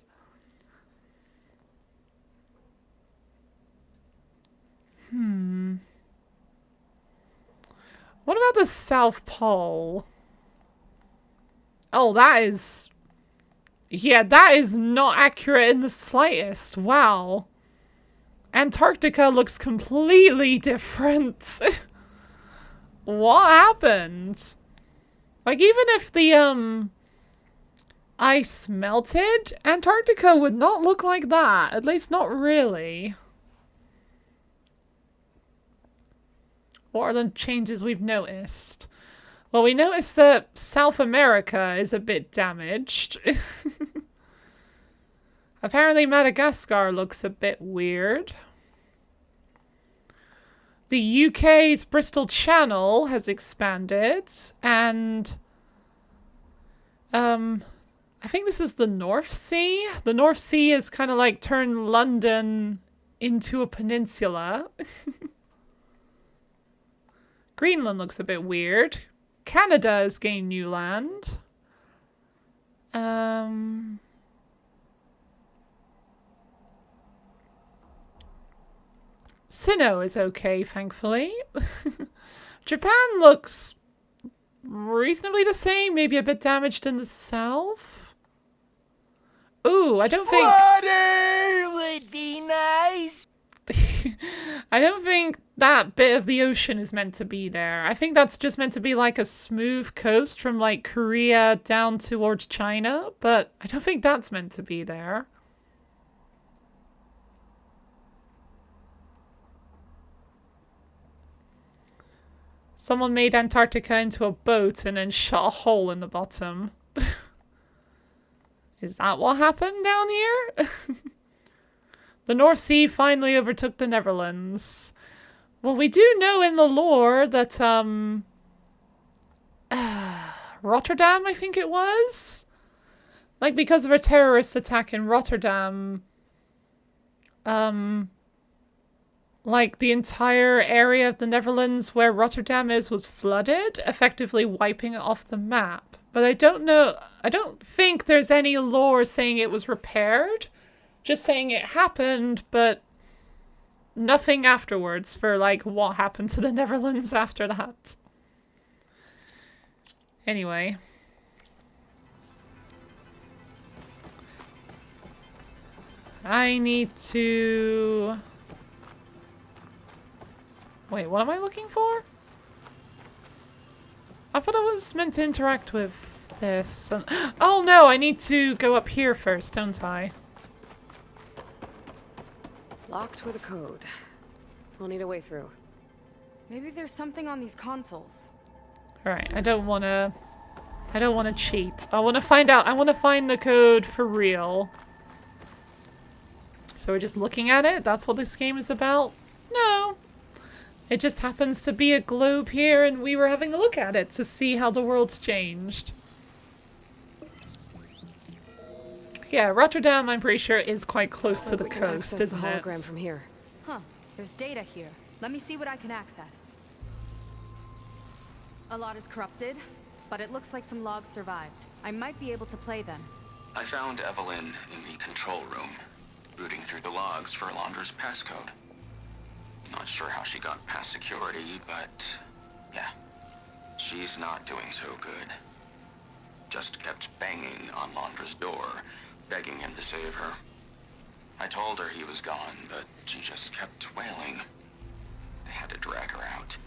What about the South Pole? Oh, that is... Yeah, that is not accurate in the slightest. Wow. Antarctica looks completely different. What happened? Like, even if the, ice melted, Antarctica would not look like that. At least not really. What are the changes we've noticed? Well, we noticed that South America is a bit damaged. Apparently Madagascar looks a bit weird. The UK's Bristol Channel has expanded, and I think this is the North Sea. The North Sea has kind of like turned London into a peninsula. Greenland looks a bit weird. Canada has gained new land. Sinnoh is okay, thankfully. Japan looks reasonably the same, maybe a bit damaged in the south. Ooh, I don't think... Water would be nice! I don't think that bit of the ocean is meant to be there. I think that's just meant to be like a smooth coast from like Korea down towards China, but I don't think that's meant to be there. Someone made Antarctica into a boat and then shot a hole in the bottom. Is that what happened down here? The North Sea finally overtook the Netherlands. Well, we do know in the lore that, Rotterdam, I think it was? Like, because of a terrorist attack in Rotterdam, like, the entire area of the Netherlands where Rotterdam is was flooded, effectively wiping it off the map. But I don't think there's any lore saying it was repaired. Just saying it happened, but nothing afterwards for, like, what happened to the Netherlands after that. Anyway. I need to... Wait, what am I looking for? I thought I was meant to interact with this. And... Oh no, I need to go up here first, don't I? Locked with a code. We'll need a way through. Maybe there's something on these consoles. Alright, I don't wanna cheat. I wanna find out. I wanna find the code for real. So we're just looking at it? That's what this game is about? No. It just happens to be a globe here and we were having a look at it to see how the world's changed. Yeah, Rotterdam, I'm pretty sure, is quite close to the coast, isn't it? Hologram from here. Huh. There's data here. Let me see what I can access. A lot is corrupted, but it looks like some logs survived. I might be able to play them. I found Evelyn in the control room, rooting through the logs for Alondra's passcode. Not sure how she got past security, but yeah, she's not doing so good. Just kept banging on Alondra's door, begging him to save her. I told her he was gone, but she just kept wailing. They had to drag her out.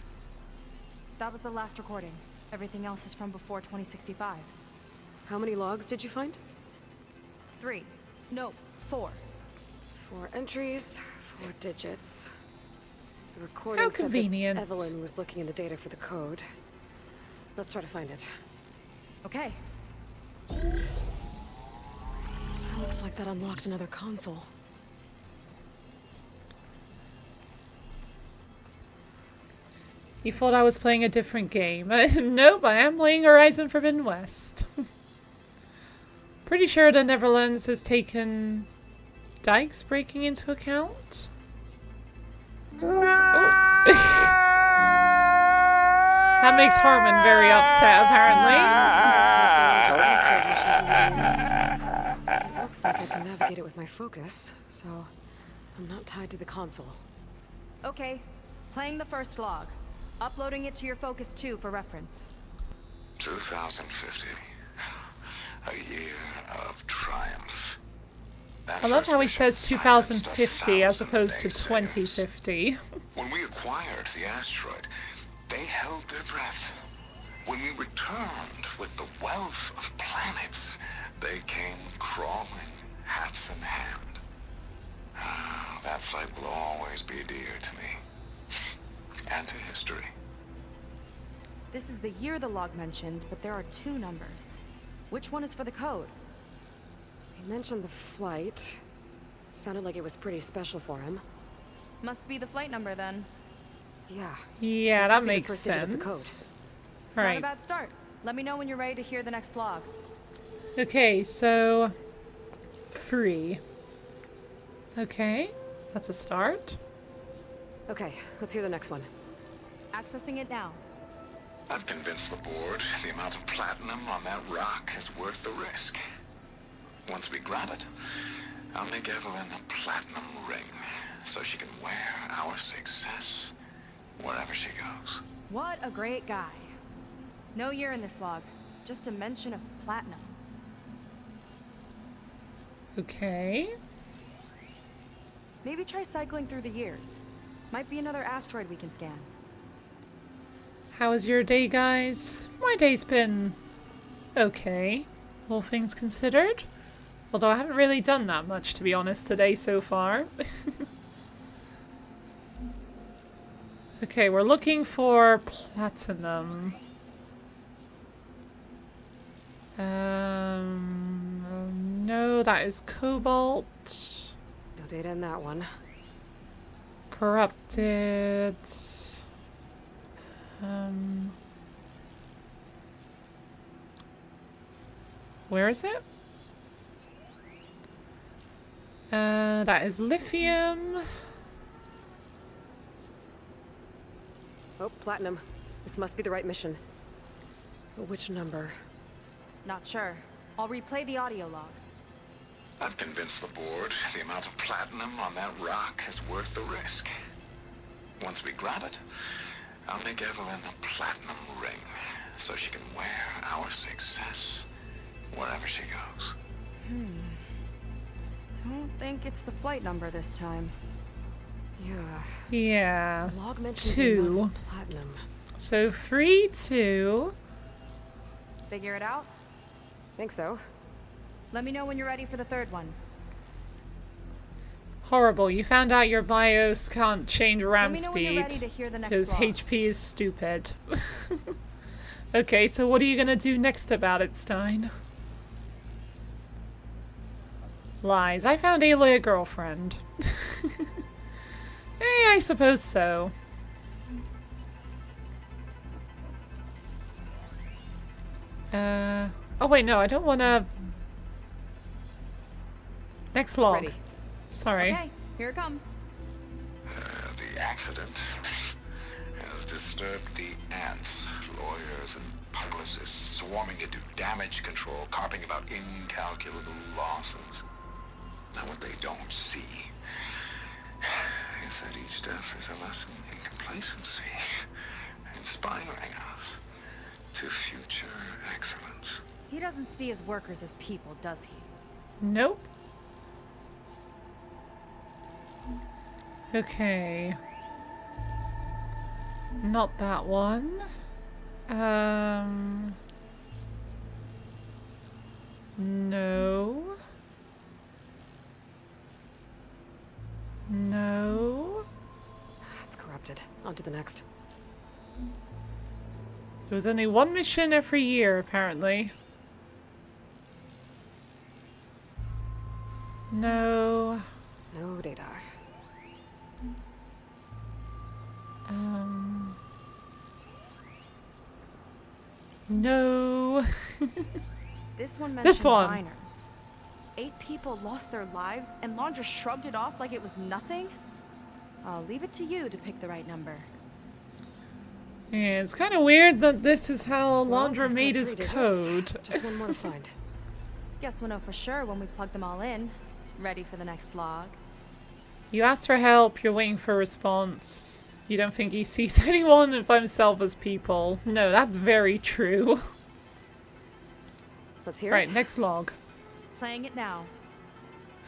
That was the last recording. Everything else is from before 2065. How many logs did you find? 3. No, 4. 4 entries, 4 digits. The recording How said this convenient. Evelyn was looking into data for the code. Let's try to find it. Okay. Looks like that unlocked another console. You thought I was playing a different game. Nope, I am playing Horizon Forbidden West. Pretty sure the Netherlands has taken dikes breaking into account. Oh. That makes Harmon very upset, apparently. It looks like I can navigate it with my focus, so I'm not tied to the console. Okay. Playing the first log. Uploading it to your Focus 2 for reference. 2050. A year of triumph. I love how he says 2050 as opposed to 2050. When we acquired the asteroid, they held their breath. When we returned with the wealth of planets, they came crawling, hats in hand. That fight will always be dear to me. And to history. This is the year the log mentioned, but there are 2 numbers. Which one is for the code? He mentioned the flight. Sounded like it was pretty special for him. Must be the flight number then. Yeah. Yeah, that makes sense. Not a Alright. bad start. Let me know when you're ready to hear the next log. Okay, so 3. Okay, that's a start. Okay, let's hear the next one. Accessing it now. I've convinced the board the amount of platinum on that rock is worth the risk. Once we grab it, I'll make Evelyn a platinum ring so she can wear our success wherever she goes. What a great guy. No year in this log, just a mention of platinum. Okay. Maybe try cycling through the years. Might be another asteroid we can scan. How was your day, guys? My day's been okay, all things considered. Although I haven't really done that much, to be honest, today so far. Okay, we're looking for platinum. No, that is cobalt. No data in that one. Corrupted. Where is it? That is lithium. Oh, platinum. This must be the right mission. But which number? Not sure. I'll replay the audio log. I've convinced the board the amount of platinum on that rock is worth the risk. Once we grab it, I'll make Evelyn a platinum ring so she can wear our success wherever she goes. Don't think it's the flight number this time. Yeah. Log mentioned 2. platinum. So 3, 2. Figure it out? Think so. Let me know when you're ready for the third one. Horrible. You found out your BIOS can't change RAM Let me know when you're speed ready to hear the next because log. HP is stupid. Okay, so what are you gonna do next about it, Stein? Lies. I found Aloy a girlfriend. I suppose so. Oh wait, no, I don't wanna... Next log. Ready. Sorry. Okay, here it comes. The accident has disturbed the ants, lawyers and publicists swarming to do damage control, carping about incalculable losses. Now what they don't see is that each death is a lesson in complacency, inspiring us to future excellence. He doesn't see his workers as people, does he? Nope. Okay. Not that one. No. No. That's corrupted. On to the next. There's only one mission every year, apparently. No. No data. No. This one mentions This one. miners. 8 people lost their lives, and Laundra shrugged it off like it was nothing? I'll leave it to you to pick the right number. Yeah, it's kind of weird that this is how Well, Laundra I've made got his 3 digits. code. Just one more to find. Guess we'll know for sure when we plug them all in. Ready for the next log. You asked for help, you're waiting for a response. You don't think he sees anyone but himself as people. No, that's very true. Let's hear Right, it. next log. Playing it now.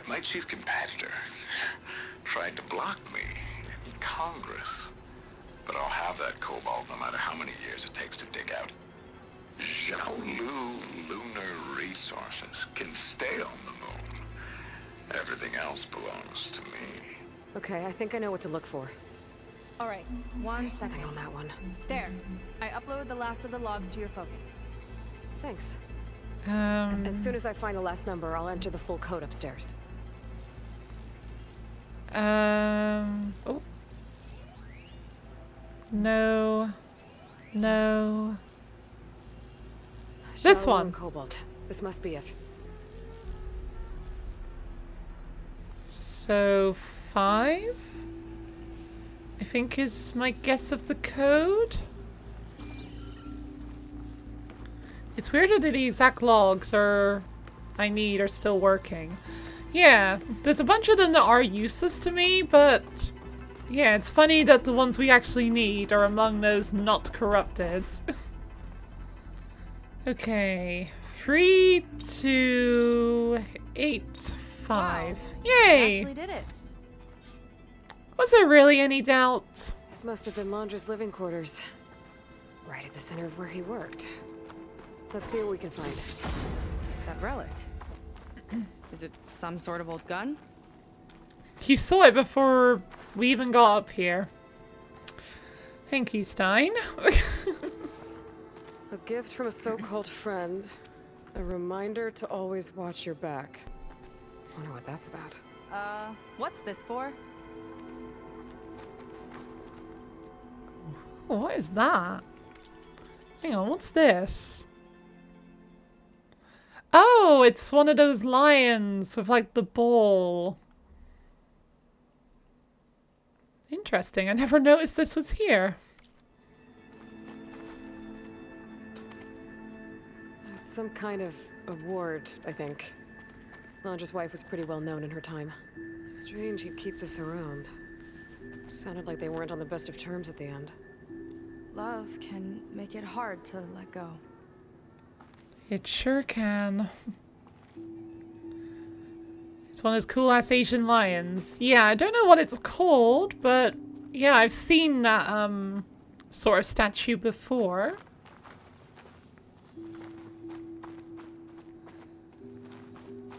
My chief competitor tried to block me in Congress. But I'll have that cobalt no matter how many years it takes to dig out. Xiaolu lunar resources can stay on the moon. Everything else belongs to me. Okay, I think I know what to look for. Alright, 1 second. On that one. There. I uploaded the last of the logs to your focus. Thanks. As soon as I find the last number, I'll enter the full code upstairs. Oh. No. No. This Xiaolu one. and Cobalt. This must be it. So, 5? I think is my guess of the code. It's weird that the exact logs I need are still working. Yeah, there's a bunch of them that are useless to me, but yeah, it's funny that the ones we actually need are among those not corrupted. Okay, 3, 2, 8, 5. Wow, Yay! you actually did it. Was there really any doubt? This must have been Laundra's living quarters. Right at the center of where he worked. Let's see what we can find. That relic. Is it some sort of old gun? You saw it before we even got up here. Thank you, Stein. A gift from a so-called friend. A reminder to always watch your back. Wonder what that's about. What's this for? What is that? Hang on, what's this? Oh, it's one of those lions with like the ball. Interesting, I never noticed this was here. It's some kind of award, I think. Laundra's wife was pretty well known in her time. Strange he'd keep this around. Sounded like they weren't on the best of terms at the end. Love can make it hard to let go. It sure can. It's one of those cool-ass Asian lions. Yeah, I don't know what it's called, but yeah, I've seen that sort of statue before.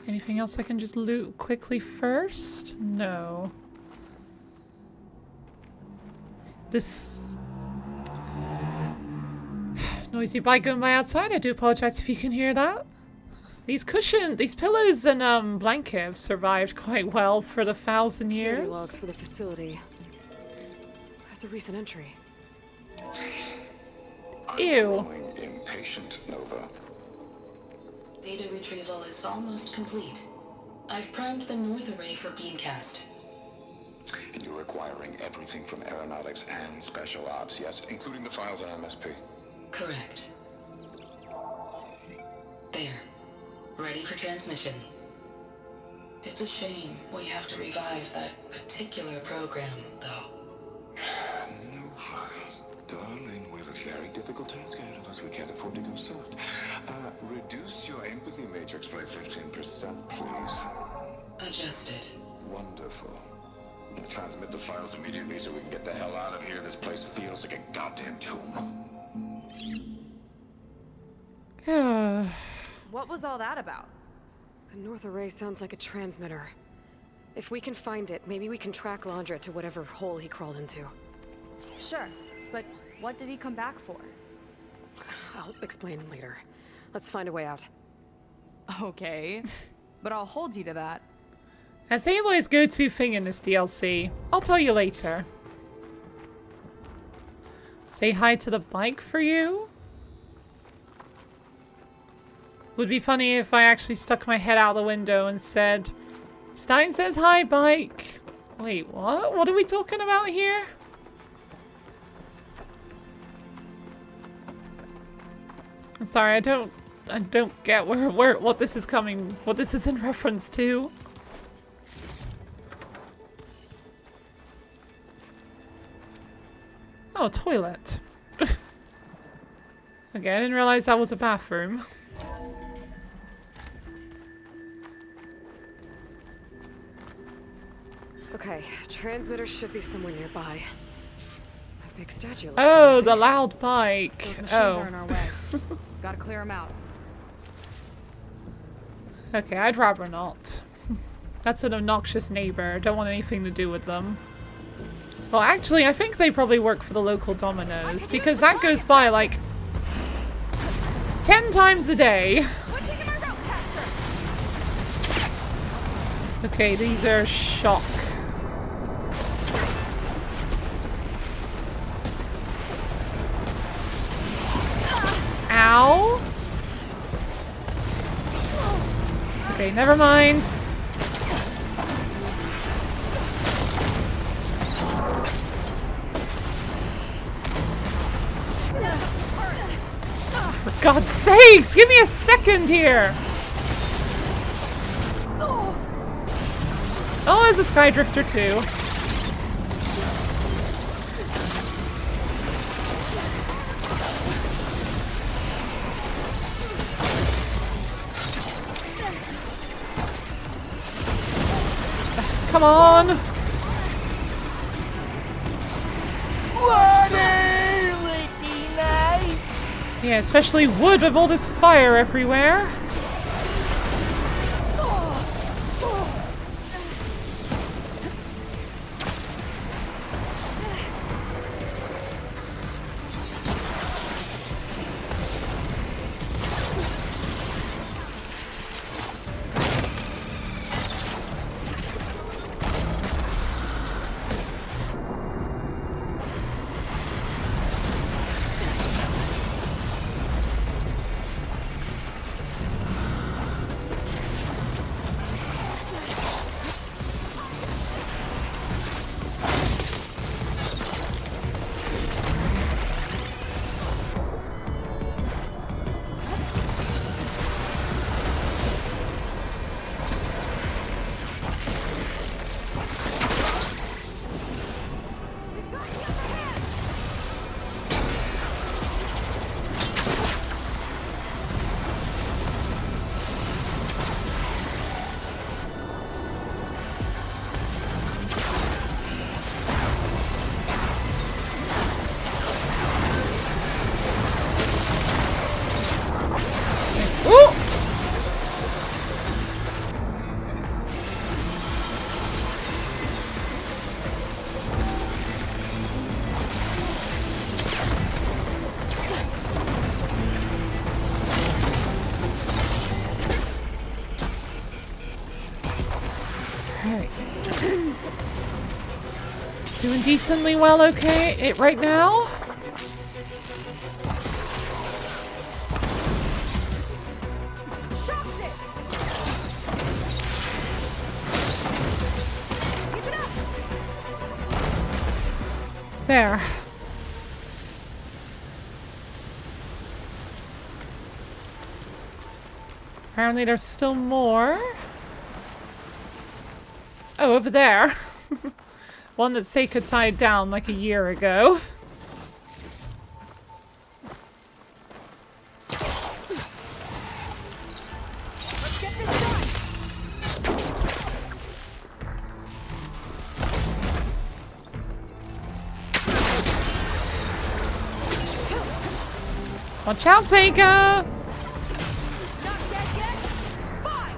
Anything else I can just loot quickly first? No. This noisy bike going by outside. I do apologize if you can hear that. These pillows and blanket have survived quite well for the 1,000 years. Logs for the facility. There's a recent entry. Ew. Impatient, Nova. Data retrieval is almost complete. I've primed the north array for beamcast. And you're acquiring everything from aeronautics and special ops, yes? Including the files on MSP? Correct. There. Ready for transmission. It's a shame we have to revive that particular program, though. Nova, darling, we have a very difficult task ahead of us. We can't afford to go soft. Reduce your empathy matrix by 15%, please. Adjusted. Wonderful. Transmit the files immediately so we can get the hell out of here. This place feels like a goddamn tomb. What was all that about? The north array sounds like a transmitter. If we can find it, maybe we can track Landra to whatever hole he crawled into. Sure, but what did he come back for? I'll explain later. Let's find a way out. Okay, but I'll hold you to that. That's Aloy's go-to thing in this DLC. I'll tell you later. Say hi to the bike for you? Would be funny if I actually stuck my head out the window and said, Stein says hi, bike. Wait, what? What are we talking about here? I'm sorry, I don't get what this is what this is in reference to. Oh, toilet. Okay, I didn't realize that was a bathroom. Okay, transmitter should be somewhere nearby. That big statue looks Oh, promising. the loud bike. Those machines Oh. are in our way. Gotta clear them out. Okay, I'd rather not. That's an obnoxious neighbor. Don't want anything to do with them. Well, actually, I think they probably work for the local Domino's because that goes by like 10 times a day. Okay, these are shock. Ow. Okay, never mind. For God's sakes, give me a second here. Oh, there's a Sky Drifter too. Come on! Water would be nice. Yeah, especially wood with all this fire everywhere. decently well okay right now. There. Apparently there's still more. Oh, over there. One that Seika tied down like a year ago. Let's get this done. Watch out, Seika! Not dead yet? Fine.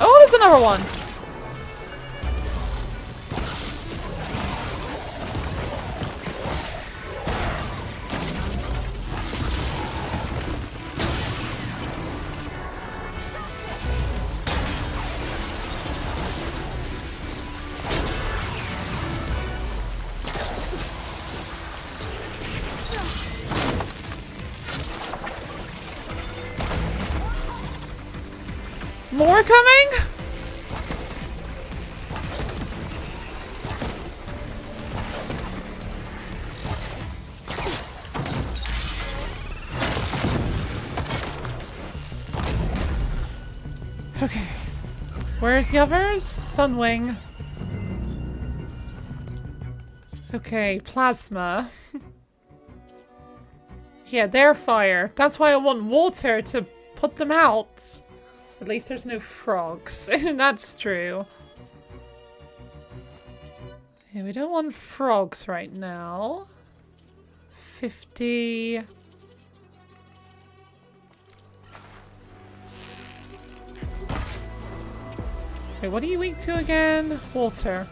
Oh, there's another one. More coming? Okay. Where's the others? Sunwing. Okay, plasma. Yeah, they're fire. That's why I want water to put them out. At least there's no frogs. That's true. Yeah, we don't want frogs right now. 50... Wait, what are you weak to again? Water.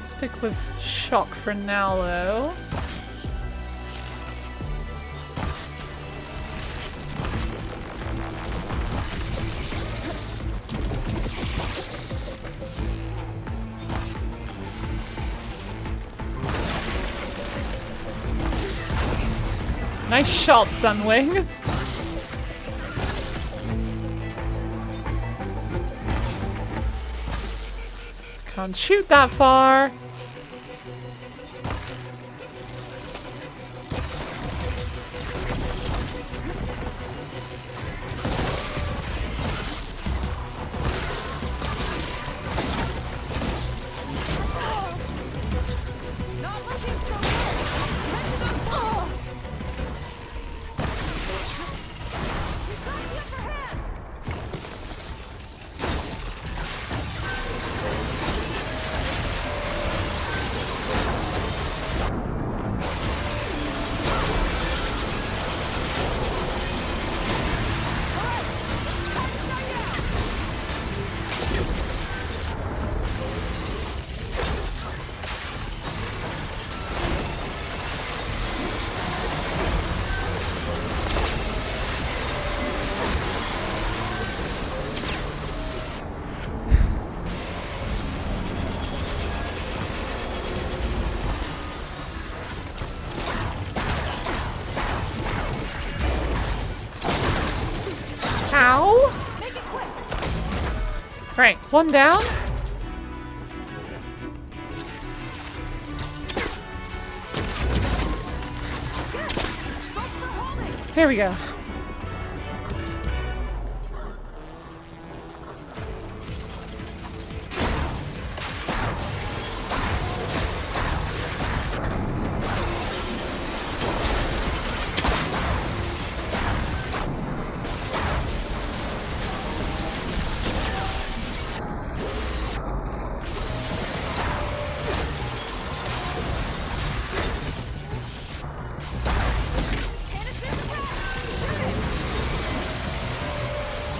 Stick with shock for now, though. Nice shot, Sunwing. Can't shoot that far. Ow! Right, one down. There we go.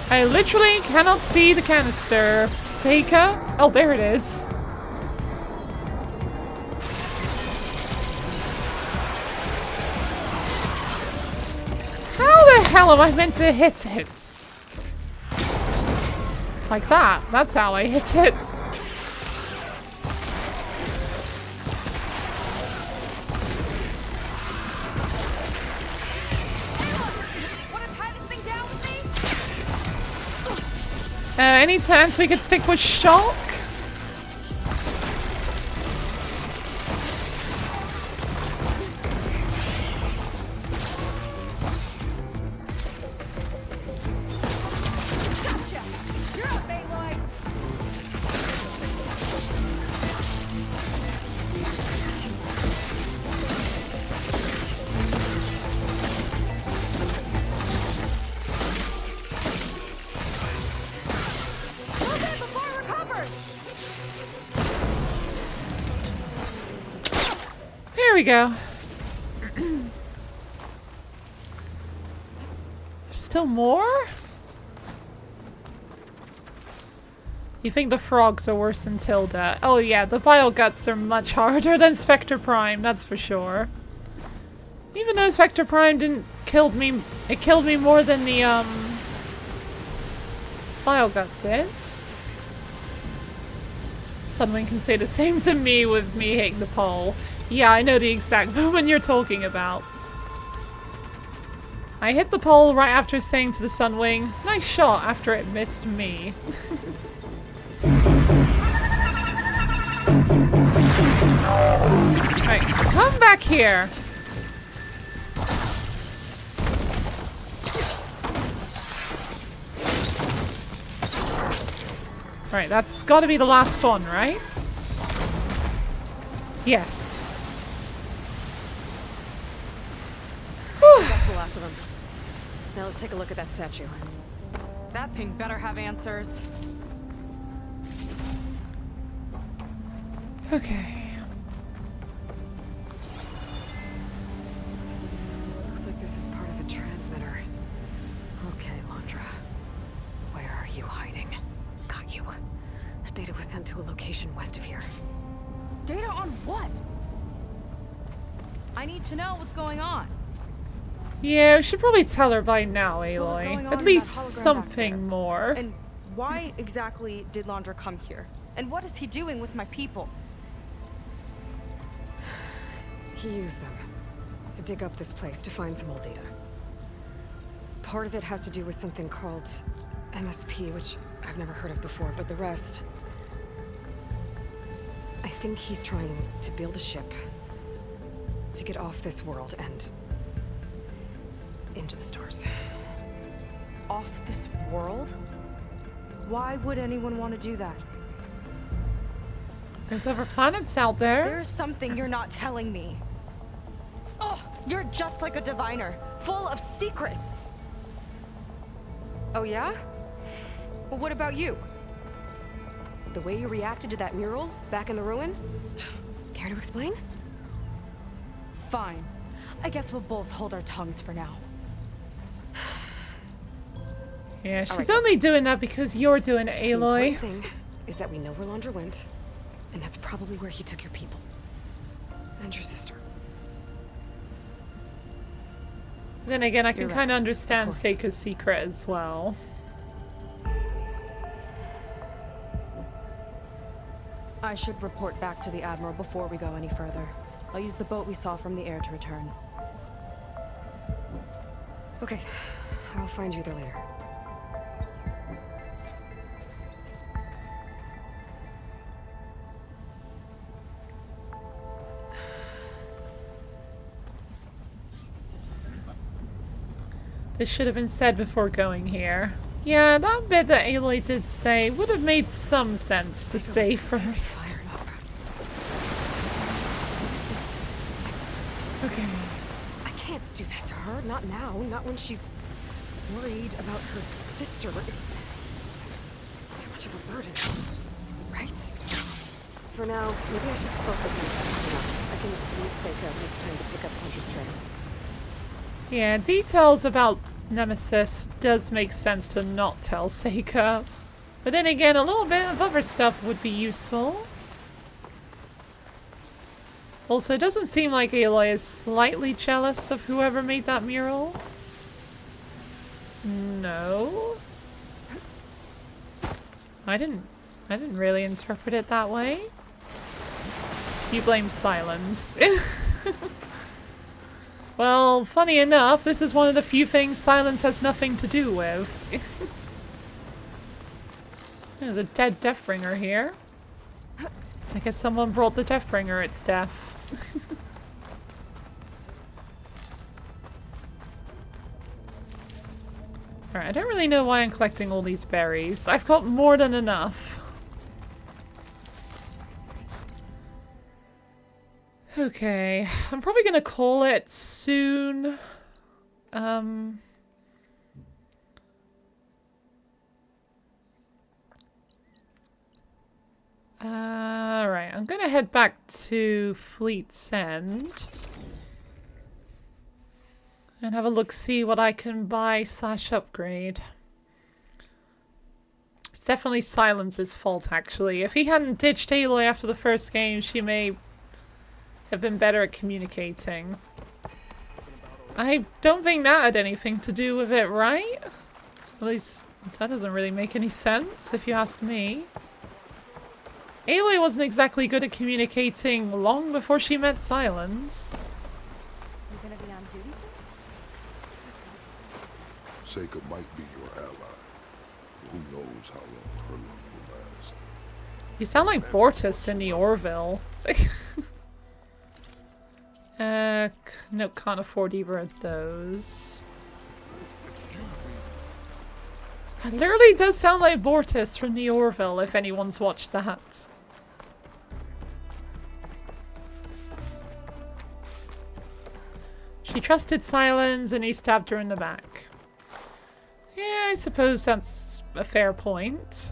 I literally cannot see the canister. Seika? Oh, there it is. How the hell am I meant to hit it? Like that. That's how I hit it. Any chance we could stick with shock? Gotcha! You're up, Aloy! There we go. There's still more? You think the frogs are worse than Tilda? Oh yeah, the bile guts are much harder than Spectre Prime, that's for sure. Even though Spectre Prime didn't kill me, it killed me more than the bile gut did. Someone can say the same to me with me hitting the pole. Yeah, I know the exact moment you're talking about. I hit the pole right after saying to the Sunwing, nice shot, after it missed me. Right, come back here. Right, that's gotta be the last one, right? Yes. That's the last of them. Now let's take a look at that statue. That thing better have answers. Okay. Looks like this is part of a transmitter. Okay, Londra. Where are you hiding? Got you. Data was sent to a location west of here. Data on what? I need to know what's going on. Yeah, we should probably tell her by now, What was going Aloy. on At in least that hologram back something there? more. And why exactly did Londra come here? And what is he doing with my people? He used them to dig up this place to find some old data. Part of it has to do with something called MSP, which I've never heard of before, but the rest... I think he's trying to build a ship to get off this world and into the stars. Off this world? Why would anyone want to do that? There's other planets out there. There's something you're not telling me. Oh, you're just like a diviner, full of secrets. Oh yeah? Well, what about you? The way you reacted to that mural back in the ruin? Care to explain? Fine. I guess we'll both hold our tongues for now. Yeah, she's only doing that because you're doing it, The Aloy. important thing is that we know where Londra went, and that's probably where he took your people. And your sister. Then again, I can You're right, kind of understand of course. Seika's secret as well. I should report back to the Admiral before we go any further. I'll use the boat we saw from the air to return. Okay, I'll find you there later. This should have been said before going here. Yeah, that bit that Aloy did say would have made some sense to say first. Okay. I can't do that to her. Not now. Not when she's worried about her sister. It's too much of a burden. Right? For now, maybe I should focus on something else. I can meet Seika when it's time to pick up Hunter's trail. Yeah, details about Nemesis does make sense to not tell Seika. But then again, a little bit of other stuff would be useful. Also, it doesn't seem like Aloy is slightly jealous of whoever made that mural. No. I didn't really interpret it that way. You blame silence. Well, funny enough, this is one of the few things silence has nothing to do with. There's a dead Deathbringer here. I guess someone brought the Deathbringer its death. Alright, I don't really know why I'm collecting all these berries. I've got more than enough. Okay, I'm probably gonna call it soon. Alright, I'm gonna head back to Fleet's End. And have a look, see what I can buy / upgrade. It's definitely Silence's fault, actually. If he hadn't ditched Aloy after the first game, she may have been better at communicating. I don't think that had anything to do with it, right? At least, that doesn't really make any sense, if you ask me. Aloy wasn't exactly good at communicating long before she met Silence. You gonna be on duty? Seika might be your ally. Who knows how long her luck will last. You sound like Bortus in the Orville. No, can't afford either of those. It literally does sound like Bortus from the Orville, if anyone's watched that. She trusted Silence and he stabbed her in the back. Yeah, I suppose that's a fair point.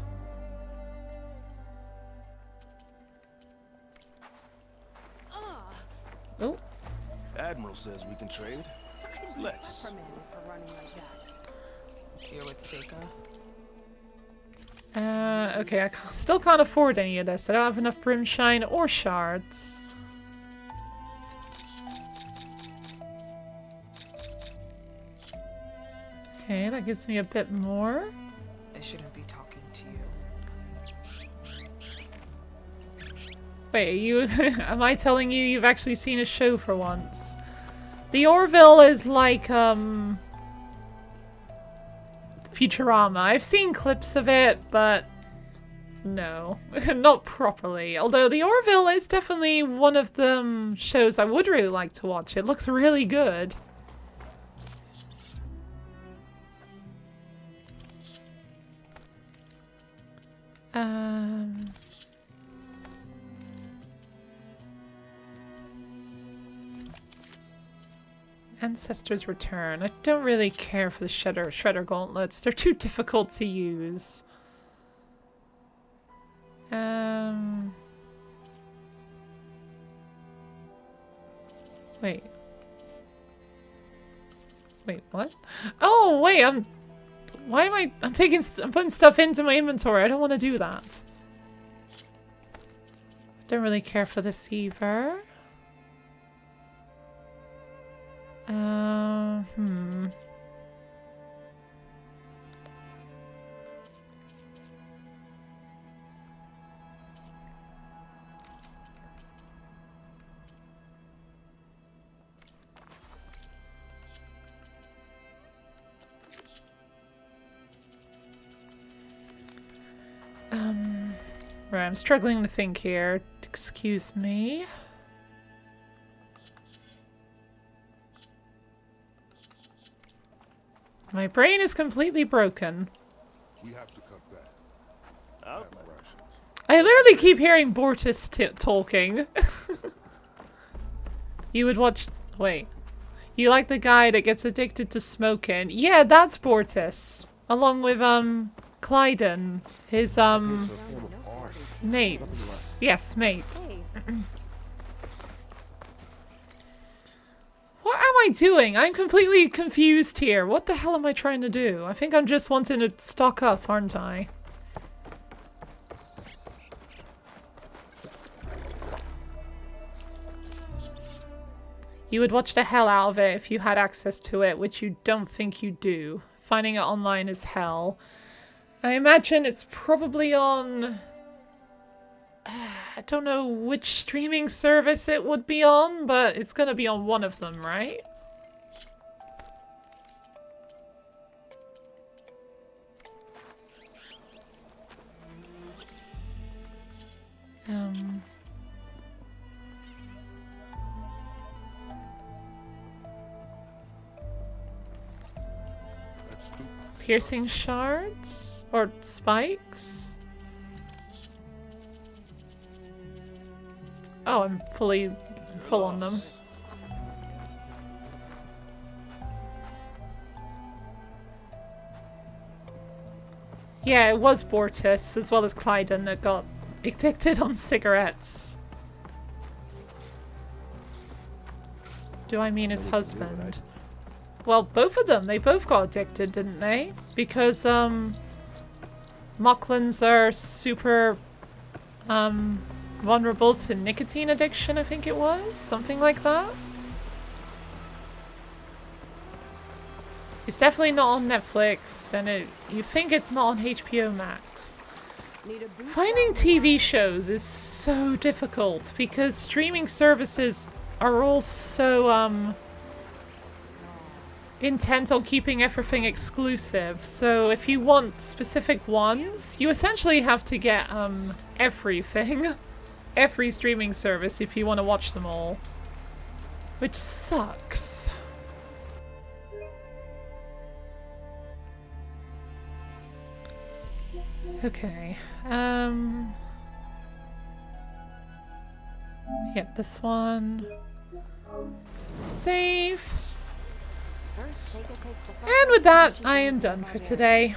Oh. Admiral says we can trade. Let's. You're with Seika? Okay, I still can't afford any of this. I don't have enough Brimshine or shards. Okay, that gives me a bit more. I shouldn't be talking to you. Wait, you am I telling you you've actually seen a show for once? The Orville is like Futurama. I've seen clips of it, but no, not properly. Although the Orville is definitely one of the shows I would really like to watch. It looks really good. Ancestor's Return. I don't really care for the Shredder gauntlets. They're too difficult to use. Wait. Wait, what? Oh, wait, why am I'm putting stuff into my inventory. I don't want to do that. Don't really care for this either. Right, I'm struggling to think here. Excuse me. My brain is completely broken. We have to cut back. I literally keep hearing Bortus talking. You would watch... Wait. You like the guy that gets addicted to smoking? Yeah, that's Bortus. Along with, Clyden. His, mate. Yes, mate. What am I doing? I'm completely confused here. What the hell am I trying to do? I think I'm just wanting to stock up, aren't I? You would watch the hell out of it if you had access to it, which you don't think you do. Finding it online is hell. I imagine it's probably on... I don't know which streaming service it would be on, but it's gonna be on one of them, right? Piercing shards? Or spikes? Oh, I'm full on them. Yeah, it was Bortus, as well as Clyden, that got addicted on cigarettes. Do I mean his husband? Well, both of them. They both got addicted, didn't they? Because, Mocklins are super, vulnerable to nicotine addiction, I think it was. Something like that. It's definitely not on Netflix, and you think it's not on HBO Max. Finding TV shows is so difficult because streaming services are all so, intent on keeping everything exclusive. So if you want specific ones, you essentially have to get, everything. Every streaming service if you want to watch them all. Which sucks. Okay, yep, this one. Save. And with that, I am done for today.